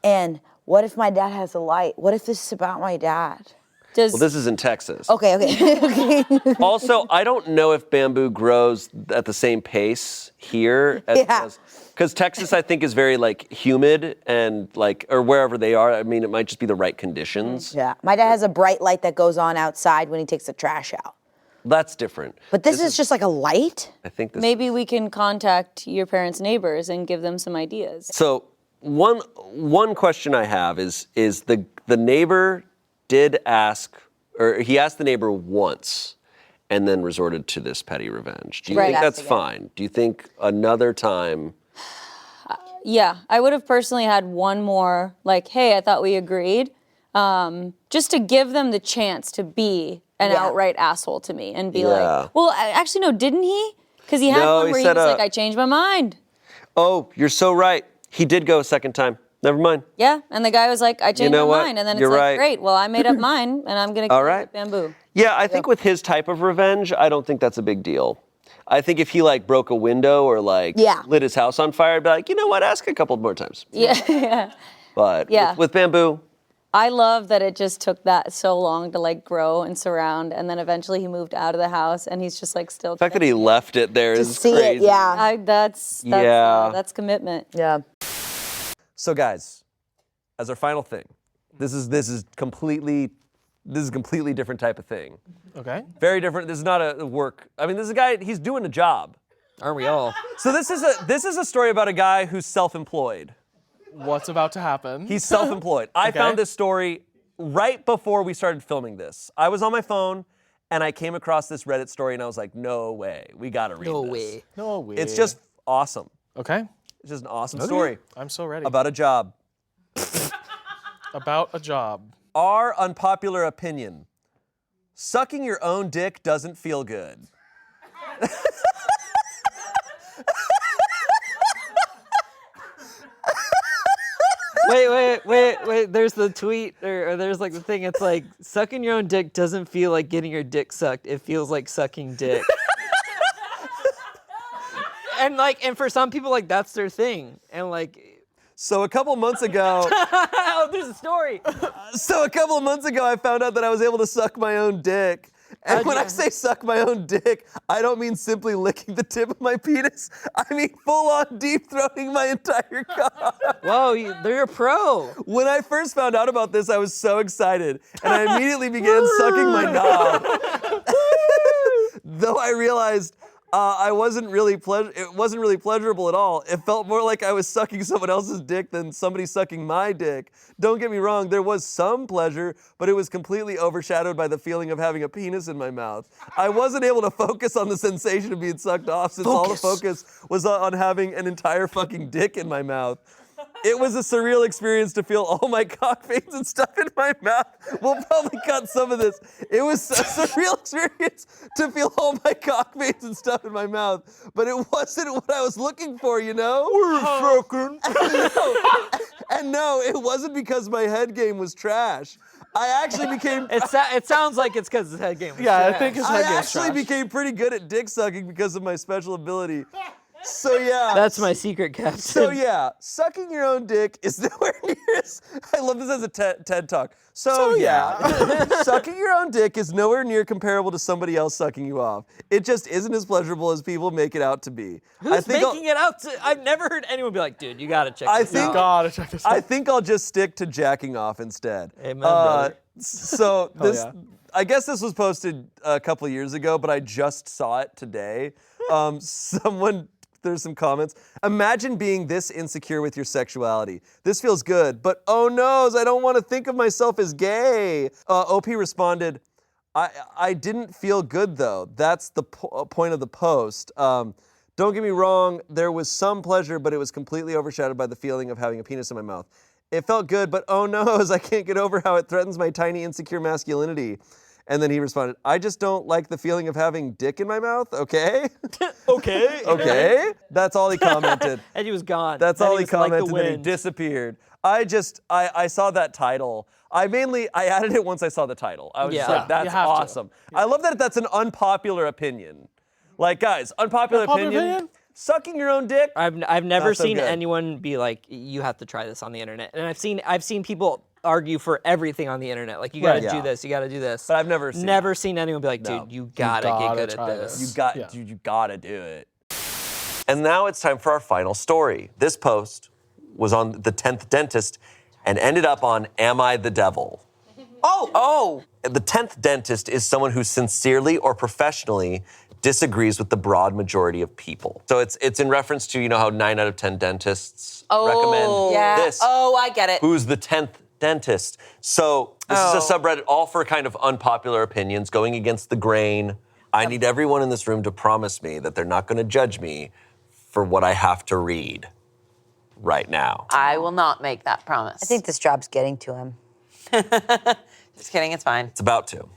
And what if my dad has a light? What if this is about my dad? Does Well, this is in Texas. Okay, okay. Also, I don't know if bamboo grows at the same pace here as it does. Because Texas, I think, is very like humid and like, or wherever they are. I mean, it might just be the right conditions. Yeah, my dad has a bright light that goes on outside when he takes the trash out. That's different. But this is just like a light? I think this. maybe we can contact your parents' neighbors and give them some ideas. So one question I have is the neighbor did ask, or he asked the neighbor once, and then resorted to this petty revenge. Do you think that's fine? Do you think another time? Yeah, I would have personally had one more, like, hey, I thought we agreed, just to give them the chance to be an outright asshole to me and be like, well, actually, no, didn't he? Because he had one where he was like, I changed my mind. Oh, you're so right. He did go a second time. Never mind. Yeah, and the guy was like, I changed my mind. And then it's like, great, well, I made up mine, and I'm going to keep bamboo. Yeah, I think with his type of revenge, I don't think that's a big deal. I think if he like broke a window or like lit his house on fire, I'd be like, you know what, ask a couple more times. Yeah. But with bamboo. I love that it just took that so long to like grow and surround, and then eventually he moved out of the house, and he's just like still. The fact that he left it there is see crazy. it, yeah. That's commitment. Yeah. So guys, as our final thing, this is completely different type of thing. Okay. Very different. This is not a work. I mean, this is a guy. He's doing a job. Aren't we all? So this is a story about a guy who's self-employed. What's about to happen? He's self-employed. I found this story right before we started filming this. I was on my phone and I came across this Reddit story and I was like, no way, we gotta read this. No way. It's just awesome. Okay. It's just an awesome story. I'm so ready. About a job. About a job. Our unpopular opinion. Sucking your own dick doesn't feel good. Wait. There's the tweet, or there's like the thing. It's like, sucking your own dick doesn't feel like getting your dick sucked. It feels like sucking dick. and for some people, like, that's their thing. And like, so a couple months ago. Oh, there's a story. So a couple of months ago, I found out that I was able to suck my own dick. And when I say suck my own dick, I don't mean simply licking the tip of my penis. I mean full-on deep-throating my entire cock. Whoa, they're a pro. When I first found out about this, I was so excited, and I immediately began sucking my knob. Though I realized it wasn't really pleasurable at all. It felt more like I was sucking someone else's dick than somebody sucking my dick. Don't get me wrong, there was some pleasure, but it was completely overshadowed by the feeling of having a penis in my mouth. I wasn't able to focus on the sensation of being sucked off since all the focus was on having an entire fucking dick in my mouth. It was a surreal experience to feel all my cock veins and stuff in my mouth. We'll probably cut some of this. It was a surreal experience to feel all my cock veins and stuff in my mouth, but it wasn't what I was looking for, you know? And no, it wasn't because my head game was trash. I actually became. It sounds like it's because his head game was Yeah, trash. I think his head I game's actually trash. became pretty good at dick sucking because of my special ability. So yeah. That's my secret, Captain. So yeah, sucking your own dick is nowhere near as. I love this as a TED talk. So yeah, sucking your own dick is nowhere near comparable to somebody else sucking you off. It just isn't as pleasurable as people make it out to be. Who's making it out to? I've never heard anyone be like, dude, you gotta check this out. Gotta check this out. I think I'll just stick to jacking off instead. Amen, brother. So I guess this was posted a couple of years ago, but I just saw it today. There's some comments. Imagine being this insecure with your sexuality. This feels good, but oh noes, I don't want to think of myself as gay. OP responded, I didn't feel good though. That's the point of the post. Don't get me wrong, there was some pleasure, but it was completely overshadowed by the feeling of having a penis in my mouth. It felt good, but oh noes, I can't get over how it threatens my tiny insecure masculinity. And then he responded, I just don't like the feeling of having dick in my mouth, okay? Okay. That's all he commented. And he was gone. That's Then all he was like the commented, then he wind. disappeared. I saw that title. I added it once I saw the title. I was just like, that's awesome. I love that that's an unpopular opinion. Like, guys, unpopular opinion? Sucking your own dick? I've never Not so seen good. anyone be like, you have to try this on the internet. And I've seen people argue for everything on the internet. Like, you got to Right. do Yeah. this, you got to do this. But I've never seen anyone be like, dude, No. you gotta get good at try this. this. You gotta do it. And now it's time for our final story. This post was on the 10th dentist and ended up on Am I the Devil? Oh. The 10th dentist is someone who sincerely or professionally disagrees with the broad majority of people. So it's in reference to, how 9 out of 10 dentists recommend Yeah. this. Oh, I get it. Who's the 10th dentist? So this is a subreddit all for kind of unpopular opinions, going against the grain. I need everyone in this room to promise me that they're not going to judge me for what I have to read right now. I will not make that promise. I think this job's getting to him. Just kidding, it's fine. It's about to.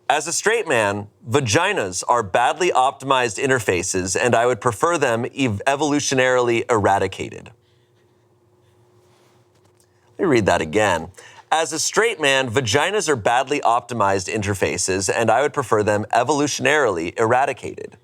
As a straight man, vaginas are badly optimized interfaces, and I would prefer them evolutionarily eradicated. Let me read that again. As a straight man, vaginas are badly optimized interfaces, and I would prefer them evolutionarily eradicated.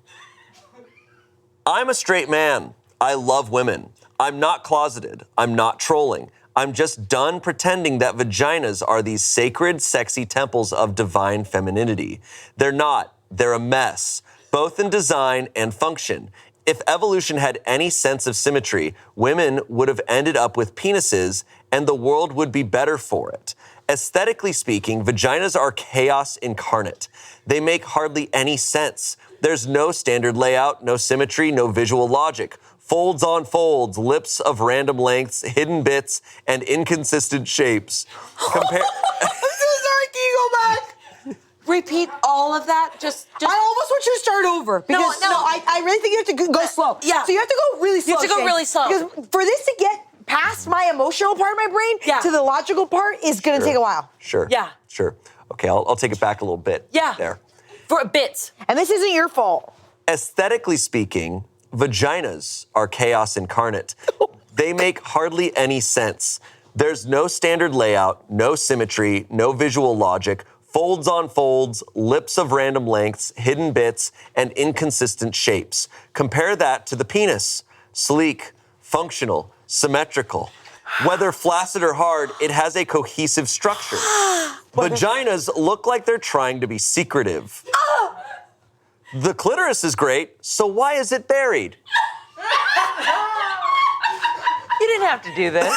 I'm a straight man. I love women. I'm not closeted. I'm not trolling. I'm just done pretending that vaginas are these sacred, sexy temples of divine femininity. They're not. They're a mess, both in design and function. If evolution had any sense of symmetry, women would have ended up with penises, and the world would be better for it. Aesthetically speaking, vaginas are chaos incarnate. They make hardly any sense. There's no standard layout, no symmetry, no visual logic. Folds on folds, lips of random lengths, hidden bits, and inconsistent shapes. Sorry, can you go back? Repeat all of that. Just. I almost want you to start over because No. I really think you have to go slow. Yeah. So you have to go really slow. You have to go Shane, really slow. Because for this to get past my emotional part of my brain to the logical part is going to take a while. Sure. Yeah. Sure. Okay, I'll take it back a little bit. Yeah. There. For bits. And this isn't your fault. Aesthetically speaking, vaginas are chaos incarnate. They make hardly any sense. There's no standard layout, no symmetry, no visual logic, folds on folds, lips of random lengths, hidden bits, and inconsistent shapes. Compare that to the penis. Sleek, functional, symmetrical. Whether flaccid or hard, it has a cohesive structure. Vaginas look like they're trying to be secretive. The clitoris is great, so why is it buried? You didn't have to do this.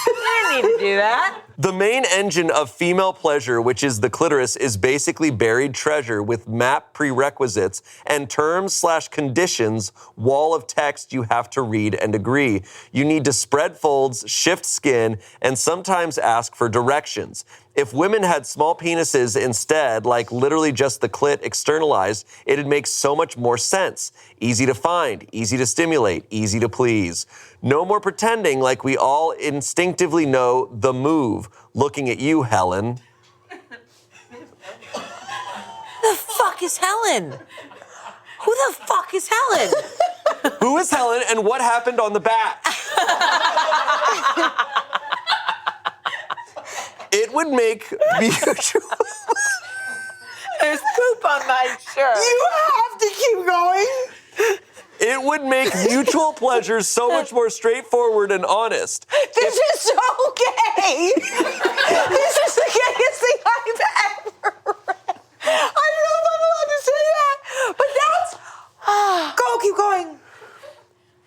You didn't need to do that. The main engine of female pleasure, which is the clitoris, is basically buried treasure with map prerequisites and terms/conditions, wall of text you have to read and agree. You need to spread folds, shift skin, and sometimes ask for directions. If women had small penises instead, like literally just the clit externalized, it'd make so much more sense. Easy to find, easy to stimulate, easy to please. No more pretending like we all instinctively know the move. Looking at you, Helen. Who the fuck is Helen? Who the fuck is Helen? Who is Helen and what happened on the back? It would make mutual... There's poop on my shirt. You have to keep going. It would make mutual pleasure so much more straightforward and honest. This is so gay. This is the gayest thing I've ever read. I don't know if I'm allowed to say that, but that's... Go, keep going.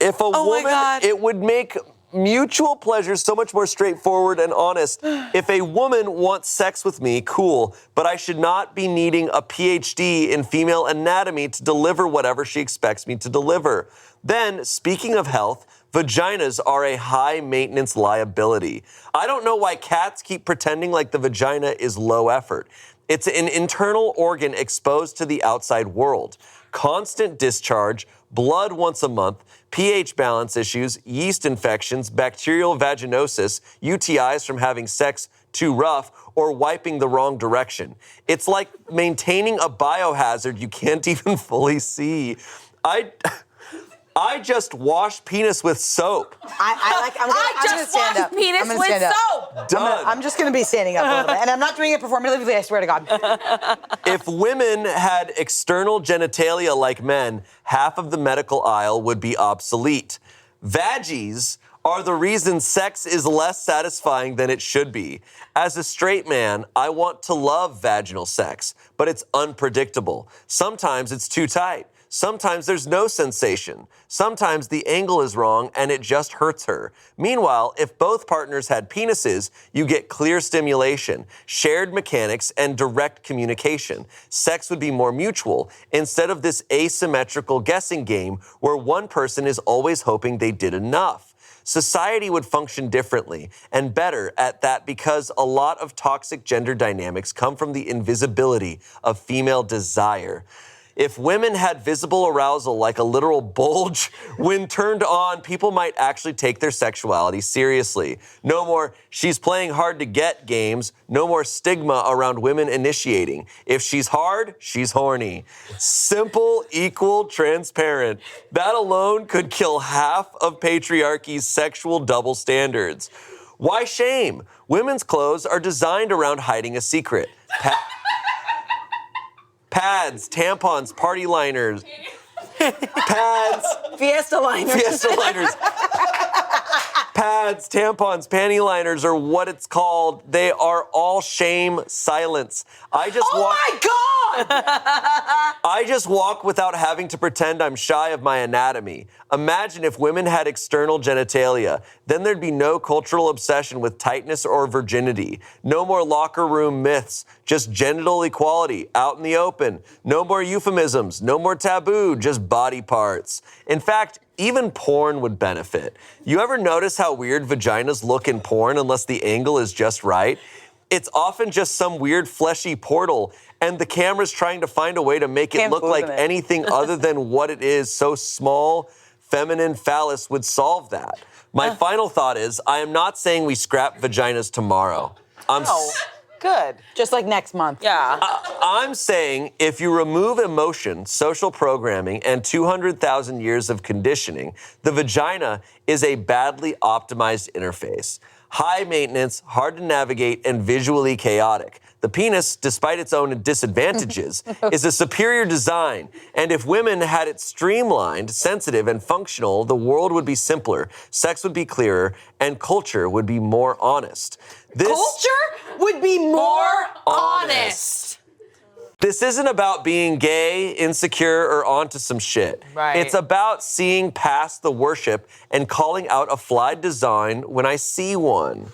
If a my woman, God. it would make mutual pleasure so much more straightforward and honest. If a woman wants sex with me, cool, but I should not be needing a PhD in female anatomy to deliver whatever she expects me to deliver. Then, speaking of health, vaginas are a high-maintenance liability. I don't know why cats keep pretending like the vagina is low effort. It's an internal organ exposed to the outside world. Constant discharge, blood once a month, pH balance issues, yeast infections, bacterial vaginosis, UTIs from having sex too rough, or wiping the wrong direction. It's like maintaining a biohazard you can't even fully see. I just wash penis with soap. I'm gonna stand up. Penis I'm gonna with stand up. soap. Done. I'm just gonna be standing up a little bit, and I'm not doing it performatively. I swear to God. If women had external genitalia like men, half of the medical aisle would be obsolete. Vaggies are the reason sex is less satisfying than it should be. As a straight man, I want to love vaginal sex, but it's unpredictable. Sometimes it's too tight. Sometimes there's no sensation. Sometimes the angle is wrong and it just hurts her. Meanwhile, if both partners had penises, you get clear stimulation, shared mechanics, and direct communication. Sex would be more mutual instead of this asymmetrical guessing game where one person is always hoping they did enough. Society would function differently and better at that because a lot of toxic gender dynamics come from the invisibility of female desire. If women had visible arousal like a literal bulge when turned on, people might actually take their sexuality seriously. No more she's playing hard to get games. No more stigma around women initiating. If she's hard, she's horny. Simple, equal, transparent. That alone could kill half of patriarchy's sexual double standards. Why shame? Women's clothes are designed around hiding a secret. Pads, tampons, party liners, pads, Fiesta liners. Pads, tampons, panty liners, or what it's called, they are all shame silence. I just walk without having to pretend I'm shy of my anatomy. Imagine if women had external genitalia. Then there'd be no cultural obsession with tightness or virginity. No more locker room myths, just genital equality out in the open. No more euphemisms, no more taboo, just body parts. In fact, even porn would benefit. You ever notice how weird vaginas look in porn unless the angle is just right? It's often just some weird fleshy portal, and the camera's trying to find a way to make it look like anything other than what it is. So small, feminine phallus would solve that. My final thought is, I am not saying we scrap vaginas tomorrow. Good. Just like next month. Yeah. I'm saying if you remove emotion, social programming, and 200,000 years of conditioning, the vagina is a badly optimized interface. High maintenance, hard to navigate, and visually chaotic. The penis, despite its own disadvantages, is a superior design. And if women had it streamlined, sensitive, and functional, the world would be simpler, sex would be clearer, and culture would be more honest. Culture would be more honest. This isn't about being gay, insecure, or onto some shit. Right. It's about seeing past the worship and calling out a flawed design when I see one.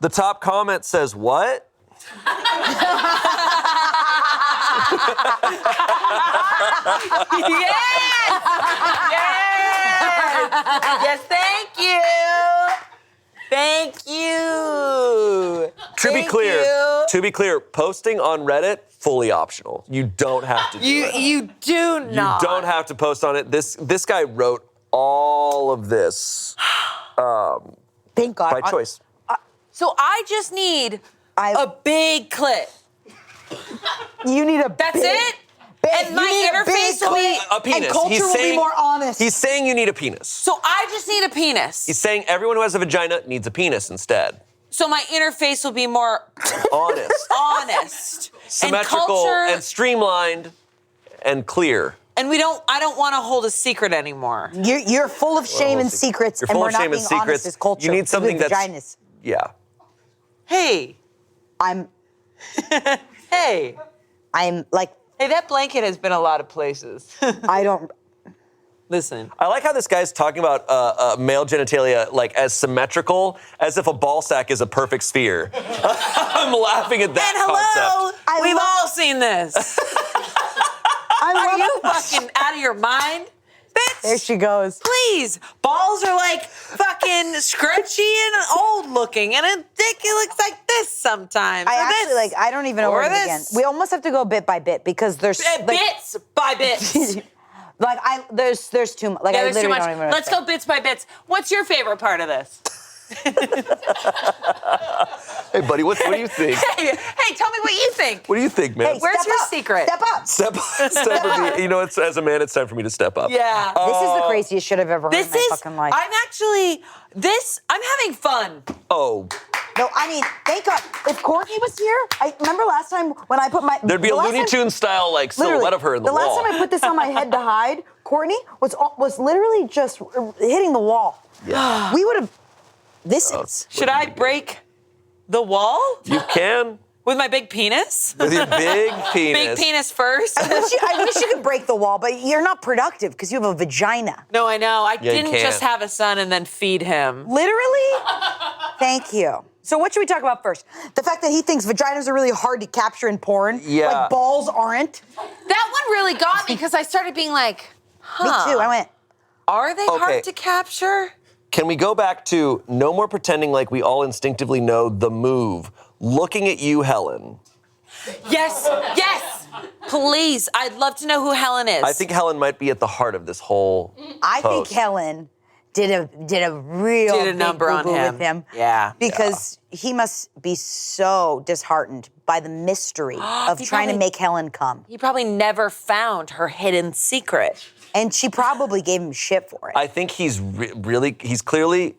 The top comment says, what? Yes, thank you. Thank you. To be clear, posting on Reddit, fully optional. You don't have to do it. You do not. You don't have to post on it. This guy wrote all of this Thank God. by choice. So I just need a big clit. You need a That's it? And my interface will be A penis. And culture will be more honest. He's saying you need a penis. So I just need a penis. He's saying everyone who has a vagina needs a penis instead. So my interface will be more honest. Symmetrical and streamlined and clear. And I don't want to hold a secret anymore. You're full of shame and secrets, You're and full we're of not shame being and honest secrets. as culture. You need something with that's vaginas. Yeah. Hey, I'm like, hey, that blanket has been a lot of places. I don't. Listen. I like how this guy's talking about male genitalia like as symmetrical as if a ball sack is a perfect sphere. I'm laughing at that And hello, concept. we've all seen this. Are you fucking out of your mind? Bitch, There she goes. please. Balls are like fucking scrunchy and old looking, and a dick it looks like this sometimes. I Or actually this. I don't even know Or where to begin. this. We almost have to go bit by bit because there's Bits by bits. there's too much. Like Yeah, I there's too literally much. don't even know. Let's go bits by bits. What's your favorite part of this? Hey, buddy, what do you think? Hey, tell me what you think. What do you think, man? Hey, Where's step your up. secret? Step up. Step for me. You know, as a man, it's time for me to step up. Yeah. This is the craziest shit I've ever heard in This my is. fucking life. I'm having fun. Oh, No, I mean, thank God. If Courtney was here, I remember last time when I put my. there'd be a the last Looney time- Tunes style like silhouette of her in the wall. last time I put this on my head to hide, Courtney was literally just hitting the wall. Yeah. We would have. This is. Should I break the wall You can with my big penis? with your big penis. Big penis first. I wish you could break the wall, but you're not productive because you have a vagina. No, I know. I Yeah, you didn't can't. just have a son and then feed him. Literally? Thank you. So what should we talk about first? The fact that he thinks vaginas are really hard to capture in porn. Yeah. Like balls aren't. That one really got me because I started being like, huh. Me too. I went. Are they Okay. hard to capture? Can we go back to no more pretending like we all instinctively know the move? Looking at you, Helen. Yes, yes. Please, I'd love to know who Helen is. I think Helen might be at the heart of this whole I think post. Helen did a real Did a big number on boo-boo him. with him. Yeah. Because he must be so disheartened by the mystery of He trying to probably- make Helen come. He probably never found her hidden secret. And she probably gave him shit for it. I think he's he's clearly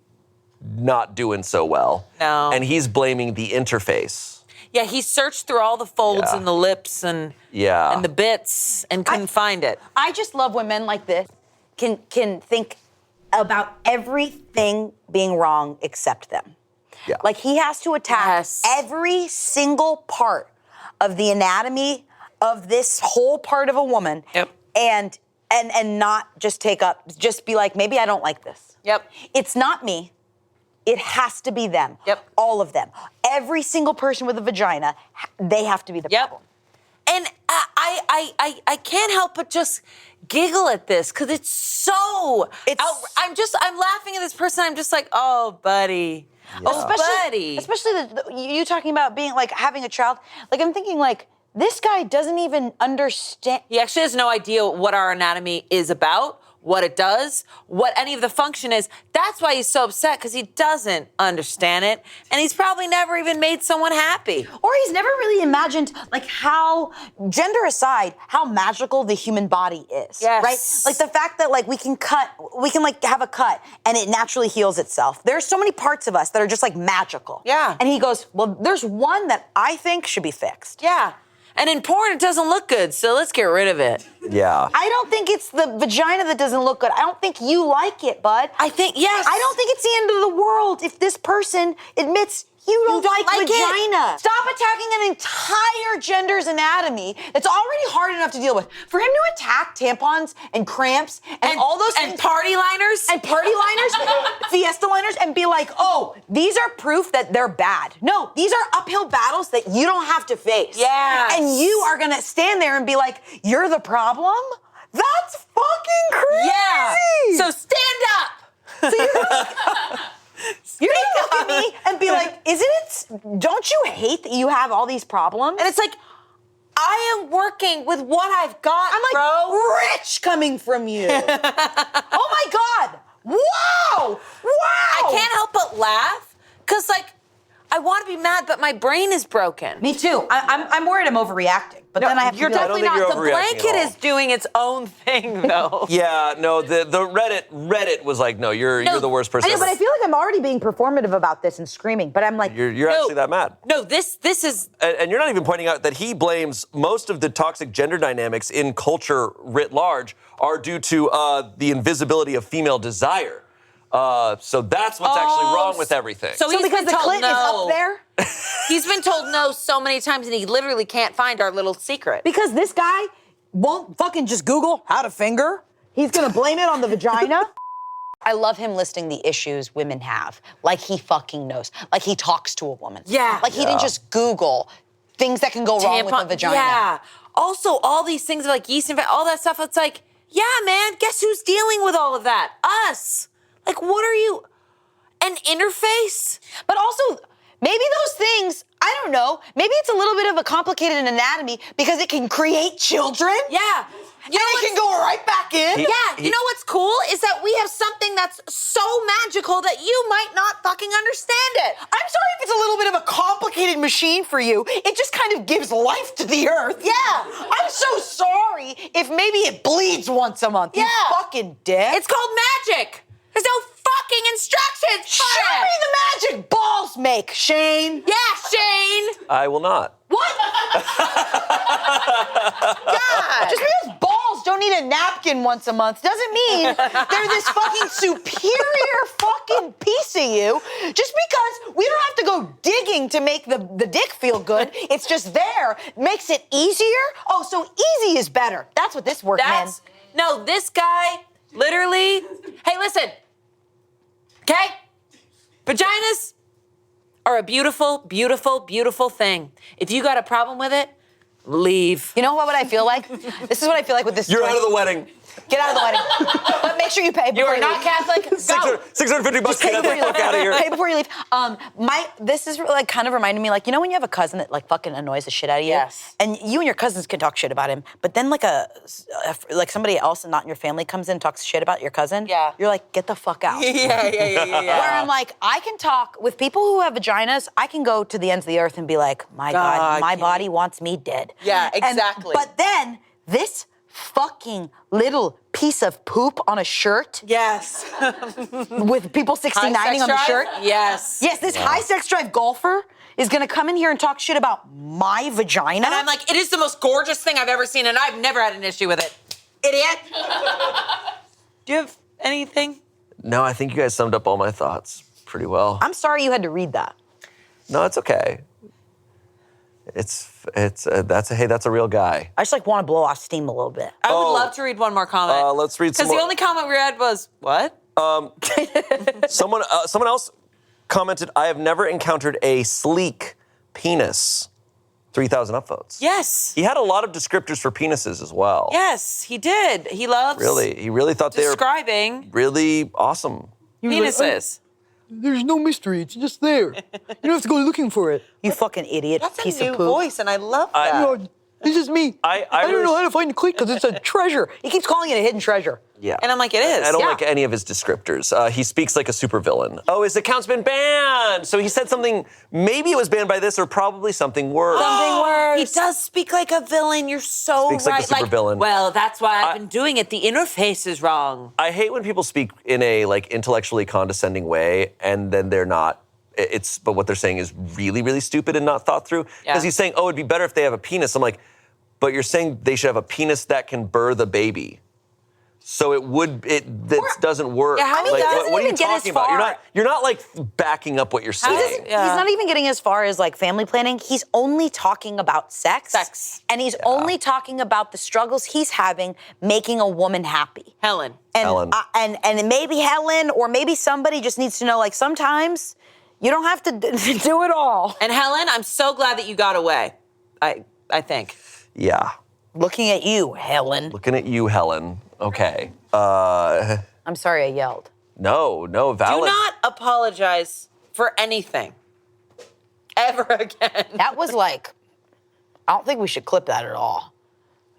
not doing so well. No. And he's blaming the interface. Yeah, he searched through all the folds Yeah. and the lips and Yeah. and the bits and couldn't find it. I just love when men like this can think about everything being wrong except them. Yeah. Like he has to attack Yes. every single part of the anatomy of this whole part of a woman. Yep. And not just just be like, maybe I don't like this. Yep. It's not me. It has to be them. Yep. All of them. Every single person with a vagina, they have to be the problem. And I can't help but just giggle at this because it's so. I'm laughing at this person. I'm just like, oh, buddy. Oh, buddy. Especially you talking about being like having a child. Like I'm thinking like this guy doesn't even understand. He actually has no idea what our anatomy is about, what it does, what any of the function is. That's why he's so upset, because he doesn't understand it, and he's probably never even made someone happy. Or he's never really imagined like how, gender aside, how magical the human body is. Yes. Right? Like the fact that like we can like have a cut and it naturally heals itself. There's so many parts of us that are just like magical. Yeah. And he goes, well, there's one that I think should be fixed. Yeah. And in porn, it doesn't look good, so let's get rid of it. Yeah. I don't think it's the vagina that doesn't look good. I don't think you like it, bud. I think, yes. I don't think it's the end of the world if this person admits you don't like vagina. Stop attacking an entire gender's anatomy that's already hard enough to deal with. For him to attack tampons and cramps and all those and things. party liners. And party liners, fiesta liners, and be like, oh, these are proof that they're bad. No, these are uphill battles that you don't have to face. Yes. And you are gonna stand there and be like, you're the problem? That's fucking crazy. Yeah. So stand up. So you're gonna look at me and be like, don't you hate that you have all these problems? And it's like, I am working with what I've got, I'm like, bro. rich coming from you. Oh my God. Wow. I can't help but laugh, because like, I want to be mad, but my brain is broken. Me too. I'm worried I'm overreacting, but then I have to You're be like, definitely think not. you're The overreacting blanket at all. is doing its own thing, though. Yeah, no, the Reddit was like, no, you're the worst person I know, ever. but I feel like I'm already being performative about this and screaming, but I'm like, You're actually that mad. No, this is. And you're not even pointing out that he blames most of the toxic gender dynamics in culture writ large are due to the invisibility of female desire. So that's what's actually wrong with everything. So he's because been the told clit no. is up there? He's been told no so many times, and he literally can't find our little secret. Because this guy won't fucking just Google how to finger. He's gonna blame it on the vagina. I love him listing the issues women have. Like he fucking knows. Like he talks to a woman. Yeah. Like he didn't just Google things that can go wrong with a vagina. Yeah. Also, all these things like yeast infection, all that stuff. It's like, yeah, man. Guess who's dealing with all of that? Us. Like, what are you? An interface? But also, maybe those things, I don't know, maybe it's a little bit of a complicated anatomy because it can create children. Yeah. And it can go right back in. You know what's cool is that we have something that's so magical that you might not fucking understand it. I'm sorry if it's a little bit of a complicated machine for you. It just kind of gives life to the earth. Yeah. I'm so sorry if maybe it bleeds once a month. Yeah. You fucking dick. It's called magic. There's no fucking instructions for Show it. me the magic balls make, Shane. Yeah, Shane. I will not. What? God. Just because balls don't don't need a napkin once a month doesn't mean they're this fucking superior fucking piece of you. Just because we don't have to go digging to make the dick feel good. It's just there. Makes it easier. Oh, so easy is better. That's what this work meant. No, this guy literally. Hey, listen. Okay? Vaginas are a beautiful, beautiful, beautiful thing. If you got a problem with it, leave. You know what I feel like? This is what I feel like with this. You're out of the wedding. Get out of the wedding. But make sure you pay. You are not Catholic. Go. $650. Get the fuck out of here. Pay before you leave. This is like kind of reminding me, like, you know when you have a cousin that like fucking annoys the shit out of you? Yes. And you and your cousins can talk shit about him, but then like like somebody else and not in your family comes in and talks shit about your cousin. Yeah. You're like, get the fuck out. Yeah. Where I'm like, I can talk with people who have vaginas. I can go to the ends of the earth and be like, my God, my body wants me dead. Yeah, exactly. But then this fucking little piece of poop on a shirt. Yes. With people 69ing on the shirt. Yes. Yes, this high sex drive golfer is gonna come in here and talk shit about my vagina. And I'm like, it is the most gorgeous thing I've ever seen, and I've never had an issue with it. Idiot. Do you have anything? No, I think you guys summed up all my thoughts pretty well. I'm sorry you had to read that. No, it's okay. That's a real guy. I just like want to blow off steam a little bit. I would love to read one more comment. Let's read some Because the more. only comment we read was, what? Someone else commented, I have never encountered a sleek penis. 3,000 upvotes. Yes. He had a lot of descriptors for penises as well. Yes, he did. He loves He really thought they were describing really awesome. penises. There's no mystery. It's just there. You don't have to go looking for it. You fucking idiot. That's piece a new of poop. voice, and I love that. You know, it's just me. I don't know how to find the clit because it's a treasure. He keeps calling it a hidden treasure. Yeah. And I'm like, it is. I don't like any of his descriptors. He speaks like a supervillain. Oh, his account's been banned. So he said something, maybe it was banned by this or probably something worse. Something worse. He does speak like a villain. You're so Speaks right. like a supervillain. Well, that's why I've been doing it. The interface is wrong. I hate when people speak in a like intellectually condescending way and then they're not. But what they're saying is really, really stupid and not thought through. Because he's saying, oh, it'd be better if they have a penis. I'm like, but you're saying they should have a penis that can birth a baby. So that doesn't work. Yeah, how like, doesn't what are you even get talking as about? far. You're not like backing up what you're saying. He's not even getting as far as like family planning. He's only talking about sex. And he's only talking about the struggles he's having making a woman happy. Helen. And, Helen. And maybe Helen or maybe somebody just needs to know, like, sometimes you don't have to do it all. And Helen, I'm so glad that you got away. I think. Yeah. Looking at you, Helen. Looking at you, Helen. Okay. I'm sorry I yelled. No, valid. Do not apologize for anything. Ever again. That was like, I don't think we should clip that at all.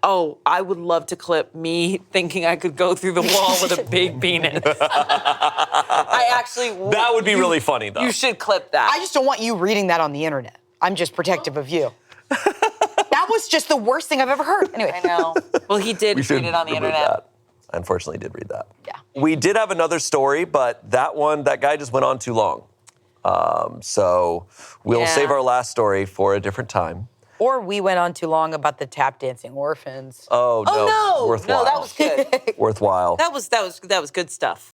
Oh, I would love to clip me thinking I could go through the wall with a big penis. I actually would. That would be really funny, though. You should clip that. I just don't want you reading that on the internet. I'm just protective of you. That was just the worst thing I've ever heard. Anyway. I know. Well, he did We should read it on the remove internet. that. I unfortunately did read that. Yeah. We did have another story, but that guy just went on too long. So we'll save our last story for a different time. Or we went on too long about the tap dancing orphans. Oh no. Oh no. Worthwhile. No, that was good. Worthwhile. that was good stuff.